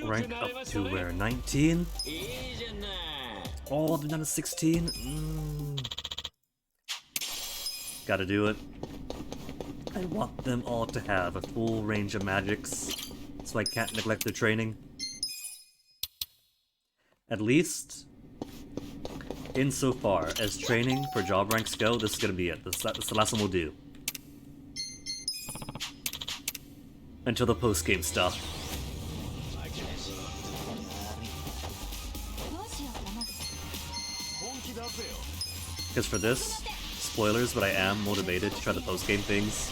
Speaker 4: Rank up to where? 19? Oh, they're down to 16? Gotta do it. I want them all to have a full range of magics, so I can't neglect their training. At least, insofar as training for job ranks go, this is gonna be it. This is the last one we'll do. Until the post-game stuff. Because for this, spoilers, but I am motivated to try the post-game things.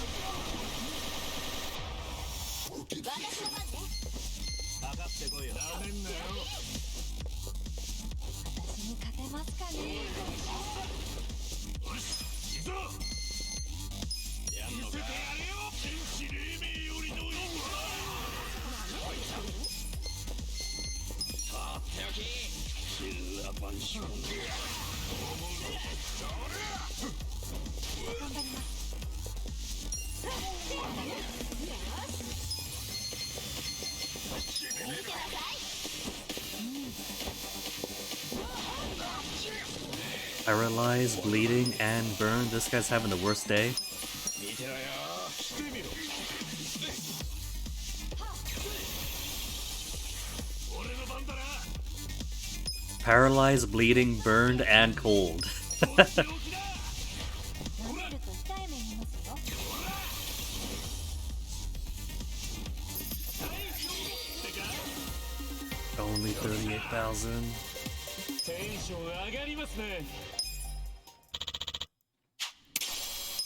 Speaker 4: Paralyzed, bleeding, and burned. This guy's having the worst day. Paralyzed, bleeding, burned, and cold. Only 38,000.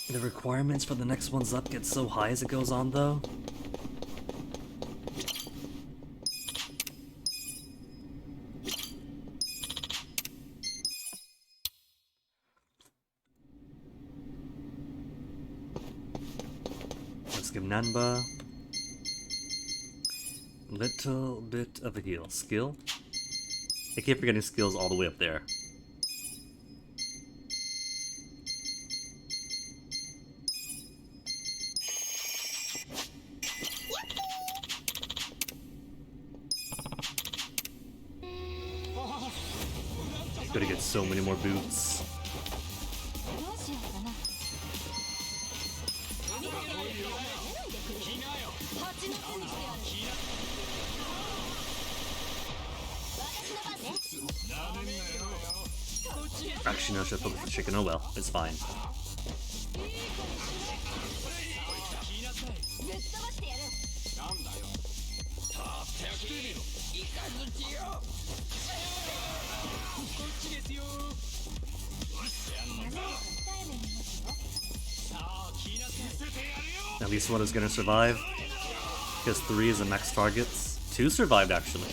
Speaker 4: The requirements for the next one's up get so high as it goes on, though. Let's give Nanba a little bit of a heal. Skill? I keep forgetting skills all the way up there. Gonna get so many more boots. Actually, no, should focus on the chicken. Oh well, it's fine. At least one is gonna survive. Because 3 is the max targets. 2 survived actually.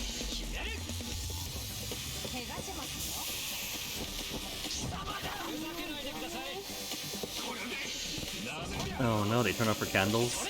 Speaker 4: Oh no, they turn off for candles.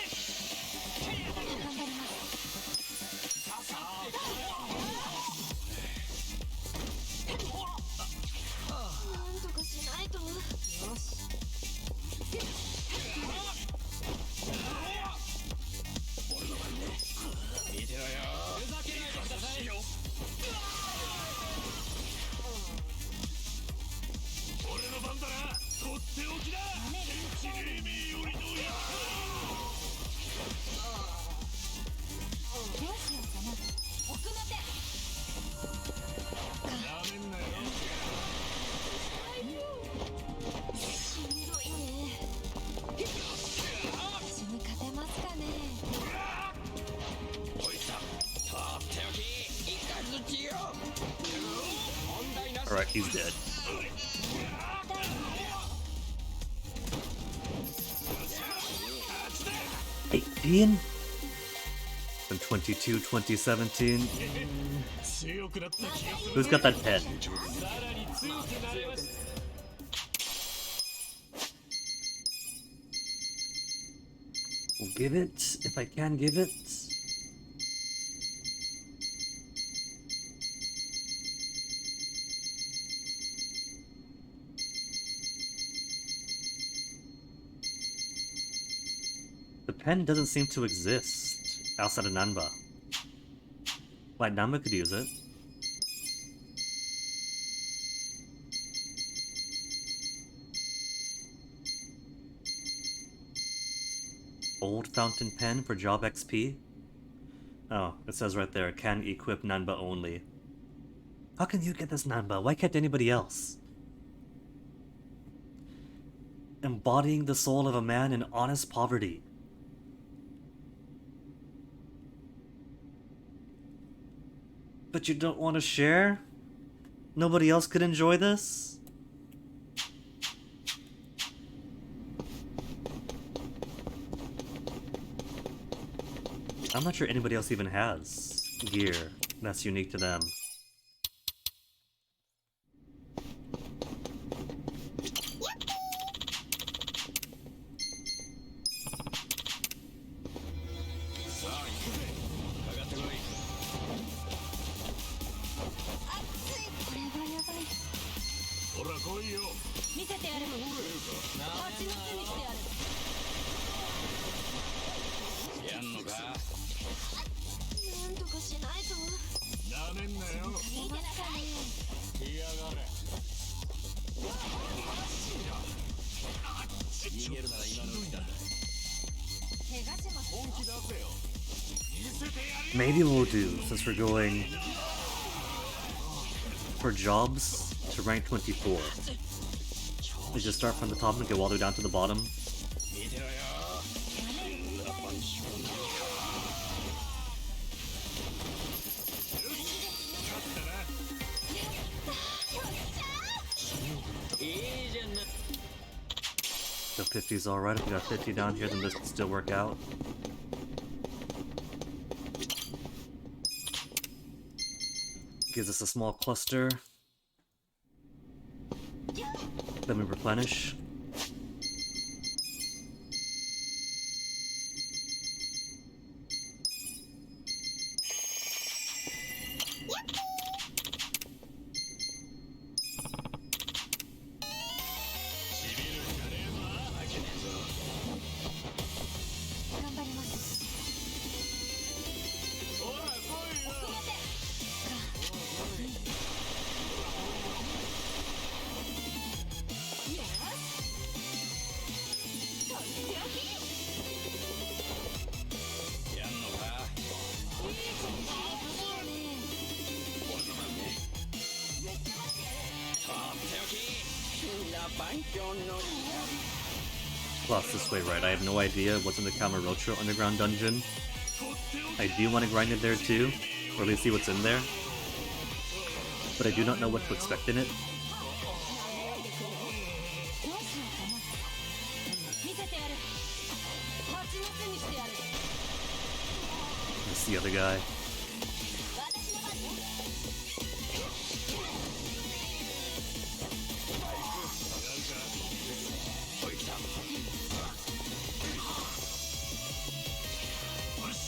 Speaker 4: Alright, he's dead. 18? Then 22, 2017. Who's got that pen? We'll give it, if I can give it. The pen doesn't seem to exist outside of Nanba. Like, Nanba could use it. Old fountain pen for job XP? Oh, it says right there, can equip Nanba only. How can you get this Nanba? Why can't anybody else? Embodying the soul of a man in honest poverty. But you don't want to share? Nobody else could enjoy this? I'm not sure anybody else even has gear that's unique to them. Maybe we'll do, since we're going for jobs to rank 24. We just start from the top and go all the way down to the bottom. So 50's alright. If we got 50 down here, then this can still work out. Gives us a small cluster. Then we replenish. Plus, this way, right? I have no idea what's in the Kamurocho underground dungeon. I do want to grind it there too, or at least see what's in there. But I do not know what to expect in it. That's the other guy.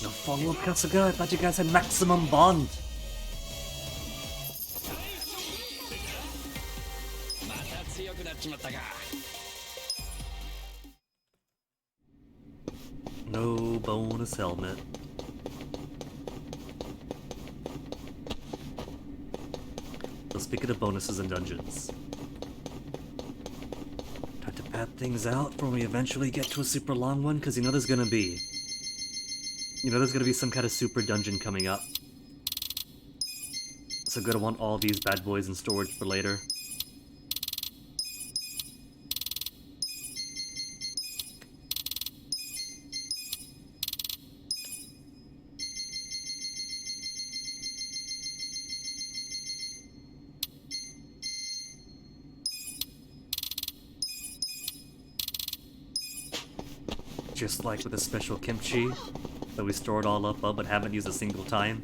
Speaker 4: No follow-up, Kasuga. I thought you guys had maximum bond. No bonus helmet. So speaking of bonuses and dungeons, time to pad things out before we eventually get to a super long one, because you know there's gonna be some kind of super dungeon coming up. So gonna want all these bad boys in storage for later. Just like with the special kimchi that we stored all up of but haven't used a single time.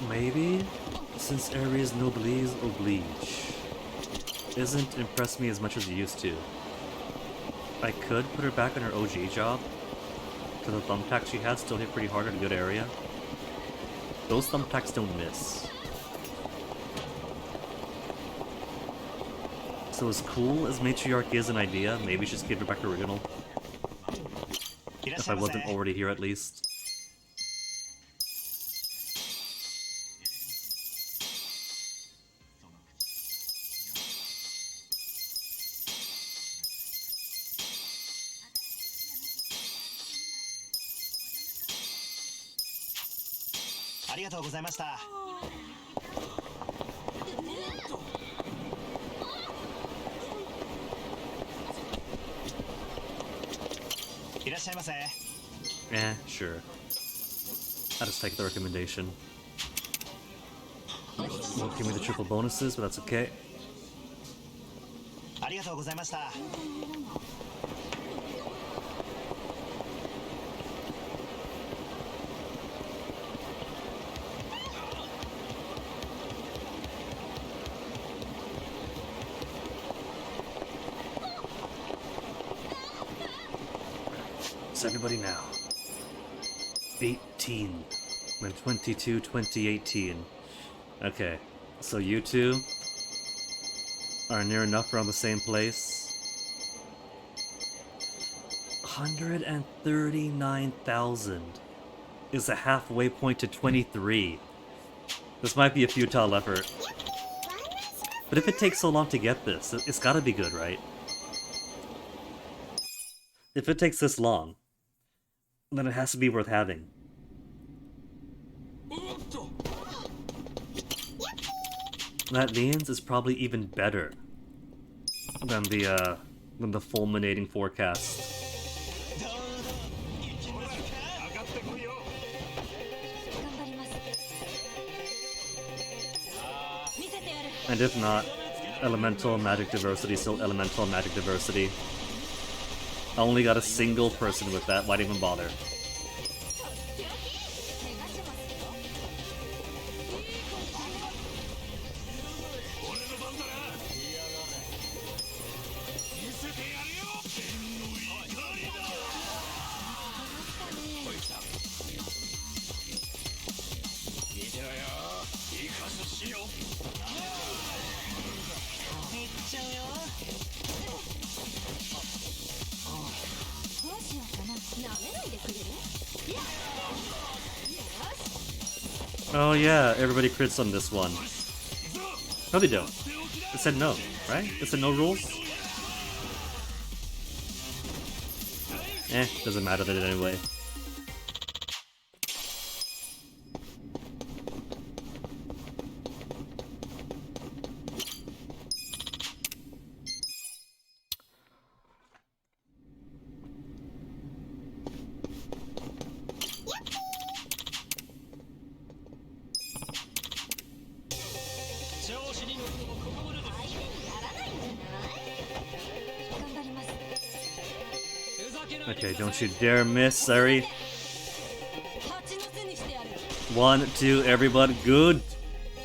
Speaker 4: Maybe, since Ares Noblesse Oblige isn't impressed me as much as it used to, I could put her back on her OG job, because the thumbtacks she had still hit pretty hard at a good area. Those thumbtacks don't miss. So as cool as Matriarch is an idea, maybe just give her back to original. If I wasn't already here at least. Sure. I'll just take the recommendation. Won't give me the triple bonuses, but that's okay. So everybody now. 18. Then 22, 2018. Okay, so you two are near enough around the same place. 139,000 is a halfway point to 23. This might be a futile effort. But if it takes so long to get this, it's gotta be good, right? If it takes this long, then it has to be worth having. That means it's probably even better than the fulminating forecast. And if not, elemental magic diversity, still elemental magic diversity. I only got a single person with that, why'd even bother? Oh yeah, everybody crits on this one. No, they don't. It said no, right? It said no rules? Doesn't matter, they did anyway. Okay, don't you dare miss, Sari. 1, 2, everybody, good.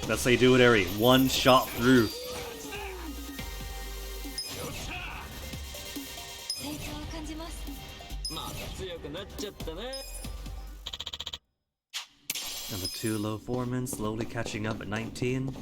Speaker 4: That's how you do it, Eri. 1 shot through. And the 2 low foremen slowly catching up at 19.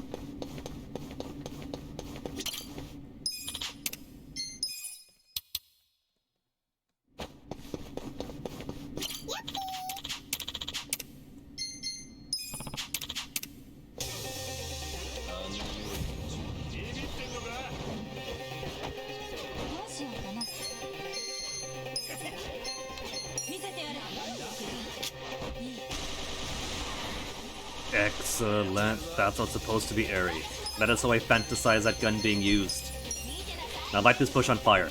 Speaker 4: Excellent. That's what's supposed to be Eri. That is how I fantasize that gun being used. Now light this bush on fire.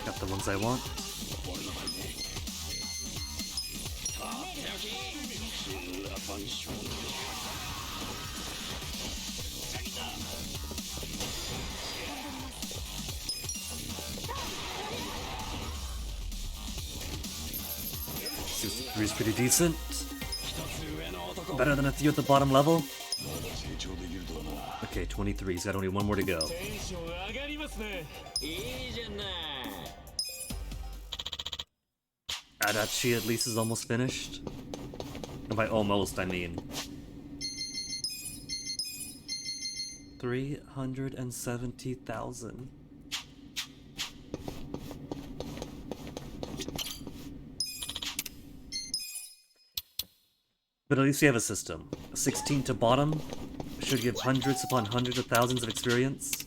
Speaker 4: Got the ones I want. Three's pretty decent. Better than a few at the bottom level. Okay, 23. He's got only 1 more to go. Adachi at least is almost finished. And by almost, I mean 370,000. But at least we have a system. 16 to bottom should give hundreds upon hundreds of thousands of experience.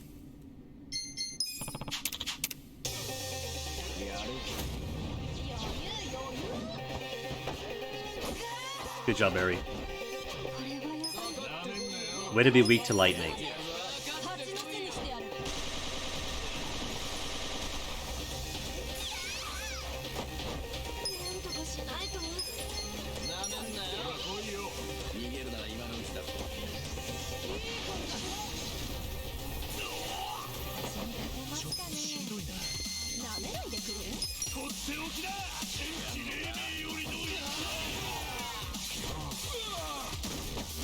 Speaker 4: Good job, Barry. Way to be weak to lightning.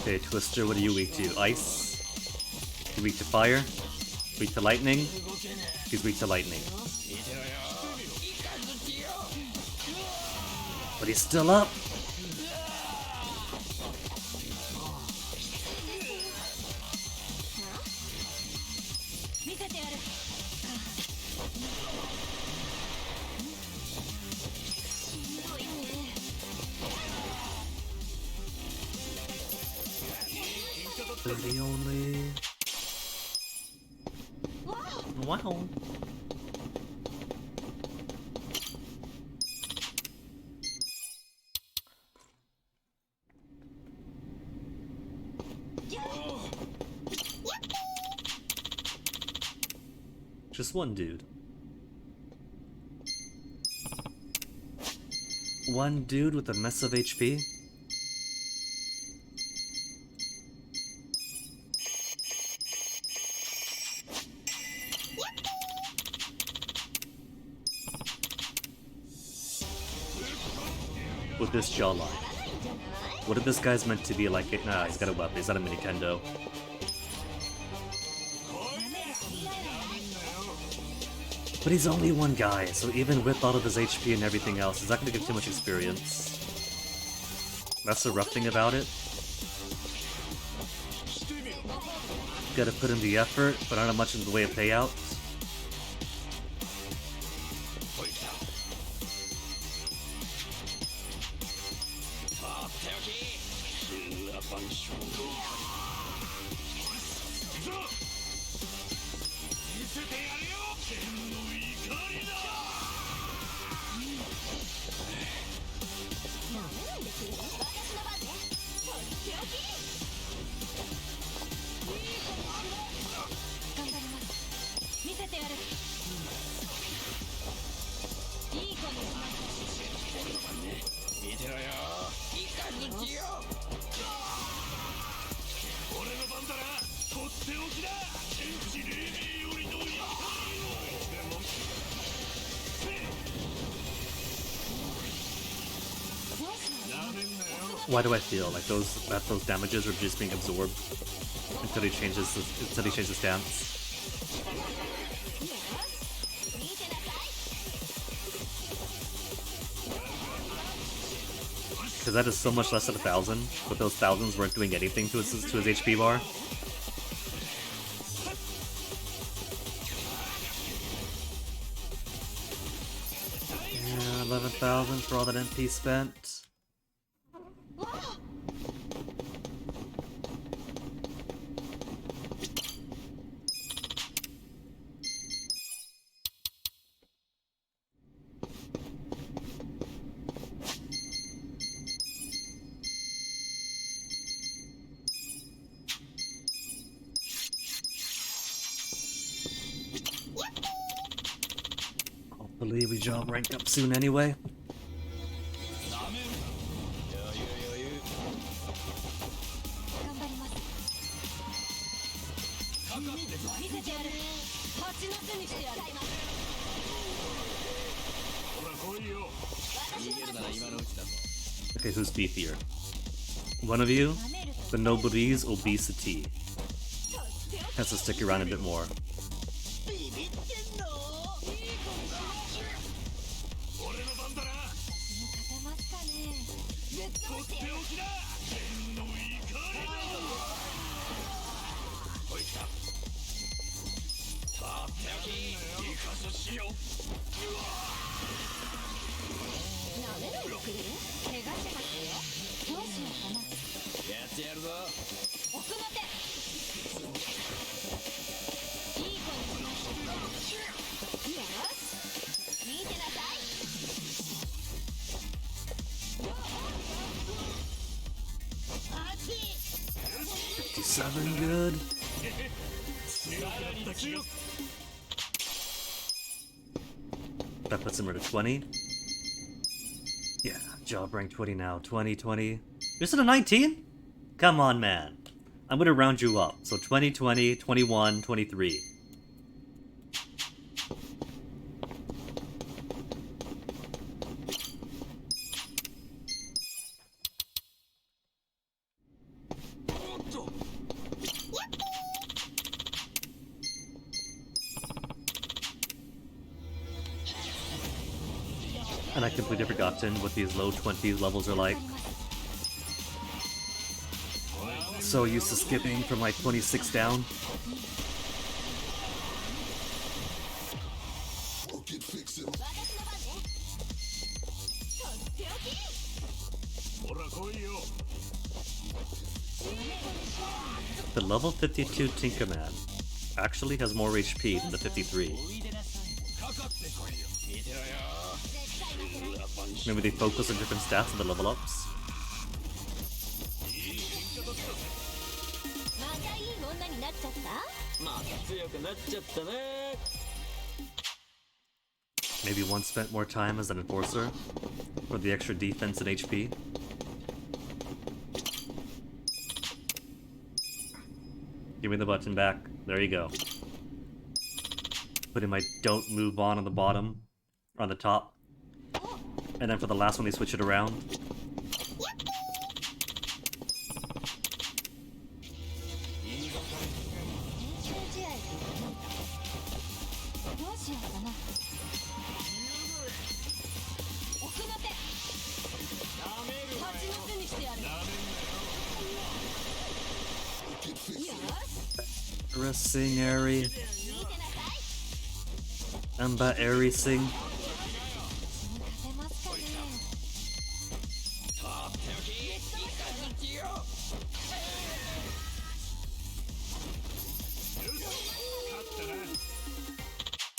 Speaker 4: Okay, Twister, what are you weak to? Ice? You're weak to fire? Weak to lightning? He's weak to lightning. But he's still up! The only... Wow. Just one dude. One dude with a mess of HP? With this jawline. What if this guy's meant to be like it? Nah, he's got a weapon. He's not a mini kendo. But he's only one guy, so even with all of his HP and everything else, he's not going to get too much experience. That's the rough thing about it. Gotta put in the effort, but not much in the way of payouts. Why do I feel like those damages are just being absorbed until he changes the stance? Because that is so much less than 1,000, but those thousands weren't doing anything to his HP bar. Yeah, 11,000 for all that MP spent. Hopefully we jump rank up soon anyway. Okay, who's beefier? One of you? The Nobody's obesity. Has to stick around a bit more. Good. That puts him at a 20. Yeah, job rank 20 now. 20, 20. You're still a 19? Come on, man. I'm gonna round you up. So 20, 20, 21, 23. And I completely forgotten what these low 20s levels are like. So used to skipping from like 26 down. The level 52 Tinkerman actually has more HP than the 53. Maybe they focus on different stats in the level ups. Maybe one spent more time as an enforcer for the extra defense and HP. Give me the button back. There you go. Put in my don't move on the bottom, or on the top. And then for the last one, they switch it around. Racing Airy. Amba Airy Sing.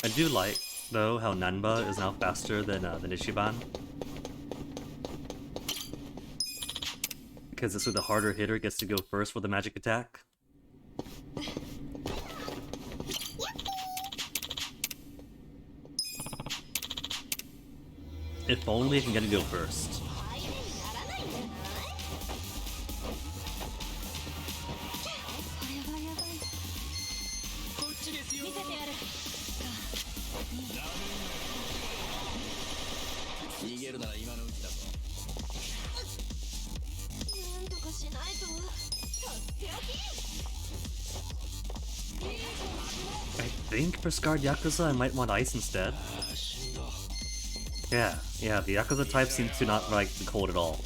Speaker 4: I do like, though, how Nanba is now faster than Ichiban. Because this way the harder hitter gets to go first with the magic attack. If only I can get to go first. I think for Scarred Yakuza I might want ice instead. Yeah, the Yakuza type seems to not like the cold at all.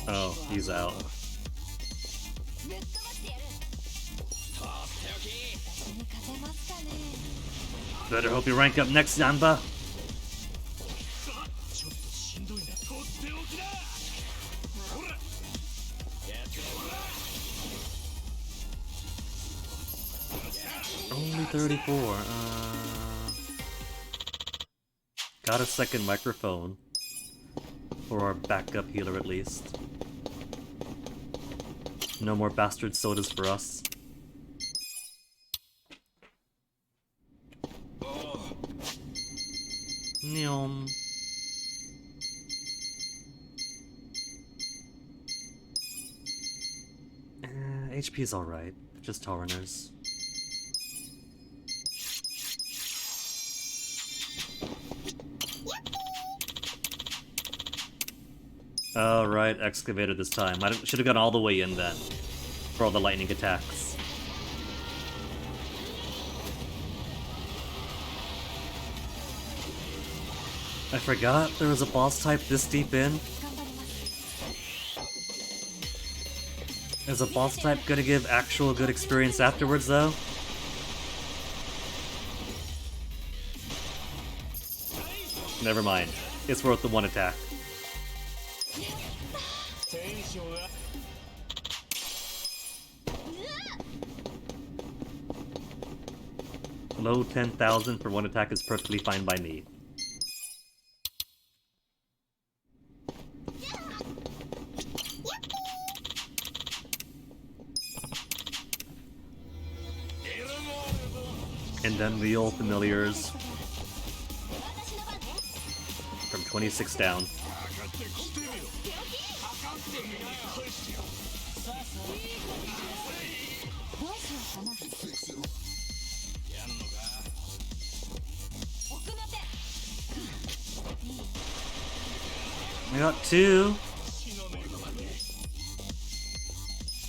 Speaker 4: Oh, he's out. Better hope you rank up next, Zamba. Only 34. Got a second microphone. For our backup healer at least. No more bastard sodas for us. Nyom. HP's alright. Just Taureners. Oh, right, excavator this time. I should have gone all the way in then. For all the lightning attacks. I forgot there was a boss type this deep in. Is a boss type gonna give actual good experience afterwards, though? Never mind. It's worth the one attack. Low 10,000 for one attack is perfectly fine by me. And then the old familiars. From 26 down. I got 2.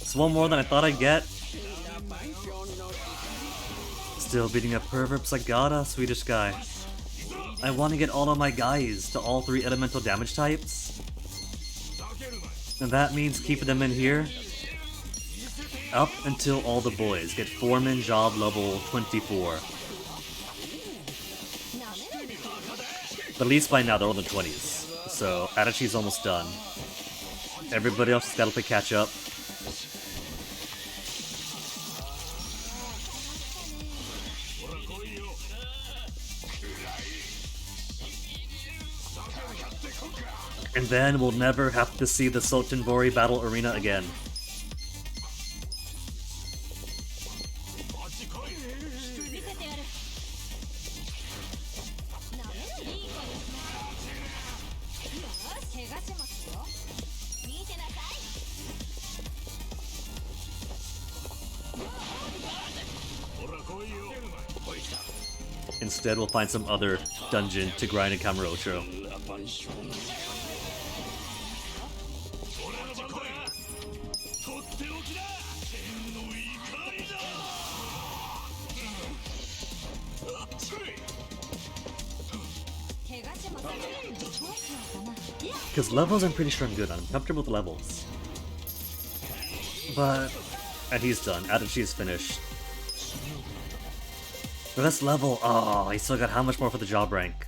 Speaker 4: It's one more than I thought I'd get. Still beating up perverts, I gotta, Swedish guy. I want to get all of my guys to all 3 elemental damage types. And that means keeping them in here up until all the boys get foreman job level 24. But at least by now they're all in the 20s. So Adachi's almost done. Everybody else has got to play catch up. And then we'll never have to see the Sotenbori Battle Arena again. Instead, we'll find some other dungeon to grind in Kamurocho. Because levels, I'm pretty sure I'm good on. I'm comfortable with levels. But... And he's done. Adachi is finished. But that's level. Oh, he still got how much more for the job rank?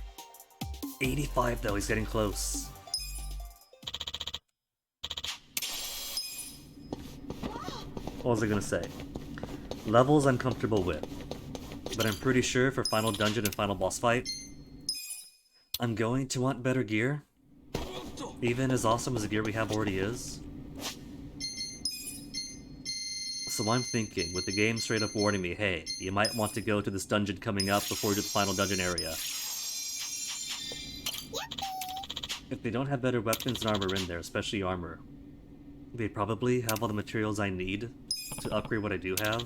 Speaker 4: 85 though, he's getting close. What was I gonna say? Levels I'm comfortable with. But I'm pretty sure for final dungeon and final boss fight, I'm going to want better gear. Even as awesome as the gear we have already is. So I'm thinking, with the game straight up warning me, hey, you might want to go to this dungeon coming up before you do the final dungeon area. If they don't have better weapons and armor in there, especially armor, they probably have all the materials I need to upgrade what I do have.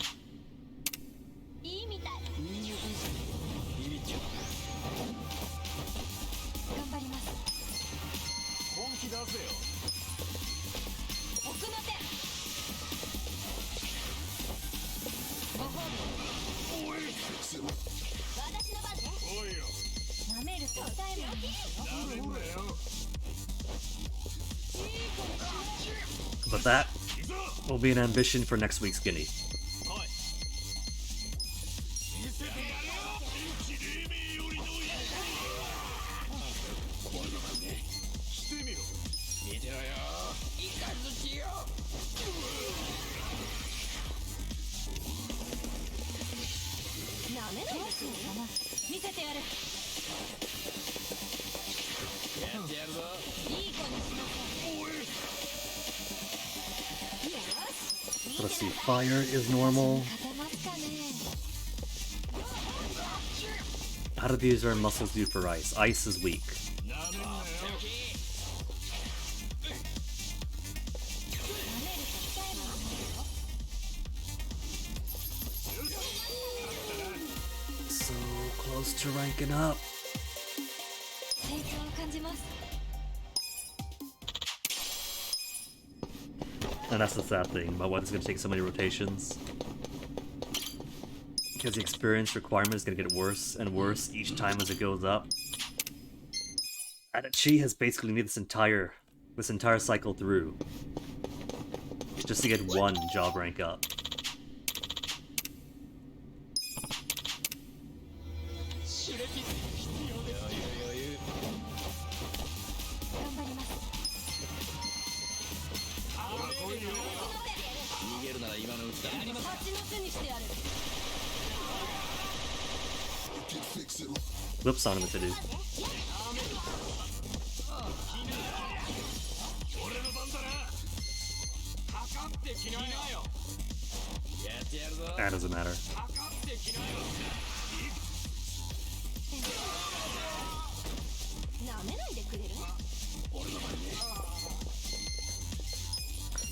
Speaker 4: But that will be an ambition for next week's Guinea. So let's see, fire is normal. How do these our muscles do for ice? Ice is weak. So close to ranking up. And that's the sad thing, my wife is going to take so many rotations. Because the experience requirement is going to get worse and worse each time as it goes up. Adachi has basically made this entire cycle through. Just to get one job rank up. Whoops on him to do. That doesn't matter.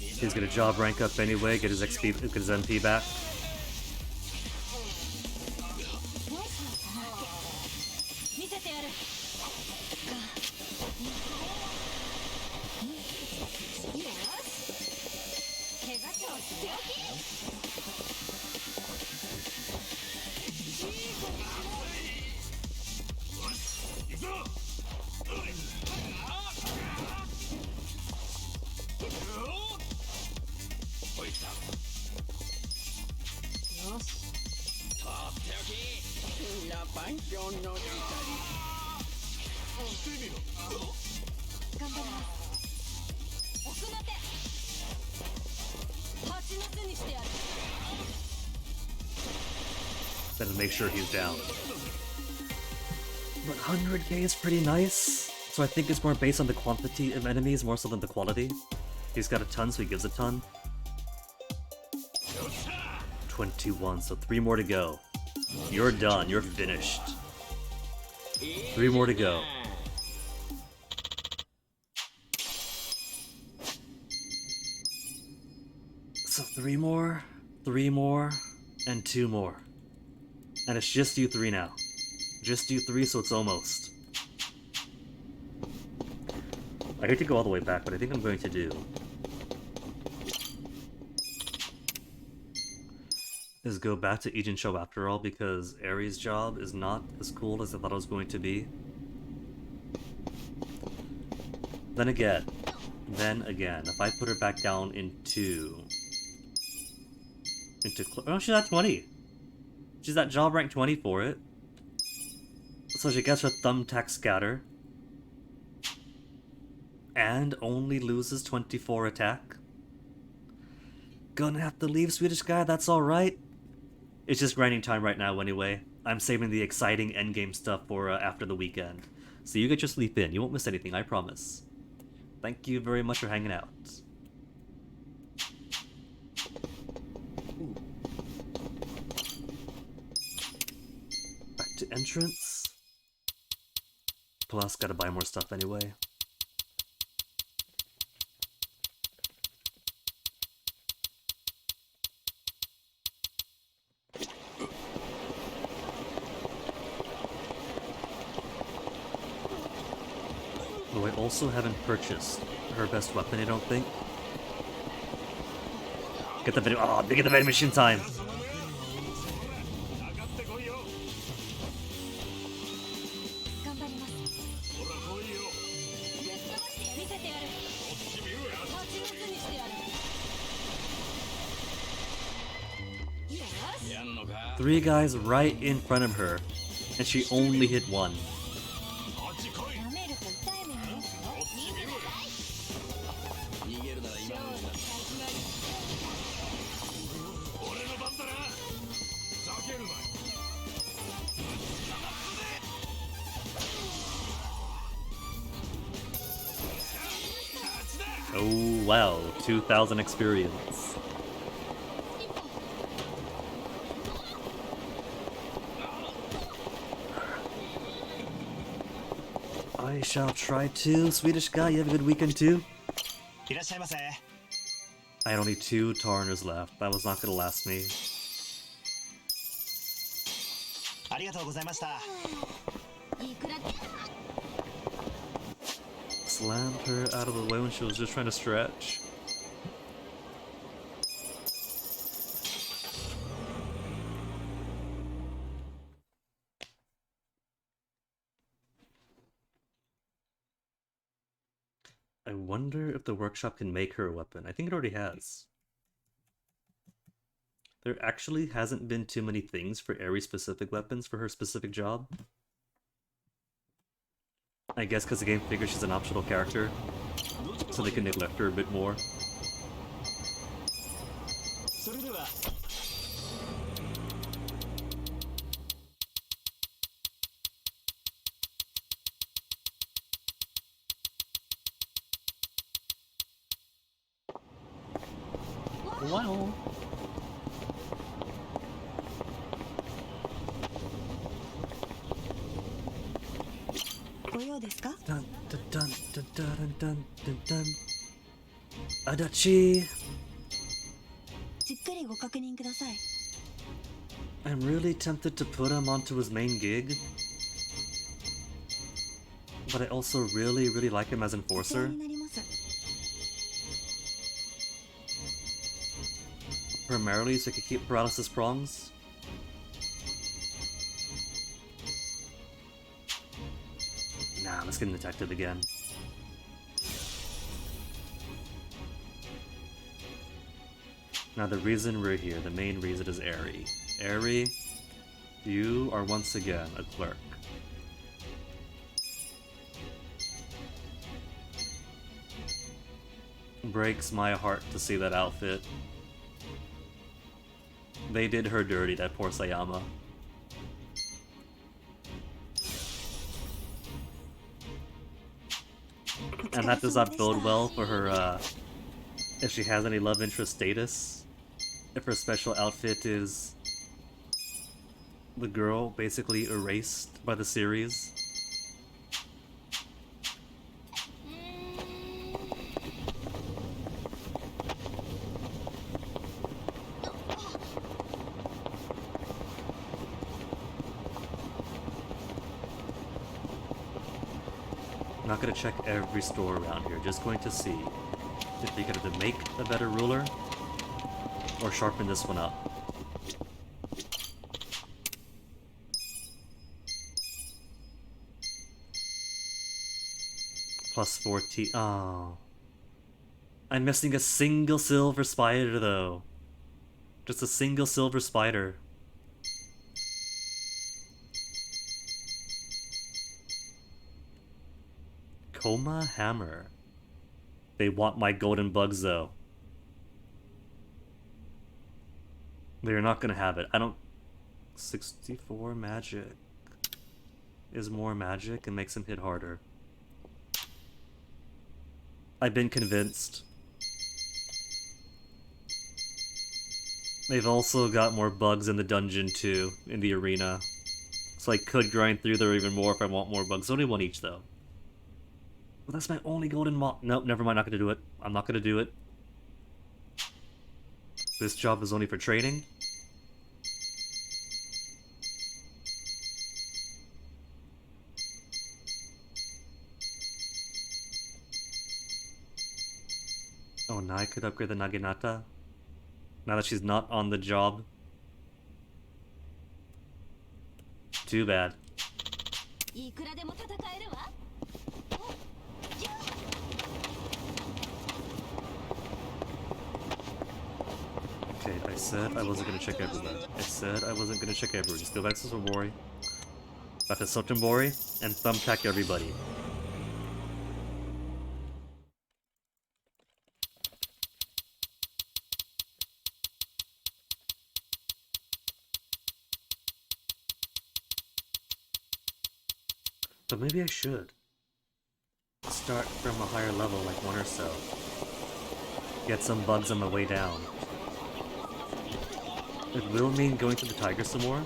Speaker 4: He's gonna job rank up anyway, get his XP, get his MP back. Then make sure he's down. But 100k is pretty nice, so I think it's more based on the quantity of enemies more so than the quality. He's got a ton, so he gives a ton. 21, so 3 more to go. You're done, you're finished. 3 more to go. So 3 more, and 2 more. And it's just you 3 now. Just do 3 so it's almost. I hate to go all the way back, but I think I'm going to do is go back to Ijin Show after all, because Aries' job is not as cool as I thought it was going to be. Then again, if I put her back down into oh, she's at 20. She's at job rank 20 for it. So she gets her thumbtack scatter. And only loses 24 attack. Gonna have to leave, Swedish guy, that's alright. It's just grinding time right now anyway. I'm saving the exciting endgame stuff for after the weekend. So you get your sleep in, you won't miss anything, I promise. Thank you very much for hanging out. Back to entrance. Plus, gotta buy more stuff anyway. Though I also haven't purchased her best weapon, I don't think. Get the video. Oh, they get the vending machine time. Three guys right in front of her, and she only hit one. Oh wow, 2,000 experience. I shall try to. Swedish guy, you have a good weekend too? I had only 2 Tarners left. That was not gonna last me. Slammed her out of the way when she was just trying to stretch. I wonder if the workshop can make her a weapon. I think it already has. There actually hasn't been too many things for Aerie specific weapons for her specific job. I guess because the game figures she's an optional character, so they can neglect her a bit more. Wow. Dun dun dun dun dun dun dun dun. Adachi. I'm really tempted to put him onto his main gig, but I also really like him as enforcer. Primarily so I could keep paralysis prongs. Nah, let's get a detective again. Now the reason we're here, the main reason is Aerie. Aerie, you are once again a clerk. Breaks my heart to see that outfit. They did her dirty, that poor Sayama. And that does not bode well for her, if she has any love interest status. If her special outfit is the girl basically erased by the series. Not gonna check every store around here, just going to see if they get to make a better ruler or sharpen this one up. Plus 14. Oh. I'm missing a single silver spider though. Just a single silver spider. Coma hammer. They want my golden bugs though. They're not gonna have it. I don't... 64 magic is more magic and makes him hit harder. I've been convinced. They've also got more bugs in the dungeon too, in the arena. So I could grind through there even more if I want more bugs. Only one each though. But that's my only golden moth. Nope, never mind, not gonna do it. I'm not gonna do it. This job is only for training. Oh, now I could upgrade the Naginata. Now that she's not on the job. Too bad. Okay, I said I wasn't gonna check everywhere. I said I wasn't gonna check everywhere. Just go back to Sobori. Back to Sotenbori and thumbtack everybody. But maybe I should start from a higher level, like 1 or so. Get some bugs on my way down. It will mean going to the tiger some more.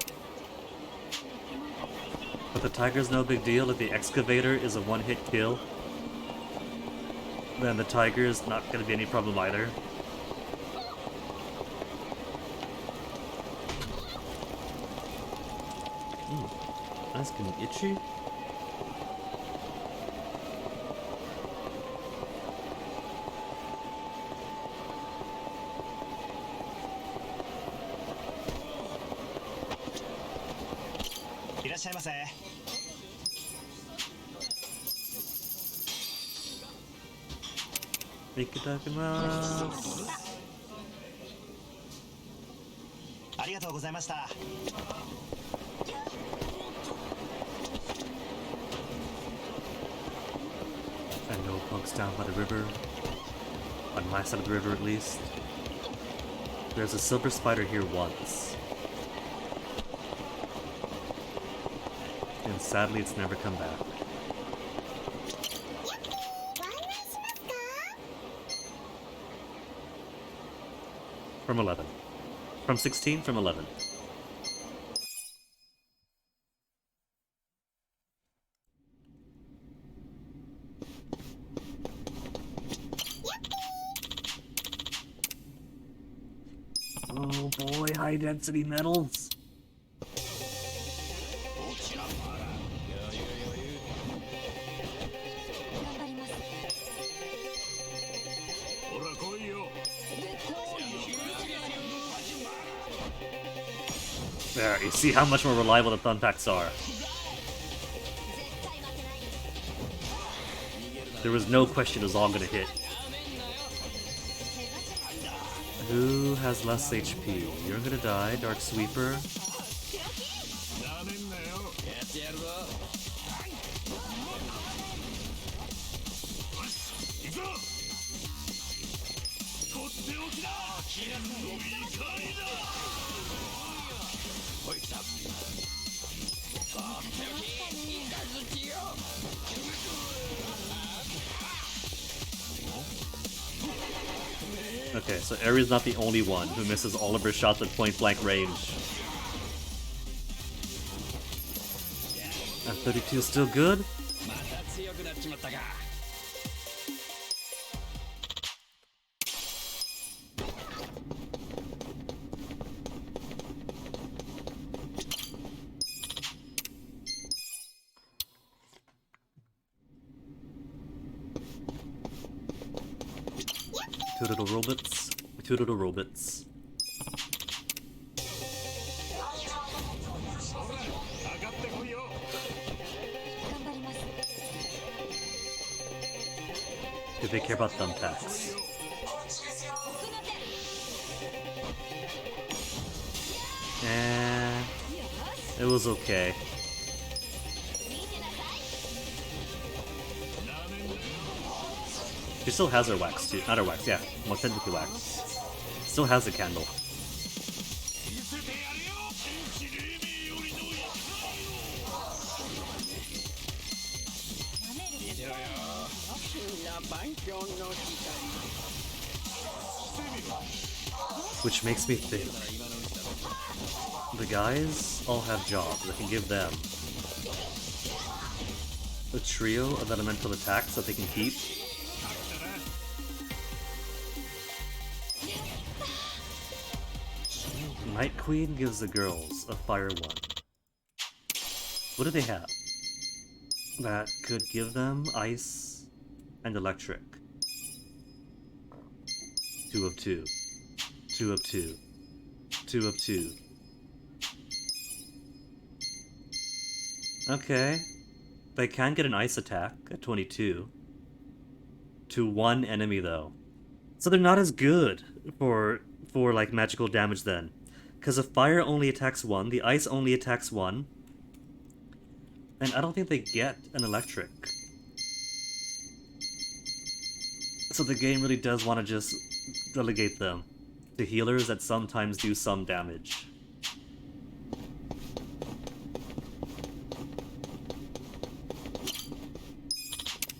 Speaker 4: But the tiger's no big deal. If the excavator is a one-hit kill, then the tiger's not going to be any problem either. That's getting itchy. And no bugs down by the river. On my side of the river, at least. There's a silver spider here once. And sadly, it's never come back. From 11. From 16, from 11. Oh boy, high density metals. There, you see how much more reliable the thumbtacks are. There was no question it was all gonna hit. Who has less HP? You're gonna die, Dark Sweeper. Okay, so Aries not the only one who misses all of her shots at point-blank range. And 32 is still good? little robots. Two little robots. Do they care about thumbtacks? And it was okay. She still has her wax too. Not her wax, yeah. More technically wax. Still has the candle. Which makes me think the guys all have jobs. I can give them a trio of elemental attacks that they can keep. Night Queen gives the girls a fire one. What do they have that could give them ice and electric? 2 of 2. 2 of 2. 2 of 2. Okay. They can get an ice attack at 22. To one enemy though. So they're not as good for like magical damage then. Because the fire only attacks 1, the ice only attacks 1. And I don't think they get an electric. So the game really does want to just relegate them to healers that sometimes do some damage.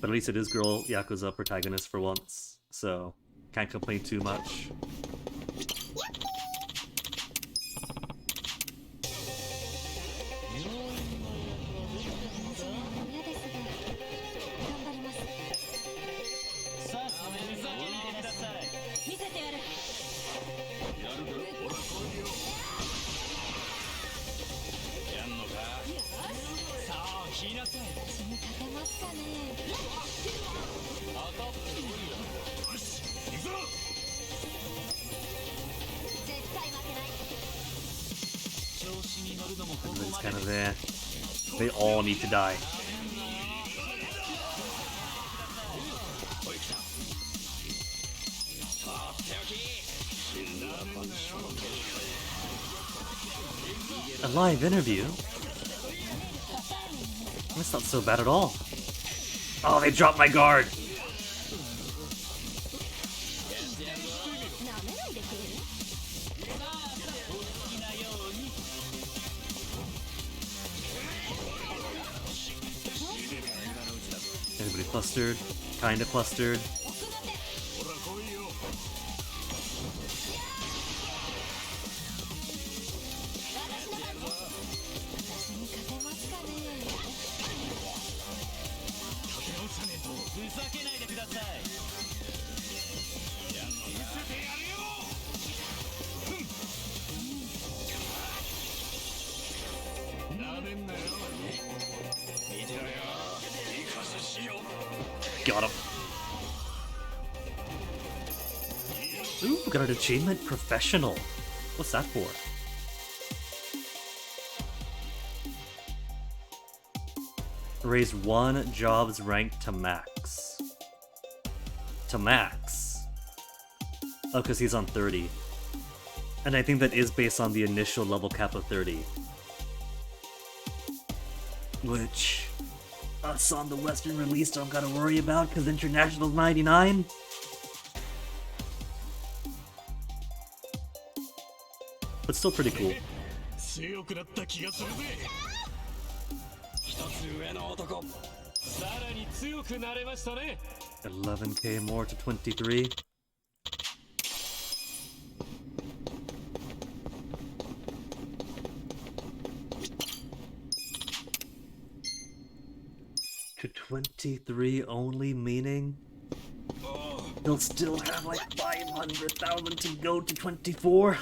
Speaker 4: But at least it is girl Yakuza protagonist for once, so can't complain too much. Everybody's kind of there. They all need to die. A live interview? That's not so bad at all. Oh, they dropped my guard! Everybody flustered, kinda flustered. Got him. Ooh, got an achievement, professional. What's that for? Raise 1 job's rank to max. To max. Oh, because he's on 30. And I think that is based on the initial level cap of 30. Which us on the Western release don't gotta worry about because International's 99. But still pretty cool. 11k more to 23. To 23 only, meaning they'll still have like 500,000 to go to 24.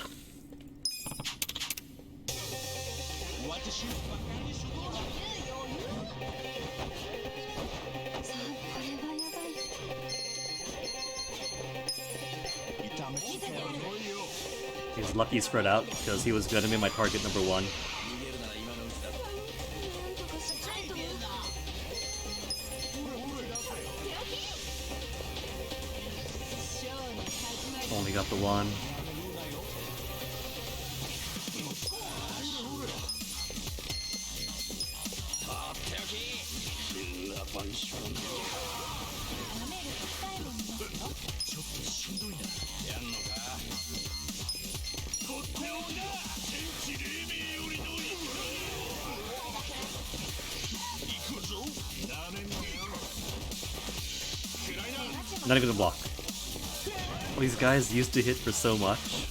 Speaker 4: He's lucky spread out because he was gonna be my target number 1. Only got the 1. Not even a block. Well, these guys used to hit for so much.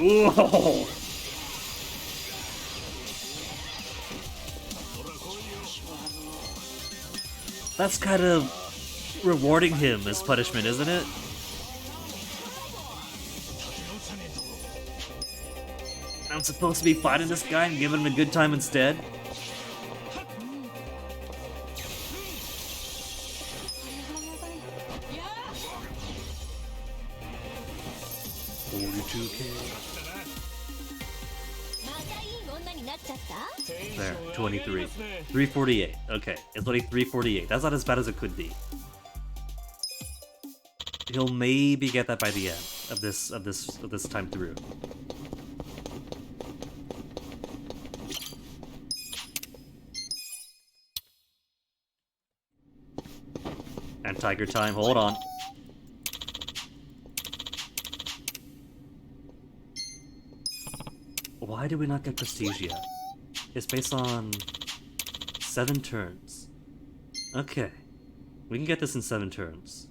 Speaker 4: Ooh. That's kind of rewarding him as punishment, isn't it? I'm supposed to be fighting this guy and giving him a good time instead? There, 23. 348. Okay, it's only 348. That's not as bad as it could be. He'll maybe get that by the end of this time through. And Tiger time, hold on. Why did we not get Prestige yet? It's based on 7 turns. Okay. We can get this in 7 turns.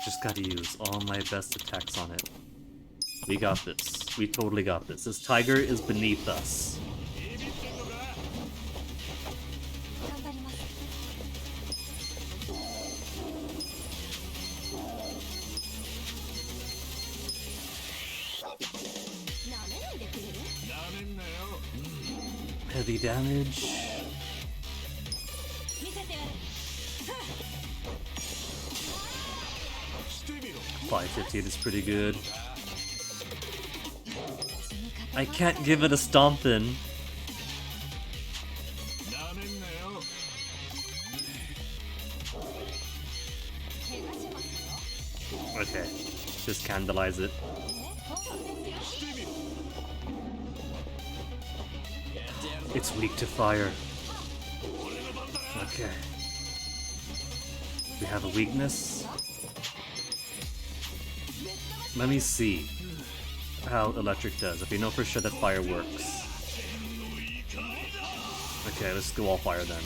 Speaker 4: Just gotta use all my best attacks on it. We got this. We totally got this. This tiger is beneath us. Heavy damage. 515 is pretty good. I can't give it a stompin'. Okay, just candleize it. It's weak to fire. Okay. We have a weakness. Let me see how electric does, if we know for sure that fire works. Okay, let's go all fire then.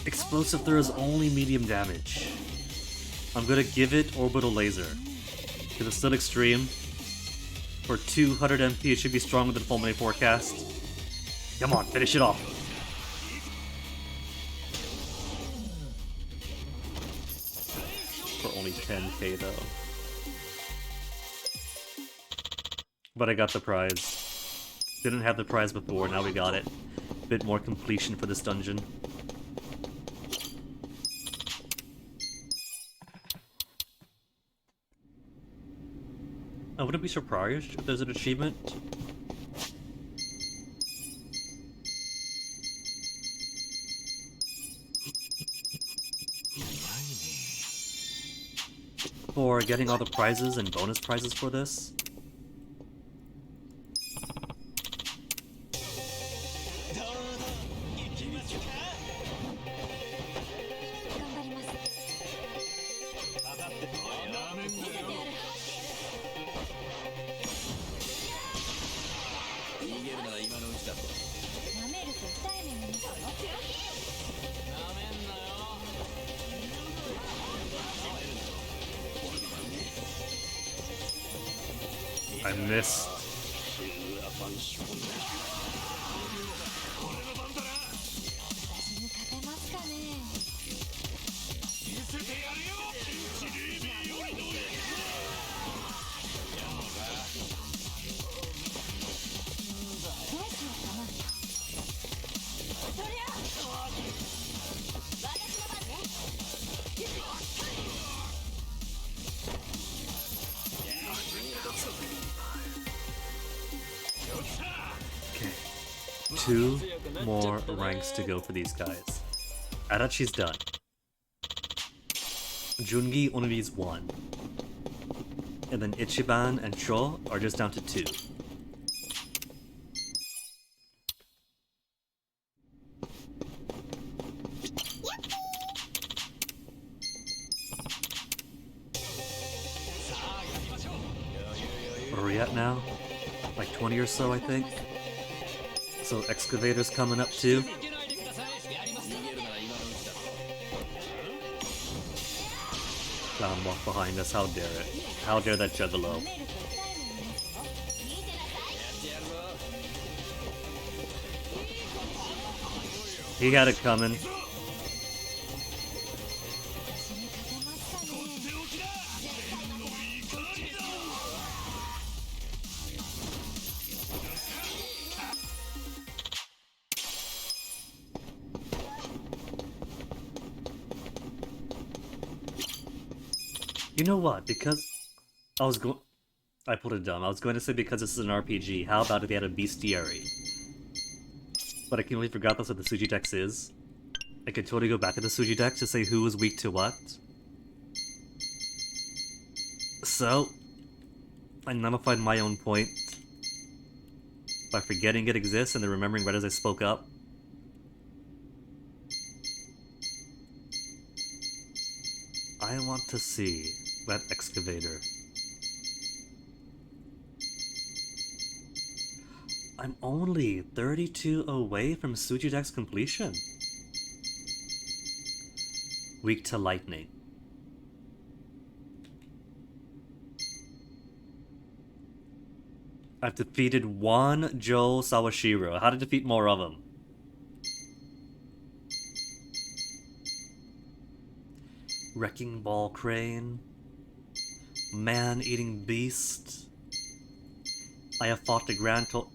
Speaker 4: Explosive throw is only medium damage. I'm gonna give it orbital laser, because it's still extreme. For 200 MP, it should be stronger than Fulminate Forecast. Come on, finish it off. For only 10k though. But I got the prize. Didn't have the prize before, now we got it. Bit more completion for this dungeon. I wouldn't be surprised if there's an achievement for getting all the prizes and bonus prizes for this. I missed. Okay. 2 more ranks to go for these guys. Adachi's done. Jungi only needs 1. And then Ichiban and Cho are just down to 2. Where are we at now? Like 20 or so, I think. So Excavator's coming up too. Clown walk behind us, how dare it. How dare that juggalo. He had it coming. You know what? Because I pulled it dumb. I was going to say because this is an RPG, how about if they had a bestiary? But I completely forgot that's what the Suji Dex is. I could totally go back to the Suji Dex to say who was weak to what. So, I nullified my own point by forgetting it exists and then remembering right as I spoke up. I want to see that excavator. I'm only 32 away from Suji Dex completion. Weak to lightning. I've defeated 1 Joe Sawashiro. How to defeat more of them? Wrecking Ball Crane. Man-Eating Beast. I have fought the grand 4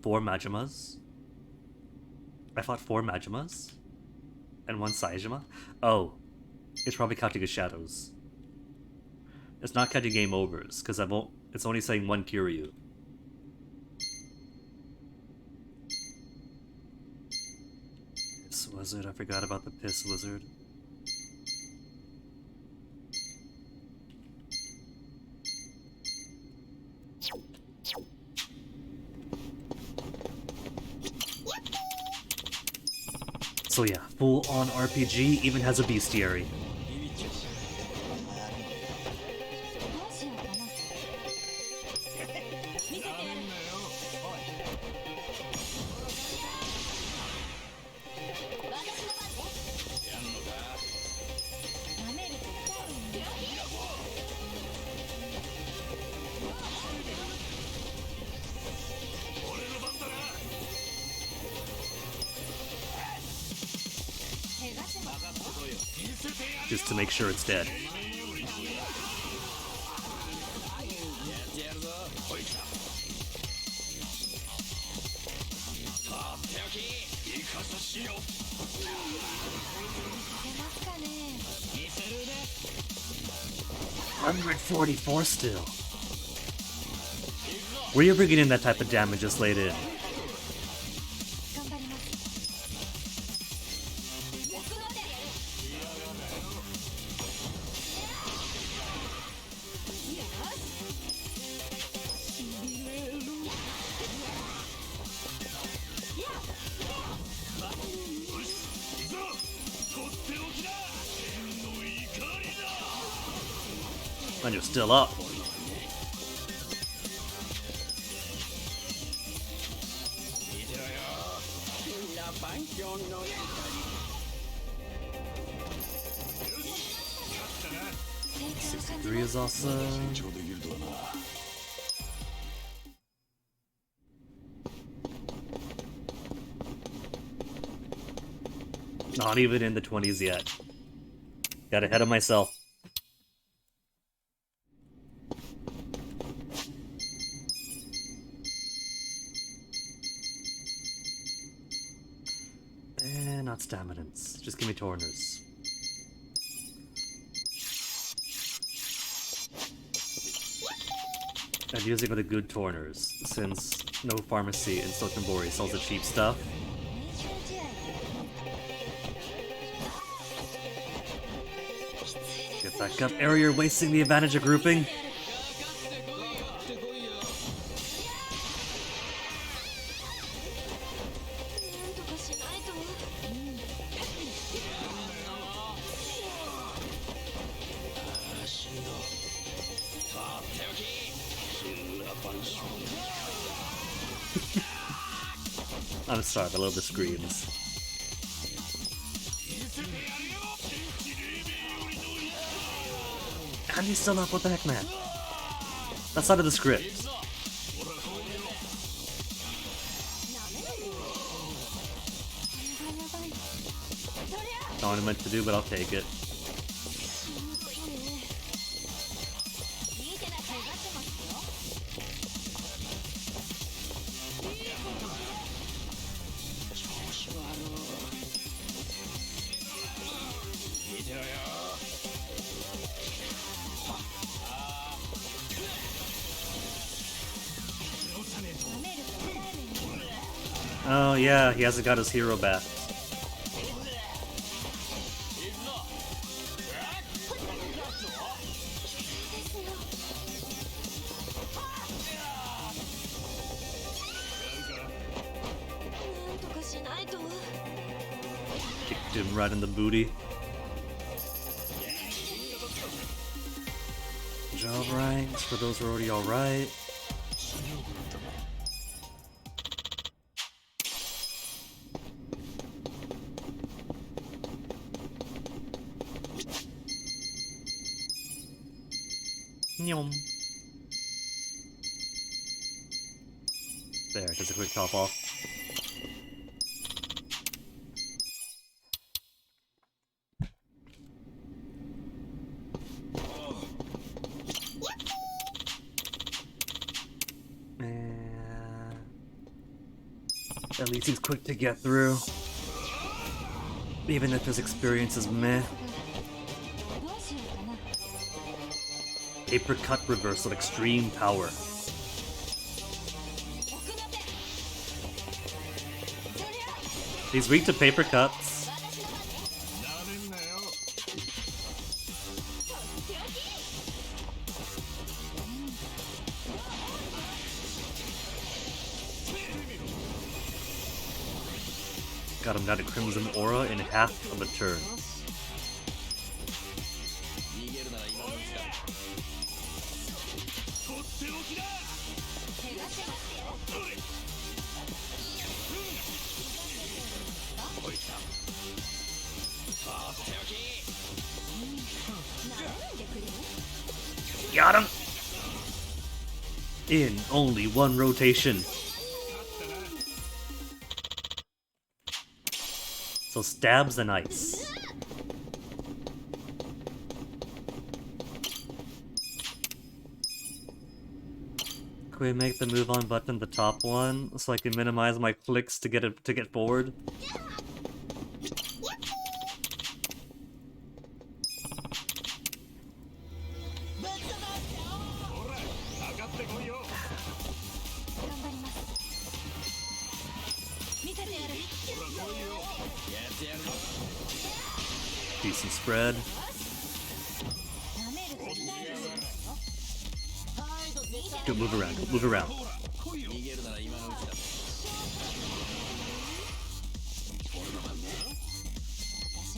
Speaker 4: Majimas. I fought 4 Majimas. And 1 Saijima. Oh. It's probably counting as shadows. It's not counting game overs, because it's only saying 1 Kiryu. Piss Wizard, I forgot about the Piss Wizard. So yeah, full-on RPG, even has a bestiary. Just to make sure it's dead. $144 still. Were you ever getting that type of damage just laid in? And you're still up. Three is awesome. Not even in the 20s yet. Got ahead of myself. Not staminants. Just give me torners. I'm using the good torners, since no pharmacy in Sotenbori sells the cheap stuff. Get back up, Area, you're wasting the advantage of grouping. I'm sorry, the little screams. And he's still up, what the heck, man? That's out of the script. Not what I meant to do, but I'll take it. Oh yeah, he hasn't got his hero back. Kicked him right in the booty. Job ranks for those who are already alright. There, just a quick top off. At least he's quick to get through. Even if his experience is meh. Paper cut reversal, extreme power. He's weak to paper cuts. Got him down to Crimson Aura in half of a turn. Got him! In only one rotation. So stabs and ice. Can we make the move on button the top one so I can minimize my clicks to get forward? Decent spread. Go move around, go move around.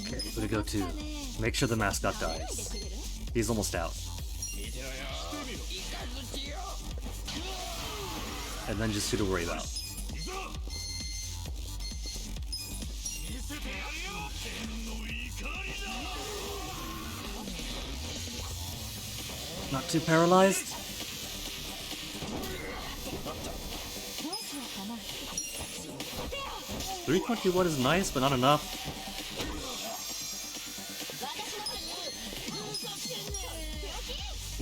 Speaker 4: Okay, where to go to? Make sure the mascot dies. He's almost out. And then just 2 to worry about. Not too paralyzed? 321 is nice, but not enough.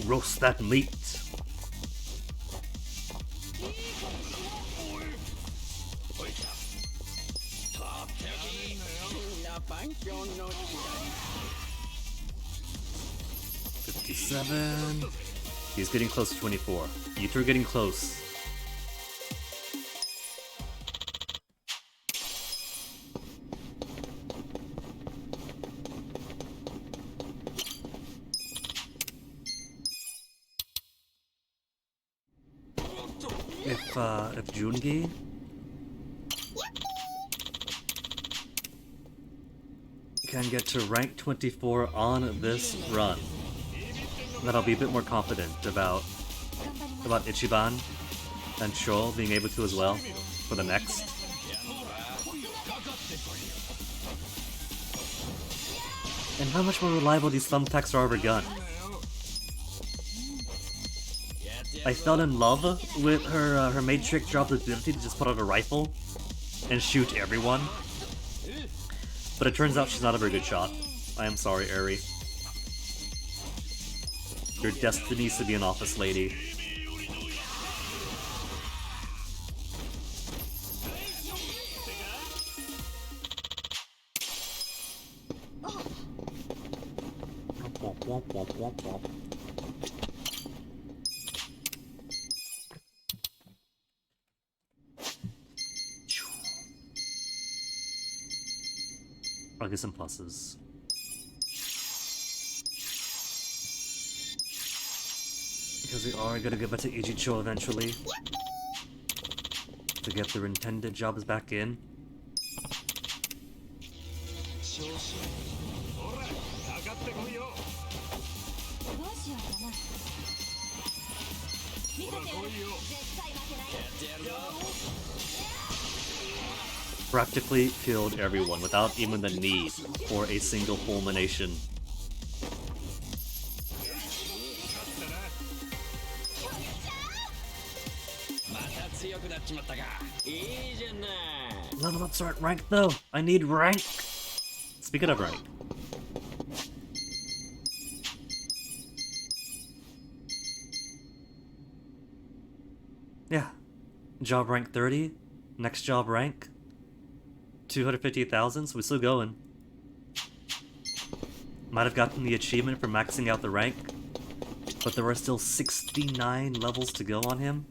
Speaker 4: Roast that meat. $57. He's getting close to 24. You two are getting close. If Jungi can get to rank 24 on this run, then I'll be a bit more confident about Ichiban and Sho being able to as well for the next. And how much more reliable these thumbtacks are over gun. I fell in love with her maid trick job's ability to just put out a rifle and shoot everyone. But it turns out she's not a very good shot. I am sorry, Eri. Your destiny is to be an office lady. Womp, womp, womp, womp, womp. I'll get some pluses. Because we are gonna give it to Ichicho eventually. To get their intended jobs back in. Practically killed everyone without even the need for a single fulmination. Level ups aren't ranked though. I need rank. Speaking of rank. Yeah. Job rank 30. Next job rank 250,000, so we're still going. Might have gotten the achievement for maxing out the rank, but there are still 69 levels to go on him.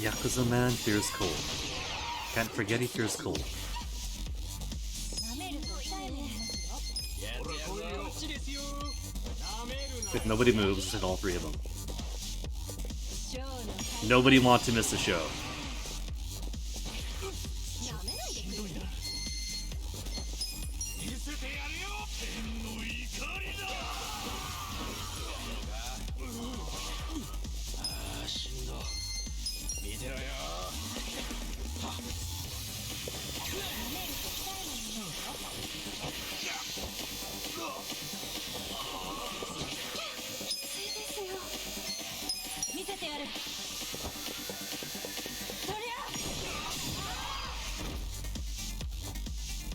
Speaker 4: Yakuza man fears cold. Can't forget he fears cold. If nobody moves, hit all 3 of them. Nobody wants to miss the show.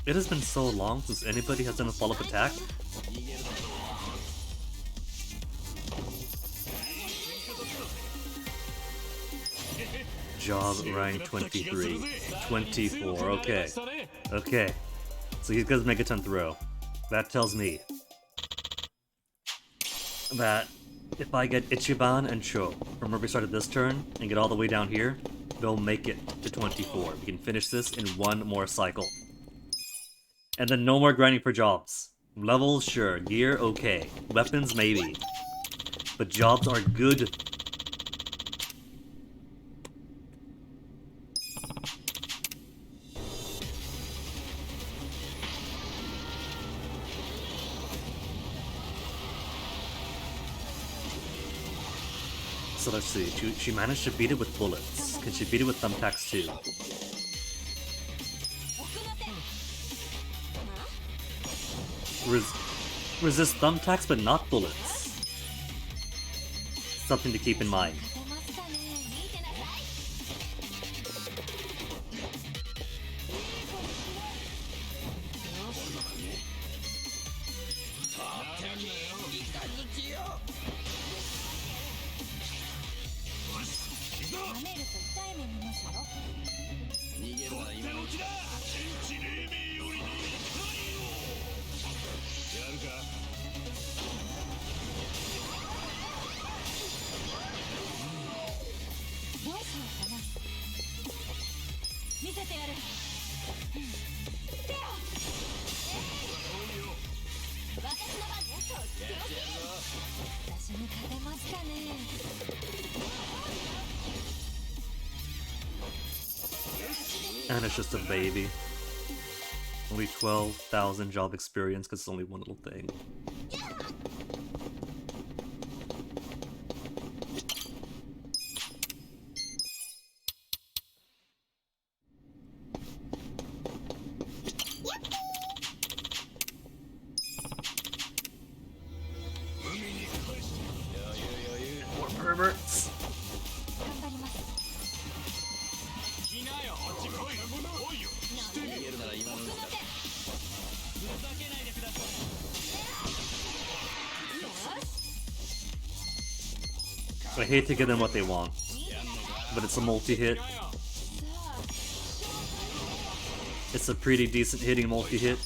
Speaker 4: It has been so long since anybody has done a follow-up attack. Job rank 23. 24, okay. Okay. So he's got his Megaton throw. That tells me that if I get Ichiban and Sho from where we started this turn and get all the way down here, they'll make it to 24. We can finish this in 1 more cycle. And then no more grinding for jobs. Levels, sure. Gear, okay. Weapons, maybe. But jobs are good. So let's see. She managed to beat it with bullets. Can she beat it with thumbtacks too? Resist thumbtacks but not bullets. Something to keep in mind. And it's just a baby. Only 12,000 job experience because it's only one little thing. More perverts. I hate to give them what they want, but it's a multi-hit. It's a pretty decent hitting multi-hit.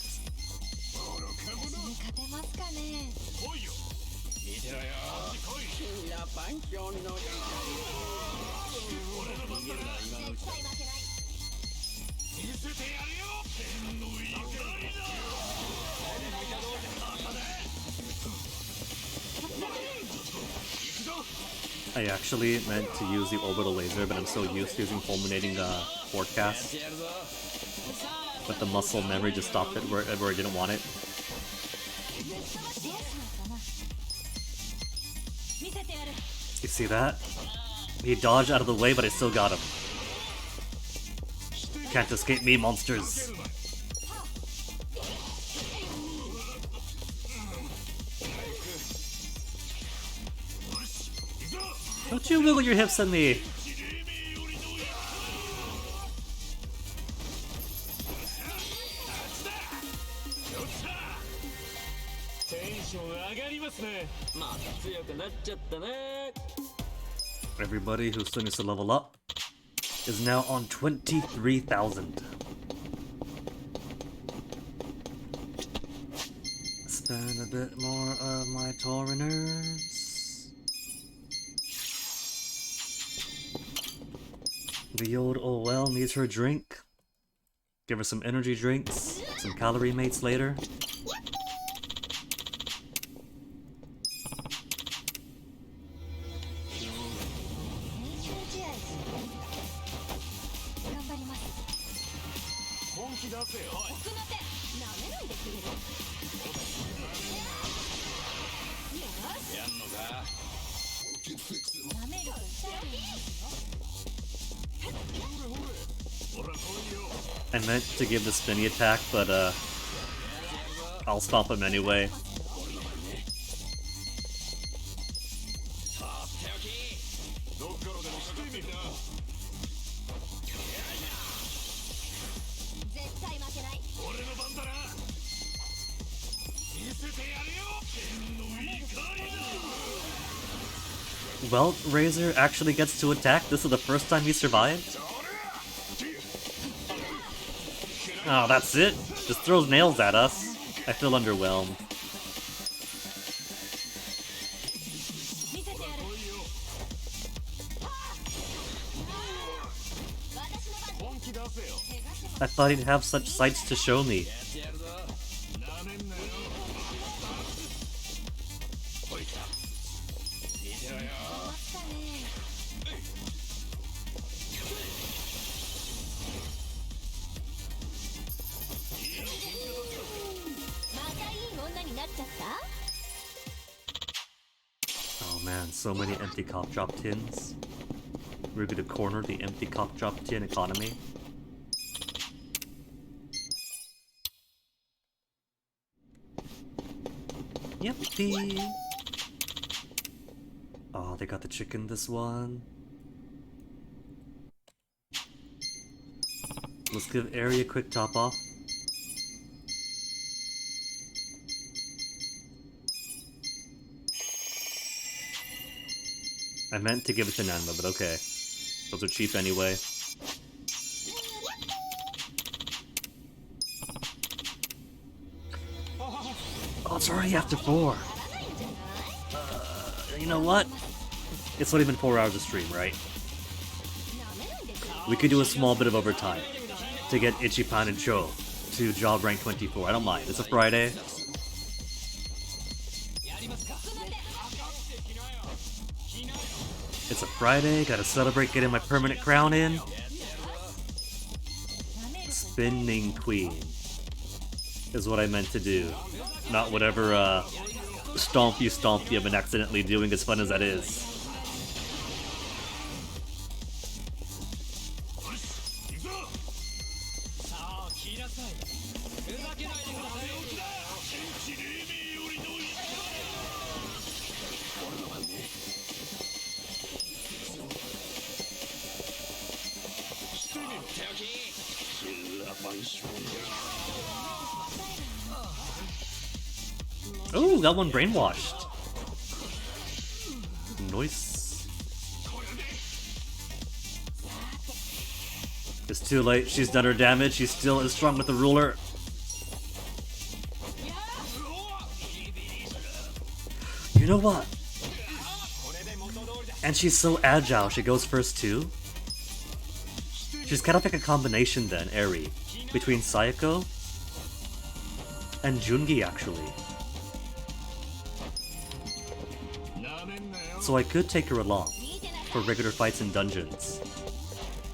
Speaker 4: I actually meant to use the orbital laser, but I'm so used to using fulminating forecast. But the muscle memory just stopped it where I didn't want it. You see that? He dodged out of the way, but I still got him. Can't escape me, monsters. Don't you wiggle your hips at me! Everybody who still needs to level up is now on 23,000. Spend a bit more of my Tauriners. The old OL needs her drink. Give her some energy drinks, some calorie mates later. I meant to give the spinny attack, but I'll stop him anyway. Well, Razor actually gets to attack. This is the first time he survived. Oh, that's it? Just throws nails at us. I feel underwhelmed. I thought he'd have such sights to show me. Oh man, so many empty cop drop tins. We're gonna corner the empty cop drop tin economy. Yippee! Oh, they got the chicken this one. Let's give Ari a quick top off. I meant to give it to Nanma, but okay. Those are cheap anyway. Oh, it's already after 4. You know what? It's not even 4 hours of stream, right? We could do a small bit of overtime to get Ichipan and Cho to job rank 24. I don't mind. It's a Friday. It's a Friday. Gotta celebrate getting my permanent crown in. Spinning Queen is what I meant to do. Not whatever stomp you I've been accidentally doing, as fun as that is. Oh, got one brainwashed. Nice. It's too late. She's done her damage. She still is strong with the ruler. You know what? And she's so agile. She goes first too. She's kind of like a combination then, Eri, between Sayako and Jungi actually. So I could take her along for regular fights in dungeons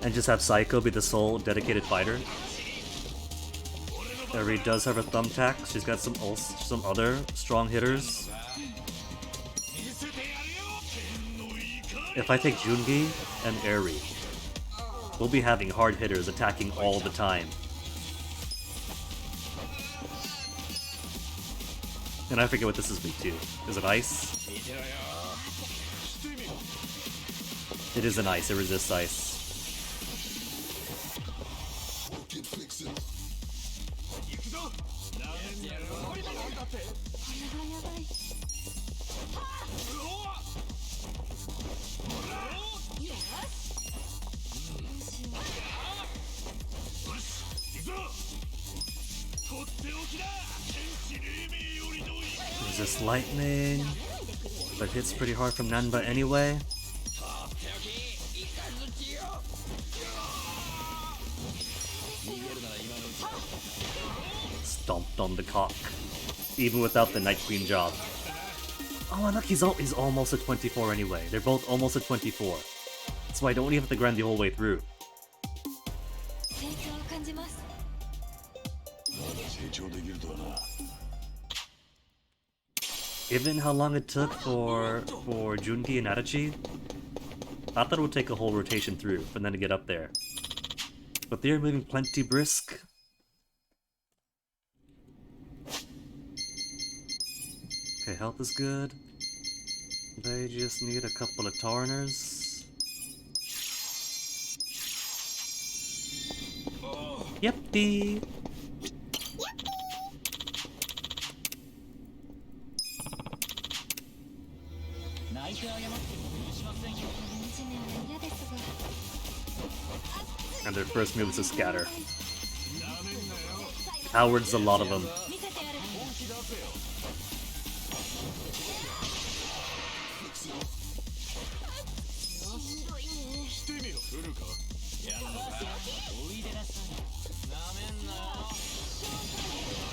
Speaker 4: and just have Sayako be the sole dedicated fighter. Eri does have her thumbtack. She's got some other strong hitters. If I take Jungi and Eri, we'll be having hard hitters attacking all the time. And I forget what this is week 2. Is it ice? It is an ice. It resists ice. Resist lightning, but hits pretty hard from Nanba anyway. Stomped on the cock, even without the Night Queen job. Oh, and look, he's almost at 24 anyway. They're both almost at 24. That's why I don't even have to grind the whole way through. Given how long it took for Jungi and Adachi, I thought it would take a whole rotation through for them to get up there. But they're moving plenty brisk. Okay, health is good. They just need a couple of Tarners. Yippee! And their first move is a scatter. Howard's a lot of them.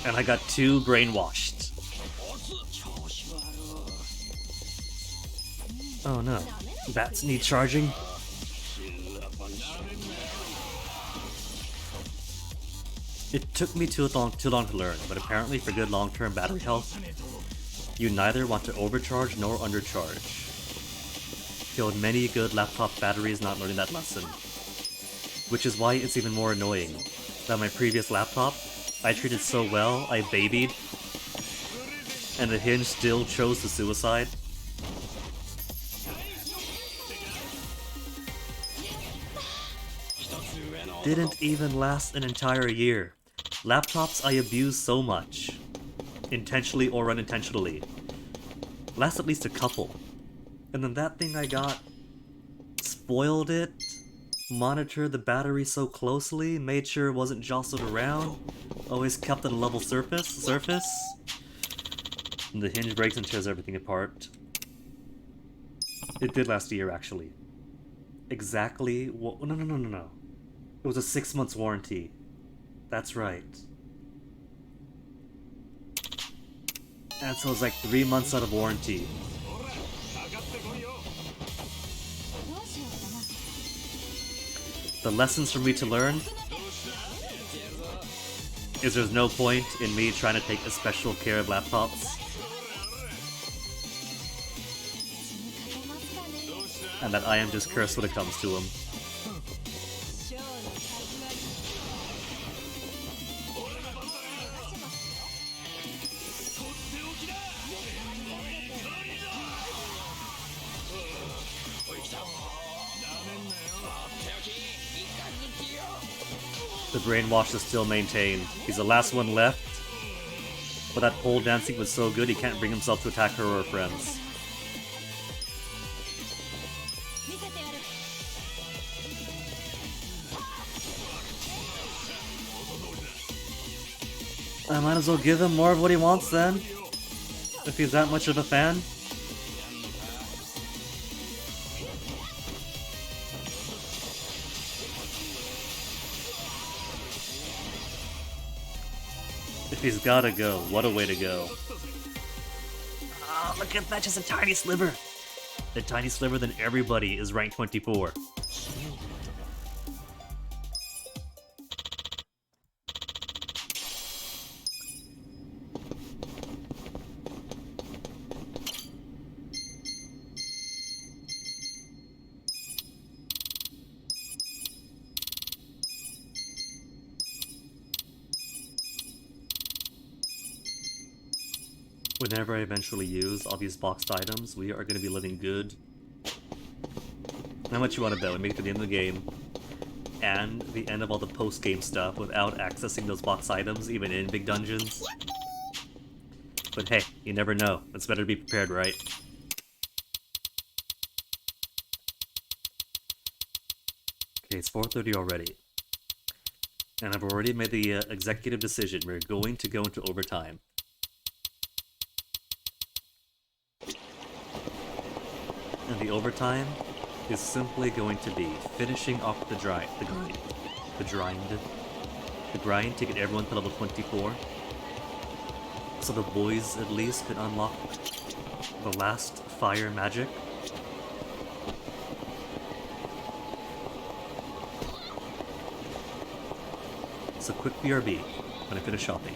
Speaker 4: And I got 2 brainwashed. Oh no. Bats need charging? It took me too long to learn, but apparently for good long-term battery health, you neither want to overcharge nor undercharge. Killed many good laptop batteries not learning that lesson. Which is why it's even more annoying that my previous laptop, I treated so well, I babied, and the hinge still chose the suicide. Didn't even last an entire year. Laptops I abuse so much, intentionally or unintentionally, last at least a couple. And then that thing I got spoiled it, monitored the battery so closely, made sure it wasn't jostled around, always kept on a level surface, and the hinge breaks and tears everything apart. It did last a year, actually. Exactly what? No. It was a 6 months warranty. That's right. And so it was like 3 months out of warranty. The lessons for me to learn is there's no point in me trying to take a special care of laptops. And that I am just cursed when it comes to them. The brainwash is still maintained. He's the last one left. But that pole dancing was so good he can't bring himself to attack her or her friends. I might as well give him more of what he wants then. If he's that much of a fan. If he's gotta go, what a way to go. Oh, look at that, just a tiny sliver. A tiny sliver, then everybody is ranked 24. Whenever I eventually use all these boxed items, we are going to be living good. How much you want to bet we make it to the end of the game, and the end of all the post-game stuff without accessing those box items, even in big dungeons? But hey, you never know. It's better to be prepared, right? Okay, it's 4:30 already. And I've already made the executive decision. We're going to go into overtime. And the overtime is simply going to be finishing off the grind to get everyone to level 24. So the boys at least can unlock the last fire magic. So quick BRB when I finish shopping.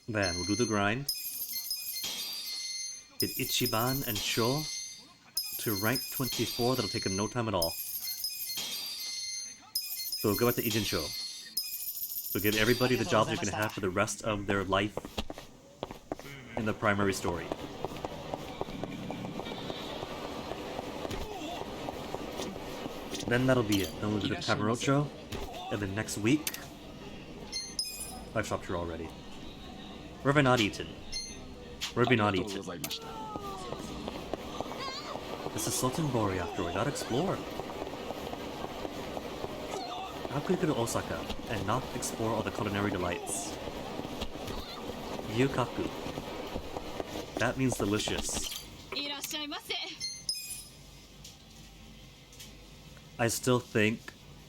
Speaker 4: Then we'll do the grind. Hit Ichiban and Sho to rank 24. That'll take him no time at all. So we'll go back to Ijin-sho. We'll give everybody the jobs they're going to have for the rest of their life in the primary story. Then that'll be it. Then we'll do the Kamurocho. And then next week... I've shopped here already. Where have I not eaten? Where have we not eaten? This is Sotenbori after all. We gotta explore. How could you go to Osaka and not explore all the culinary delights? Yukaku. That means delicious. I still think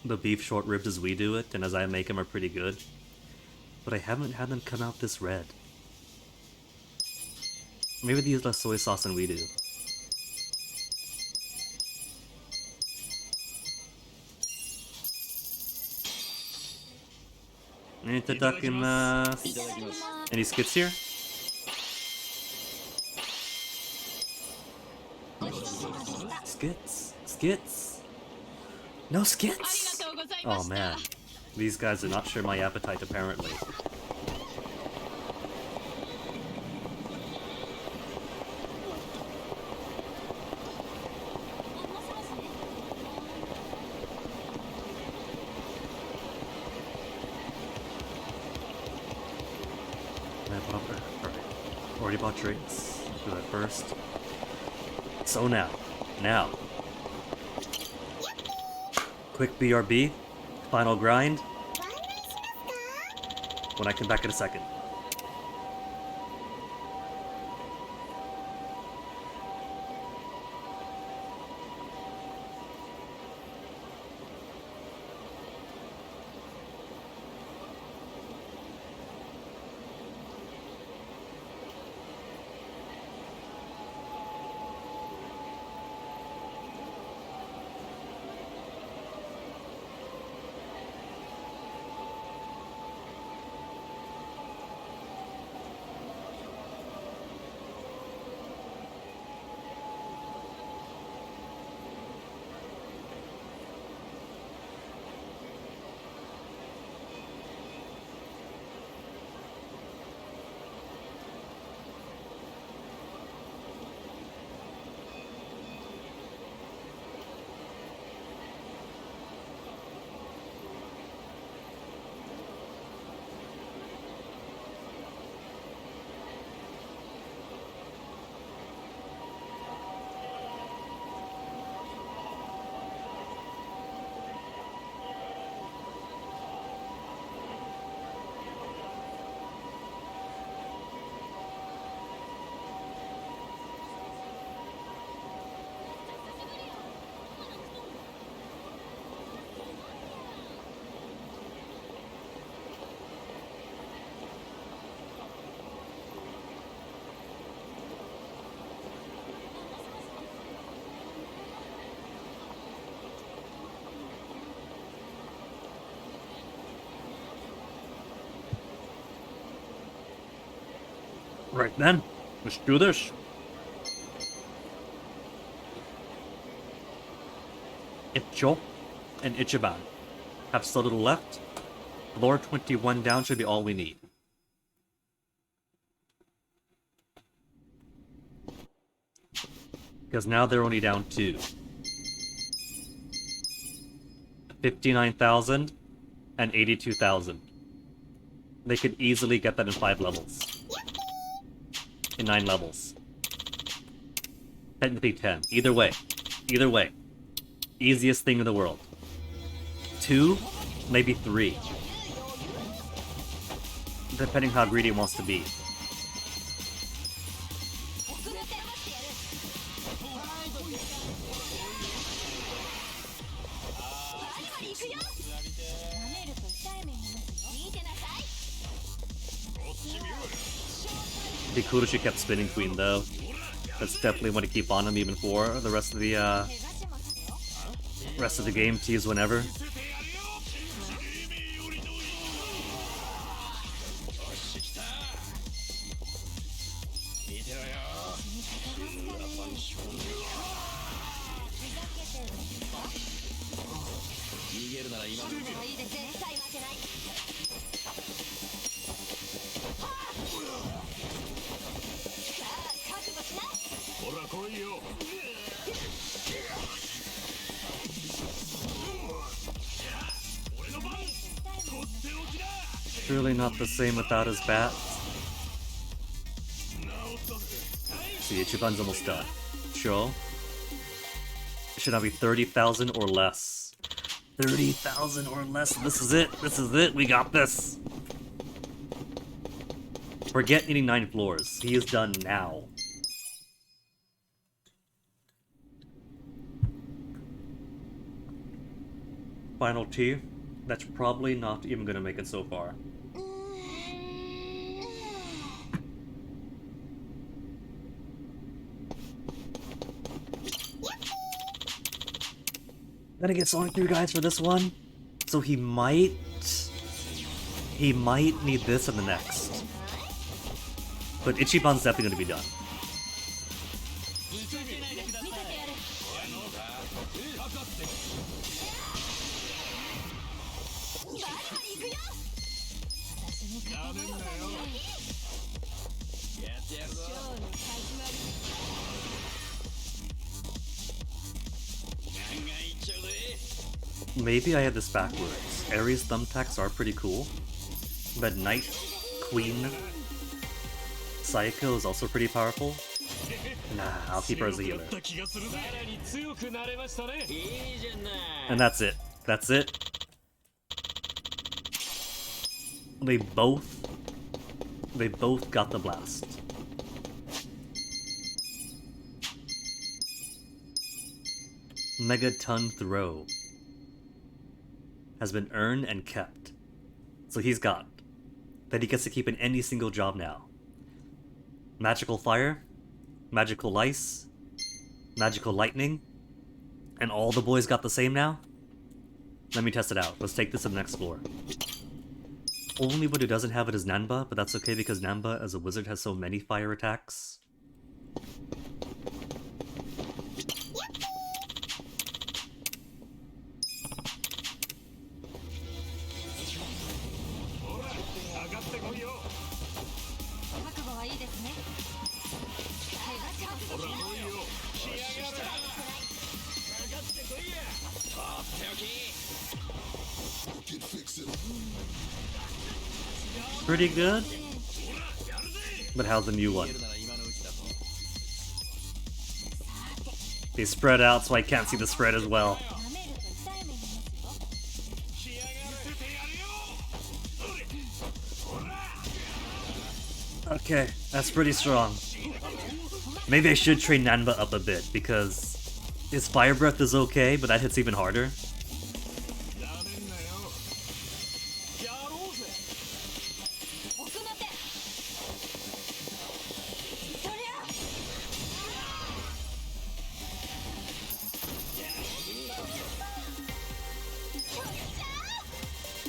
Speaker 4: the beef short ribs as we do it and as I make them are pretty good. But I haven't had them come out this red. Maybe they use less soy sauce than we do. Itadakimasu. Any skits here? Skits? Skits? No skits? Oh man. These guys do not share my appetite apparently. Already bought drinks. Do that first. So now. Quick BRB. Final grind. When I come back in a second. Right then, let's do this. Icho and Ichiban have so little left. Floor 21 down should be all we need. Because now they're only down 2. 59,000 and 82,000. They could easily get that in 5 levels. In 9 levels. Technically 10. Either way. Easiest thing in the world. 2, maybe 3. Depending how greedy it wants to be. It'd be cool if she kept spinning Queen though. That's definitely want to keep on him even for the rest of the game. Tease whenever. Surely not the same without his bats. See, Ichiban's almost done. Sure. It should now be 30,000 or less. 30,000 or less. This is it. We got this. Forget needing 9 floors. He is done now. Final T. That's probably not even gonna make it so far. 。 . 。 . 。 . 。 . 。 。 . 。 。 . 。 . 。 . 。 。 。 . 。 . 。 。 . 。 。 . 。 . 。 。 . 。 。 . 。 。 . 。 . 。 . 。 . 。 . 。 。 . 。
Speaker 1: 「
Speaker 4: Gonna get Sonic 3 guys for this one. So he might need this in the next. But Ichiban's definitely gonna be done. Maybe I had this backwards. Ares thumbtacks are pretty cool, but Knight Queen Sayako is also pretty powerful. Nah, I'll keep her as a healer. And that's it. That's it. They both got the blast. Megaton Throw has been earned and kept. So he's got that he gets to keep in any single job now. Magical Fire, Magical Ice, Magical Lightning, and all the boys got the same now? Let me test it out. Let's take this to the next floor. Only one who doesn't have it is Nanba, but that's okay because Nanba as a wizard has so many fire attacks. Pretty good, but how's the new one? They spread out so I can't see the spread as well. Okay, that's pretty strong. Maybe I should train Nanba up a bit because his fire breath is okay, but that hits even harder.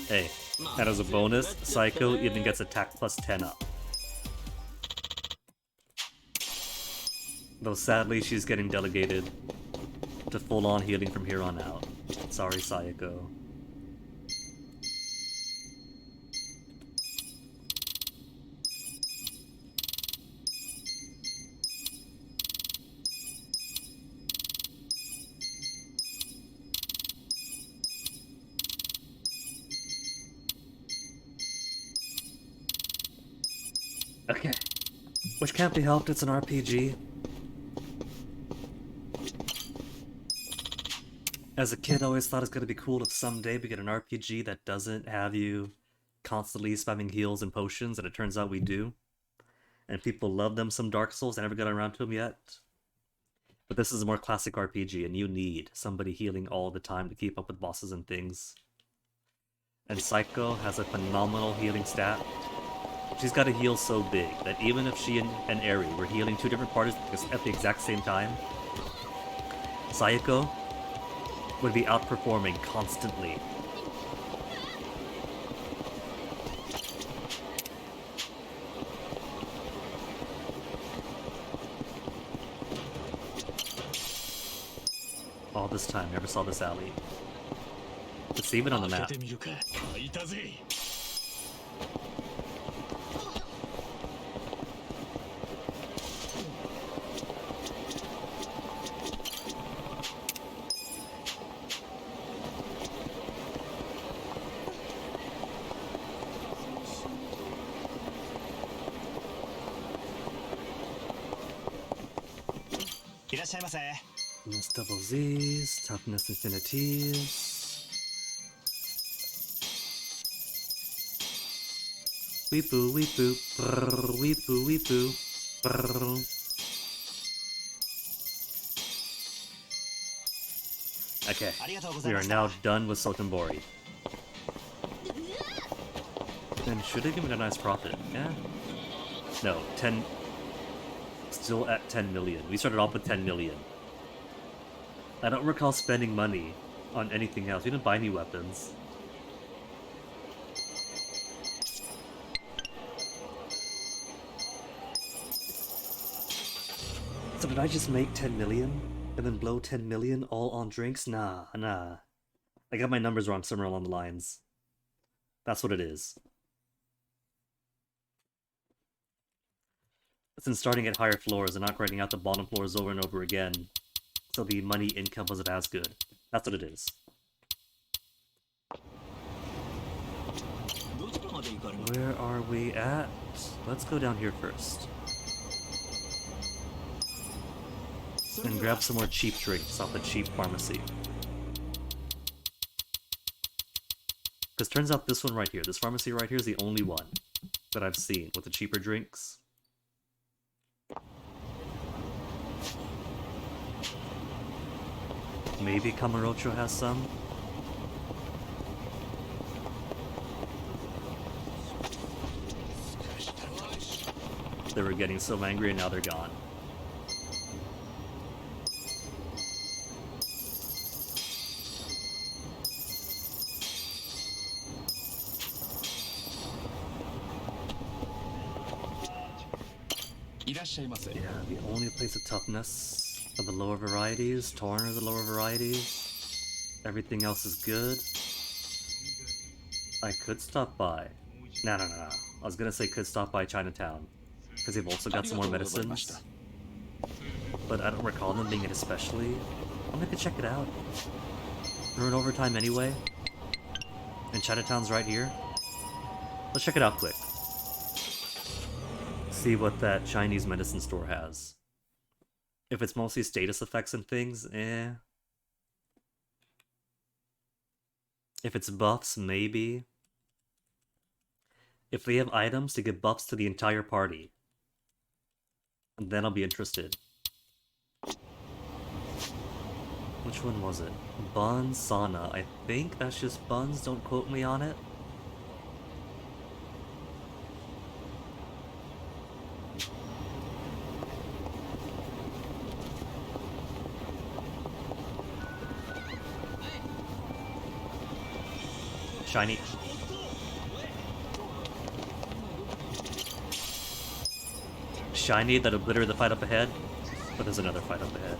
Speaker 4: Hey, that as a bonus, Psycho even gets attack plus 10 up. Though sadly she's getting delegated to full-on healing from here on out. Sorry, Sayako. Okay. Which can't be helped, it's an RPG. As a kid, I always thought it's gonna be cool if someday we get an RPG that doesn't have you constantly spamming heals and potions, and it turns out we do. And people love them some Dark Souls, I never got around to them yet. But this is a more classic RPG, and you need somebody healing all the time to keep up with bosses and things. And Psycho has a phenomenal healing stat. She's got a heal so big that even if she and Eri were healing two different parties at the exact same time, Sayako would be outperforming constantly. All this time, never saw this alley. It's even on the map. Miss double Z's, toughness infinities. Weepoo, weepoo, brrr, weepoo, weepoo, brrr. Okay, we are now done with Sotenbori. And should have given a nice profit, yeah? No, 10... Still at 10 million. We started off with 10 million. I don't recall spending money on anything else. We didn't buy any weapons. So did I just make 10 million and then blow 10 million all on drinks? Nah. I got my numbers wrong somewhere along the lines. That's what it is. Since starting at higher floors and not grinding out the bottom floors over and over again, so the money income wasn't as good. That's what it is. Where are we at? Let's go down here first. And grab some more cheap drinks off the cheap pharmacy. Because turns out this one right here, this pharmacy right here is the only one that I've seen with the cheaper drinks. Maybe Kamurocho has some. They were getting so angry and now they're gone. Yeah, the only place of toughness are the lower varieties. Torn are the lower varieties. Everything else is good. I could stop by. No. I was gonna say could stop by Chinatown, because they've also got some more medicines. But I don't recall them being it especially. I'm gonna check it out. We're in overtime anyway. And Chinatown's right here. Let's check it out quick. See what that Chinese medicine store has. If it's mostly status effects and things, eh. If it's buffs, maybe. If they have items to give buffs to the entire party, then I'll be interested. Which one was it? Buns Sauna. I think that's just buns, don't quote me on it. Shiny. Shiny that obliterated the fight up ahead, but there's another fight up ahead.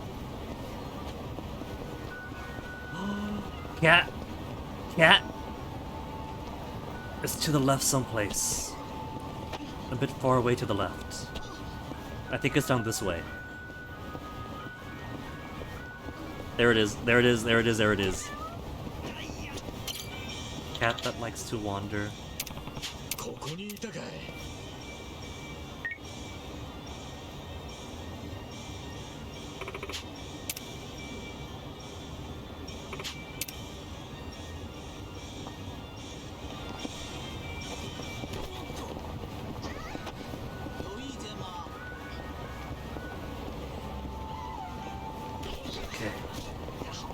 Speaker 4: Cat! Cat! It's to the left someplace. A bit far away to the left. I think it's down this way. There it is, there it is, there it is, there it is. Cat that likes to wander. Okay.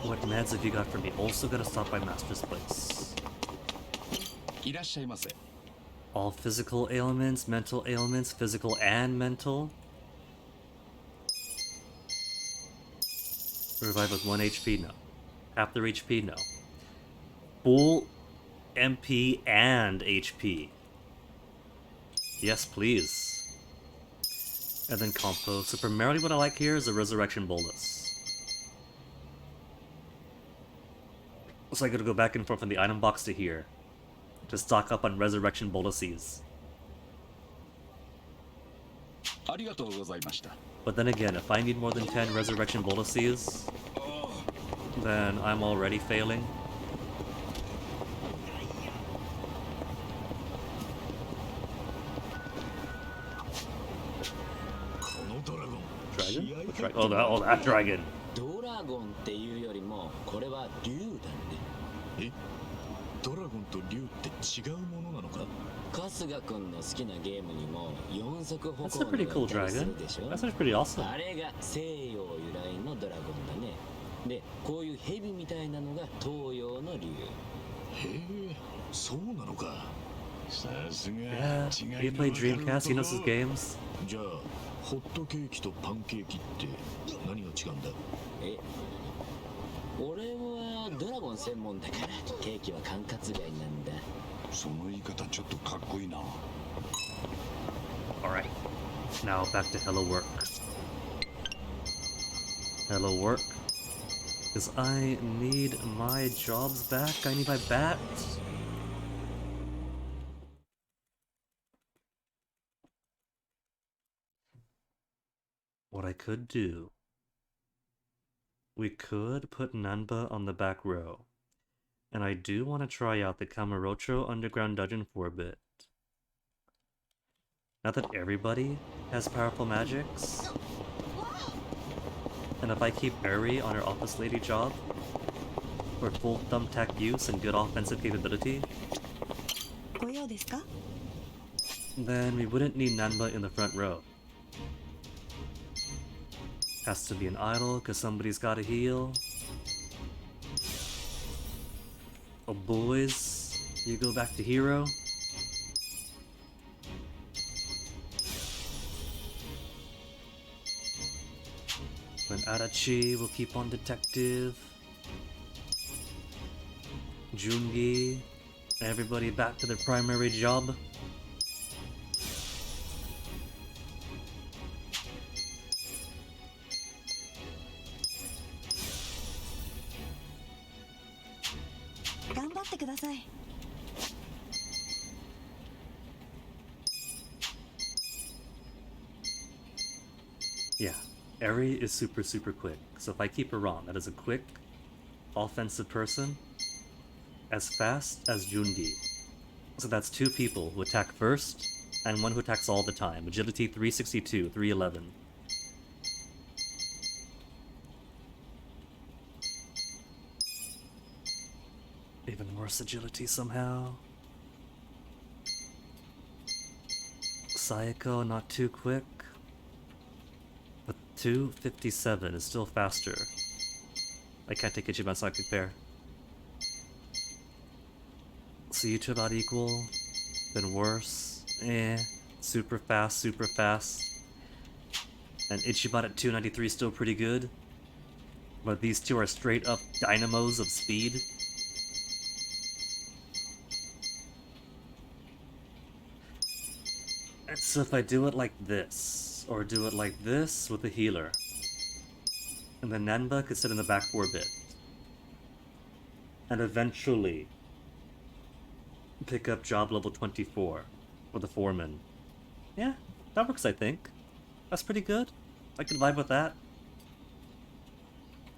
Speaker 4: What meds have you got for me? Also gotta stop by Master's place. All physical ailments, mental ailments, physical and mental. Revive with 1 HP? No. Half their HP? No. Full MP and HP. Yes, please. And then compo. So primarily what I like here is the Resurrection Bolus. So I gotta go back and forth from the item box to here to stock up on Resurrection Boluses. But then again, if I need more than 10 Resurrection Boluses, then I'm already failing. Dragon? Oh, that dragon.
Speaker 7: ドラゴンっていうよりもこれは竜だね。
Speaker 10: え？ドラゴンと竜って違うものなのか？
Speaker 7: 春日くんの好きなゲームにも四足歩行
Speaker 4: That's a pretty cool dragon. That sounds pretty awesome.
Speaker 7: あれが西洋由来のドラゴンだね。で、こういう蛇みたいなのが東洋の竜。
Speaker 10: へえ、そうなのか。さすが。
Speaker 4: Yeah, you play Dreamcast, he knows his games.
Speaker 10: じゃあ、ホットケーキとパンケーキって何が違うんだ？
Speaker 7: え、俺ははドラゴン専門だからケーキは管轄外なんだ。
Speaker 9: その言い方ちょっとかっこいいな。
Speaker 4: Alright, now back to Hello Work. Hello Work. Because I need my jobs back. I need my bat. What I could do. We could put Nanba on the back row. And I do want to try out the Kamurocho Underground Dungeon for a bit. Not that everybody has powerful magics. And if I keep Eri on her office lady job, for full thumbtack use and good offensive capability, then we wouldn't need Nanba in the front row. Has to be an idol, cause somebody's gotta heal. Oh boys, you go back to hero. Then Adachi will keep on detective. Jungi, everybody back to their primary job. Yeah, Eri is super quick, so if I keep her on, that is a quick, offensive person, as fast as Jungi. So that's two people who attack first, and one who attacks all the time. Agility 362, 311. Even worse agility somehow. Sayako, not too quick. But 257 is still faster. I can't take Ichiban Psychic Pair. So you two about equal. Then worse. Super fast. And Ichiban at 293 is still pretty good. But these two are straight up dynamos of speed. And so if I do it like this, or do it like this with the healer, and then Nanba could sit in the back for a bit, and eventually pick up job level 24 for the foreman. Yeah, that works, I think. That's pretty good. I could vibe with that.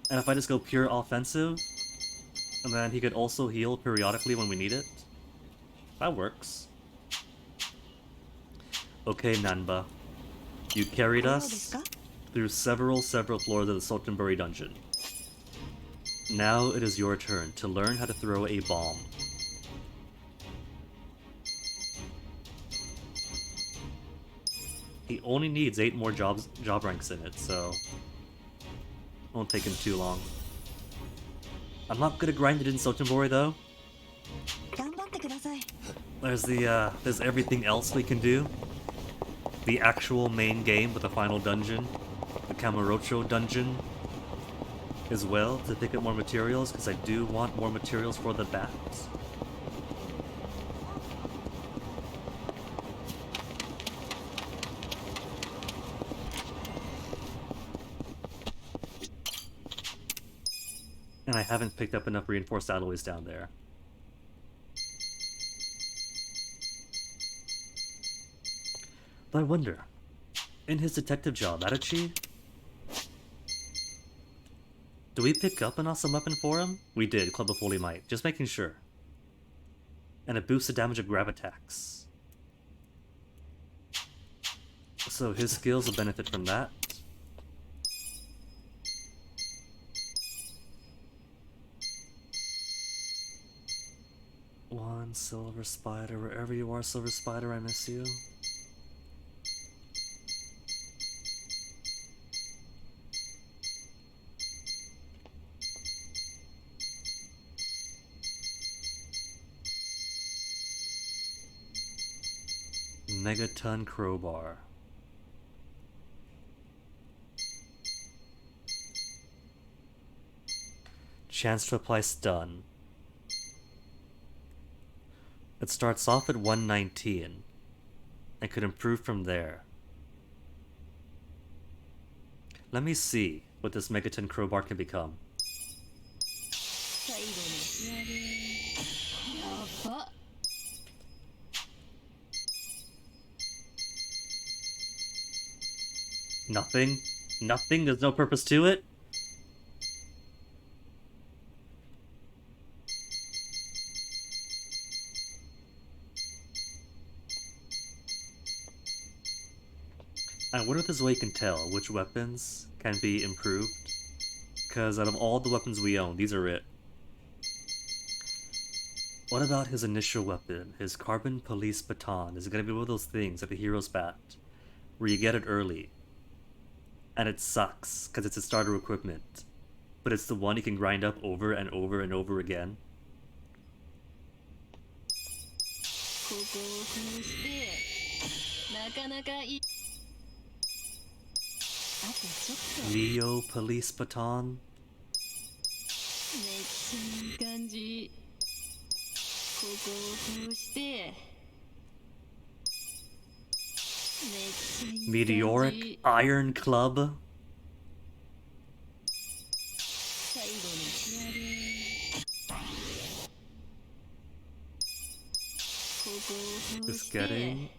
Speaker 4: And if I just go pure offensive, and then he could also heal periodically when we need it, that works. Okay, Nanba. You carried us through several floors of the Sotenburi dungeon. Now it is your turn to learn how to throw a bomb. He only needs 8 more job ranks in it, so it won't take him too long. I'm not gonna grind it in Sotenbori though. There's everything else we can do. The actual main game with the final dungeon, the Kamurocho dungeon, as well, to pick up more materials, because I do want more materials for the bats. And I haven't picked up enough reinforced alloys down there. But I wonder, in his detective job, Adachi, do we pick up an awesome weapon for him? We did, Club of Holy Might, just making sure. And it boosts the damage of grab attacks. So his skills will benefit from that. One Silver Spider, wherever you are, Silver Spider, I miss you. Megaton Crowbar. Chance to apply stun. It starts off at 119 and could improve from there. Let me see what this Megaton Crowbar can become. Nothing? Nothing? There's no purpose to it? I wonder if there's a way you can tell which weapons can be improved. Because out of all the weapons we own, these are it. What about his initial weapon, his Carbon Police Baton? Is it going to be one of those things like the Hero's Bat, where you get it early, and it sucks because it's a starter equipment, but it's the one you can grind up over and over and over again? Leo Police Baton? Meteoric Iron Club? It's getting...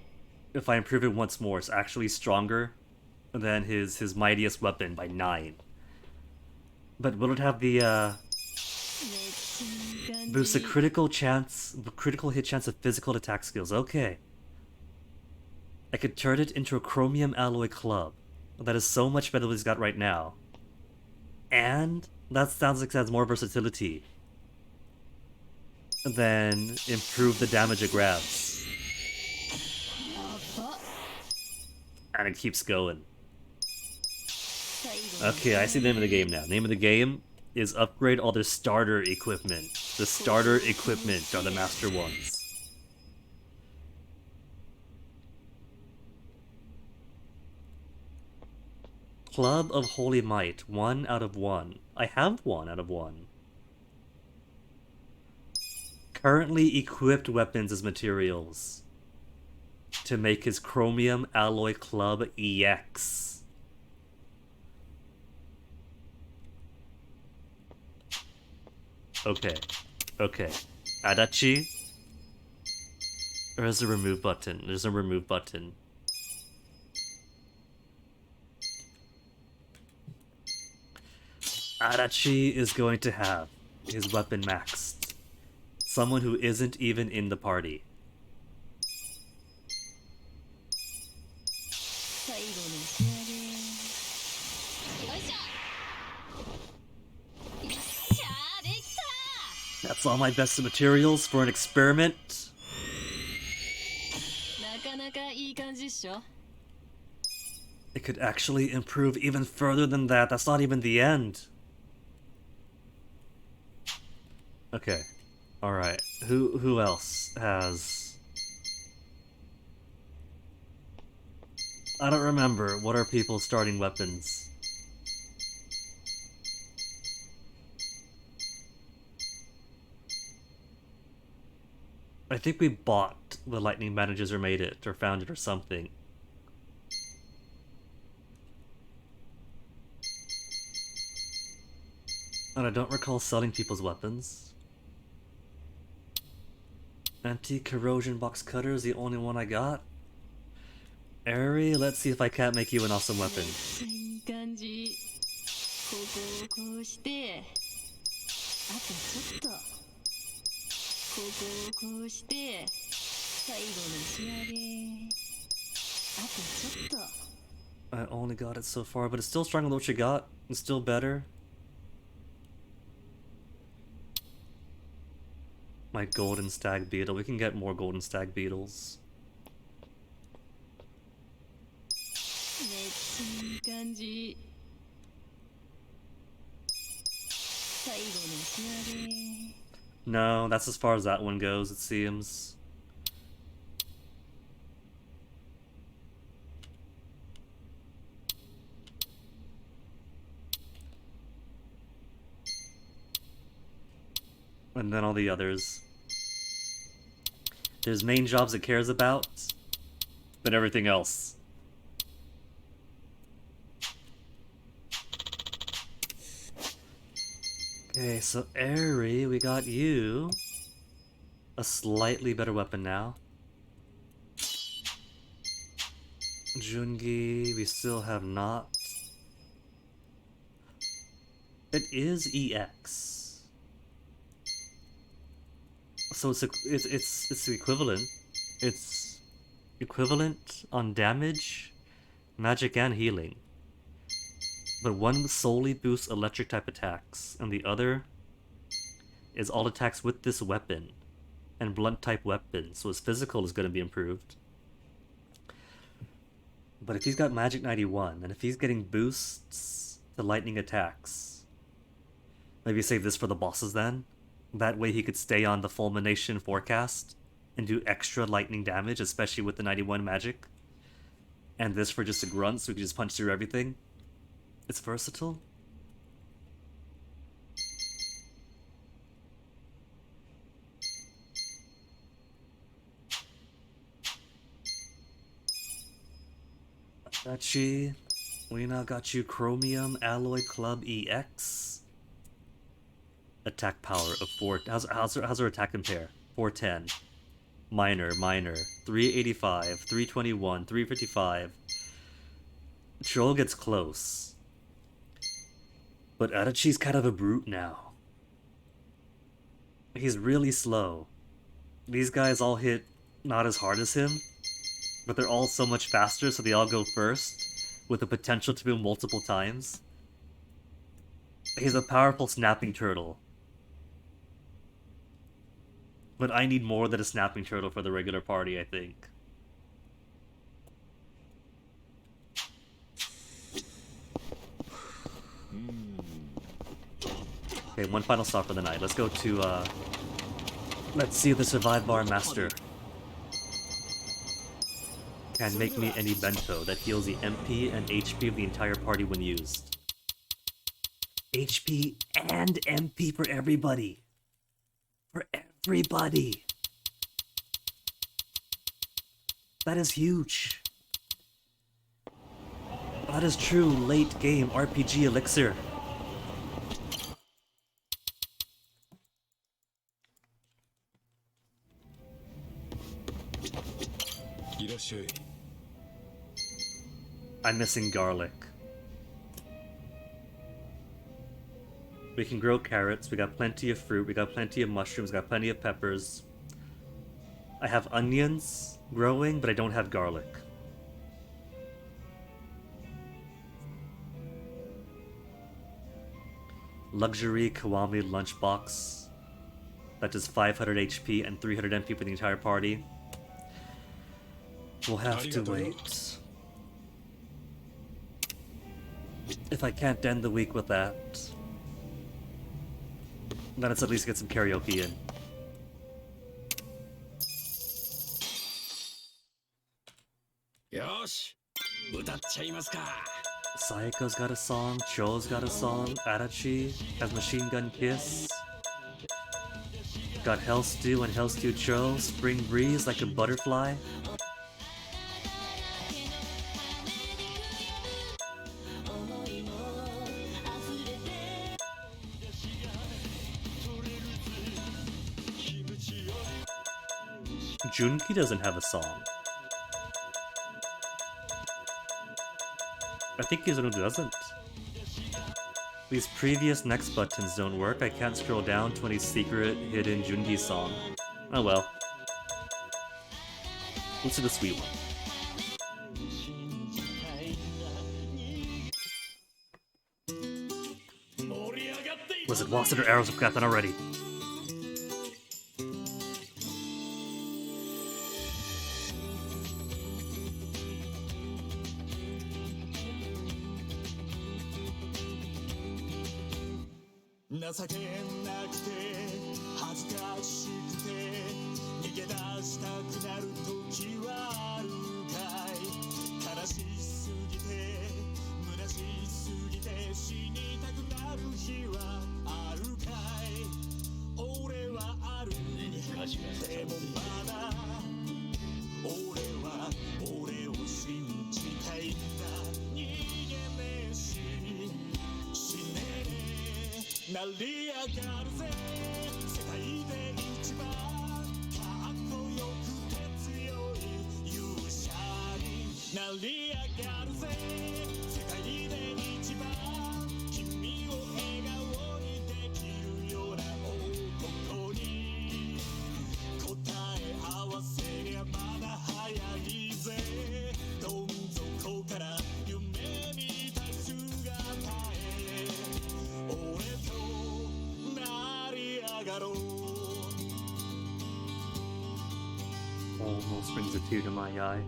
Speaker 4: If I improve it once more, it's actually stronger than his mightiest weapon by 9. But will it have the, boost the critical hit chance of physical attack skills? Okay. I could turn it into a chromium alloy club. That is so much better than he's got right now. And that sounds like it has more versatility than improve the damage it grabs. And it keeps going. Okay, I see the name of the game now. Name of the game is upgrade all their starter equipment. The starter equipment are the master ones. Club of Holy Might, 1 out of 1. I have 1 out of 1. Currently equipped weapons as materials to make his Chromium Alloy Club EX. Okay. Okay. Adachi? Or is there a remove button? There's a remove button. Adachi is going to have his weapon maxed. Someone who isn't even in the party. That's all my best materials for an experiment. It could actually improve even further than that. That's not even the end. Okay. Alright. Who else has... I don't remember. What are people's starting weapons? I think we bought the Lightning Bandages or made it, or found it or something. And I don't recall selling people's weapons. Anti-corrosion box cutter is the only one I got. Eri, let's see if I can't make you an awesome weapon. I only got it so far, but it's still stronger than what you got. It's still better. My golden stag beetle. We can get more golden stag beetles. No, that's as far as that one goes, it seems. And then all the others. There's main jobs it cares about, but everything else. Okay, so Eri, we got you. A slightly better weapon now. Jungi, we still have not. It is EX. So it's the equivalent. It's equivalent on damage, magic, and healing. But one solely boosts electric type attacks, and the other is all attacks with this weapon and blunt type weapons. So his physical is going to be improved. But if he's got magic 91, and if he's getting boosts to lightning attacks, maybe save this for the bosses then. That way he could stay on the fulmination forecast and do extra lightning damage, especially with the 91 magic. And this for just a grunt, so we can just punch through everything. It's versatile. Adachi, we now got you Chromium Alloy Club EX. Attack power of 4. How's her attack compare? 410. Minor, 385, 321, 355. Troll gets close. But Adachi's kind of a brute now. He's really slow. These guys all hit not as hard as him, but they're all so much faster, so they all go first, with the potential to do multiple times. He's a powerful snapping turtle. But I need more than a snapping turtle for the regular party, I think. Okay, one final stop for the night. Let's go to, let's see if the Survive Bar Master can make me any bento that heals the MP and HP of the entire party when used. HP and MP for everybody. For everybody. That is huge. That is true late game RPG elixir. I'm missing garlic. We can grow carrots, we got plenty of fruit, we got plenty of mushrooms, we got plenty of peppers. I have onions growing, but I don't have garlic. Luxury Kiwami lunchbox. That does 500 HP and 300 MP for the entire party. We'll have to wait. If I can't end the week with that, then let's at least get some karaoke in. Saiko's got a song, Cho's got a song, Adachi has Machine Gun Kiss. Got Hell Stew and Hell Stew Cho, Spring Breeze like a butterfly. Junki doesn't have a song. I think he's the one who doesn't. These previous next buttons don't work. I can't scroll down to any secret hidden Jungi song. Oh well. Let's do the sweet one. Was it Wasted or Arrows of Captain already?
Speaker 10: 成り上がるぜ世界で一番かっこよくて強い勇者になり上がるぜ世界で一番君を笑顔にできるような男に答え合わせりゃまだ早いぜどん底から夢見た姿へ俺となり上がろう
Speaker 4: Almost brings a tear to my eye.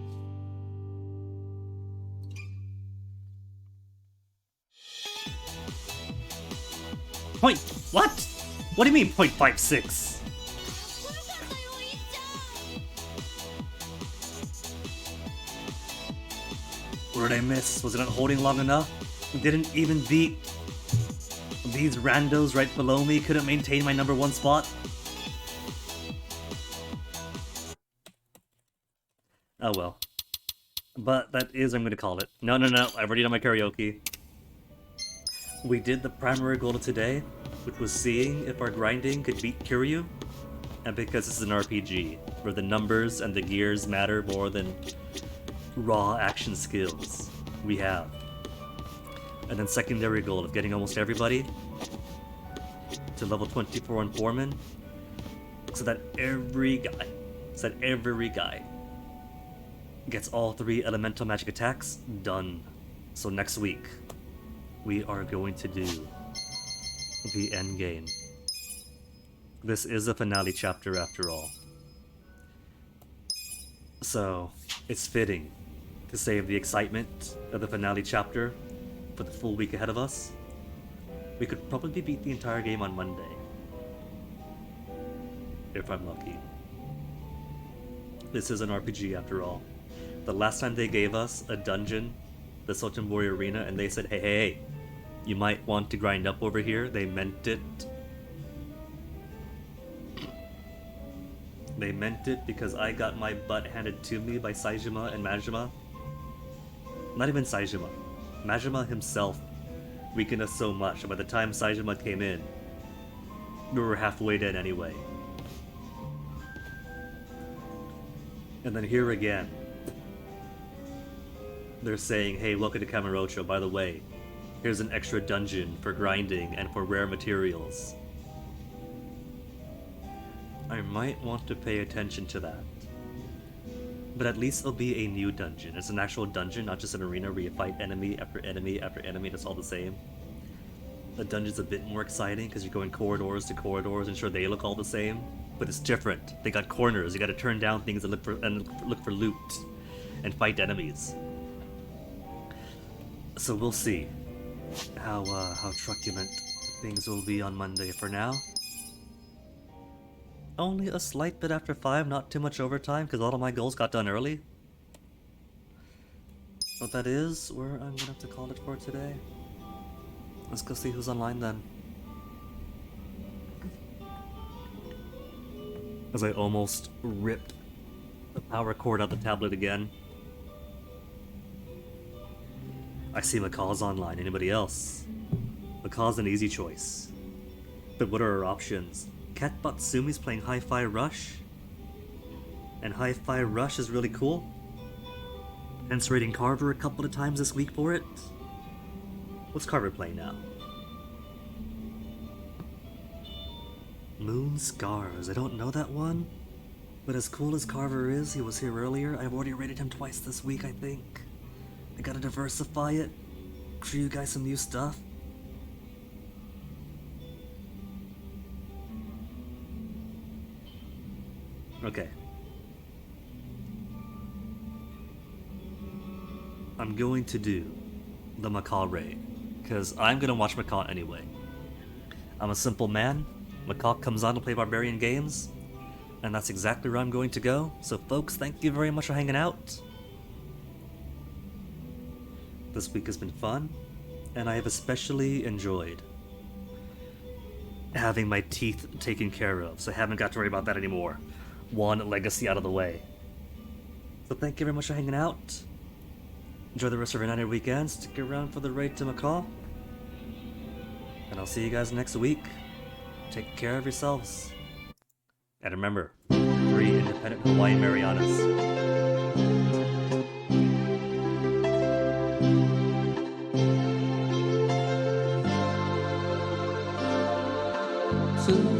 Speaker 4: Point what? What do you mean 0.56? What did I miss? Was it not holding long enough? Didn't even beat these randos right below me. Couldn't maintain my number 1 spot. Oh well. But that is I'm gonna call it. No, I've already done my karaoke. We did the primary goal of today, which was seeing if our grinding could beat Kiryu. And because this is an RPG, where the numbers and the gears matter more than raw action skills, we have. And then secondary goal of getting almost everybody to level 24 on Foreman, so that every guy gets all 3 elemental magic attacks done. So next week, we are going to do the end game. This is a finale chapter after all. So, it's fitting to save the excitement of the finale chapter for the full week ahead of us. We could probably beat the entire game on Monday, if I'm lucky. This is an RPG after all. The last time they gave us a dungeon, the Sotenbori Arena, and they said, hey, you might want to grind up over here, they meant it. They meant it because I got my butt handed to me by Saejima and Majima. Not even Saejima. Majima himself weakened us so much that by the time Saejima came in, we were halfway dead anyway. And then here again, they're saying, hey, welcome to Kamurocho, by the way, here's an extra dungeon for grinding and for rare materials. I might want to pay attention to that. But at least it'll be a new dungeon. It's an actual dungeon, not just an arena where you fight enemy after enemy after enemy, that's all the same. The dungeon's a bit more exciting because you're going corridors to corridors and sure they look all the same, but it's different. They got corners, you gotta turn down things and look for loot and fight enemies. So we'll see how truculent things will be on Monday. For now, only a slight bit after 5, not too much overtime because all of my goals got done early. But that is where I'm gonna have to call it for today. Let's go see who's online then. As I almost ripped the power cord out the tablet again. I see Macaw's online. Anybody else? Macaw's an easy choice. But what are our options? Kat Batsumi's playing Hi-Fi Rush? And Hi-Fi Rush is really cool? Hence rating Carver a couple of times this week for it? What's Carver playing now? Moon Scars. I don't know that one. But as cool as Carver is, he was here earlier. I've already rated him twice this week, I think. I gotta diversify it. Show you guys some new stuff. Okay. I'm going to do the Macaw raid, because I'm gonna watch Macaw anyway. I'm a simple man. Macaw comes on to play barbarian games, and that's exactly where I'm going to go. So folks, thank you very much for hanging out. This week has been fun, and I have especially enjoyed having my teeth taken care of, so I haven't got to worry about that anymore. One legacy out of the way. So thank you very much for hanging out. Enjoy the rest of your night and weekend. Stick around for the raid to Macaw. And I'll see you guys next week. Take care of yourselves. And remember, 3 independent Hawaiian Marianas.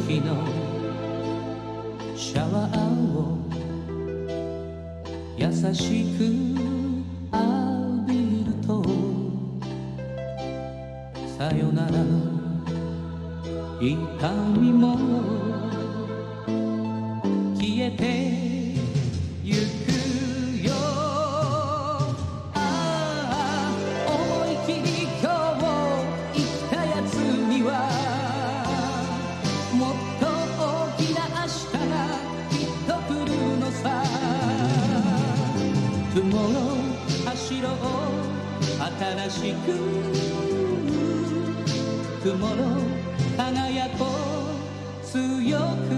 Speaker 1: 月のシャワーを優しく浴びるとさよならの痛みも消えてゆくよ。ああ思い切り今日を生きたやつにはもっと大きな明日がきっと来るのさ。Tomorrow走ろう新しく Tomorrow輝こう強く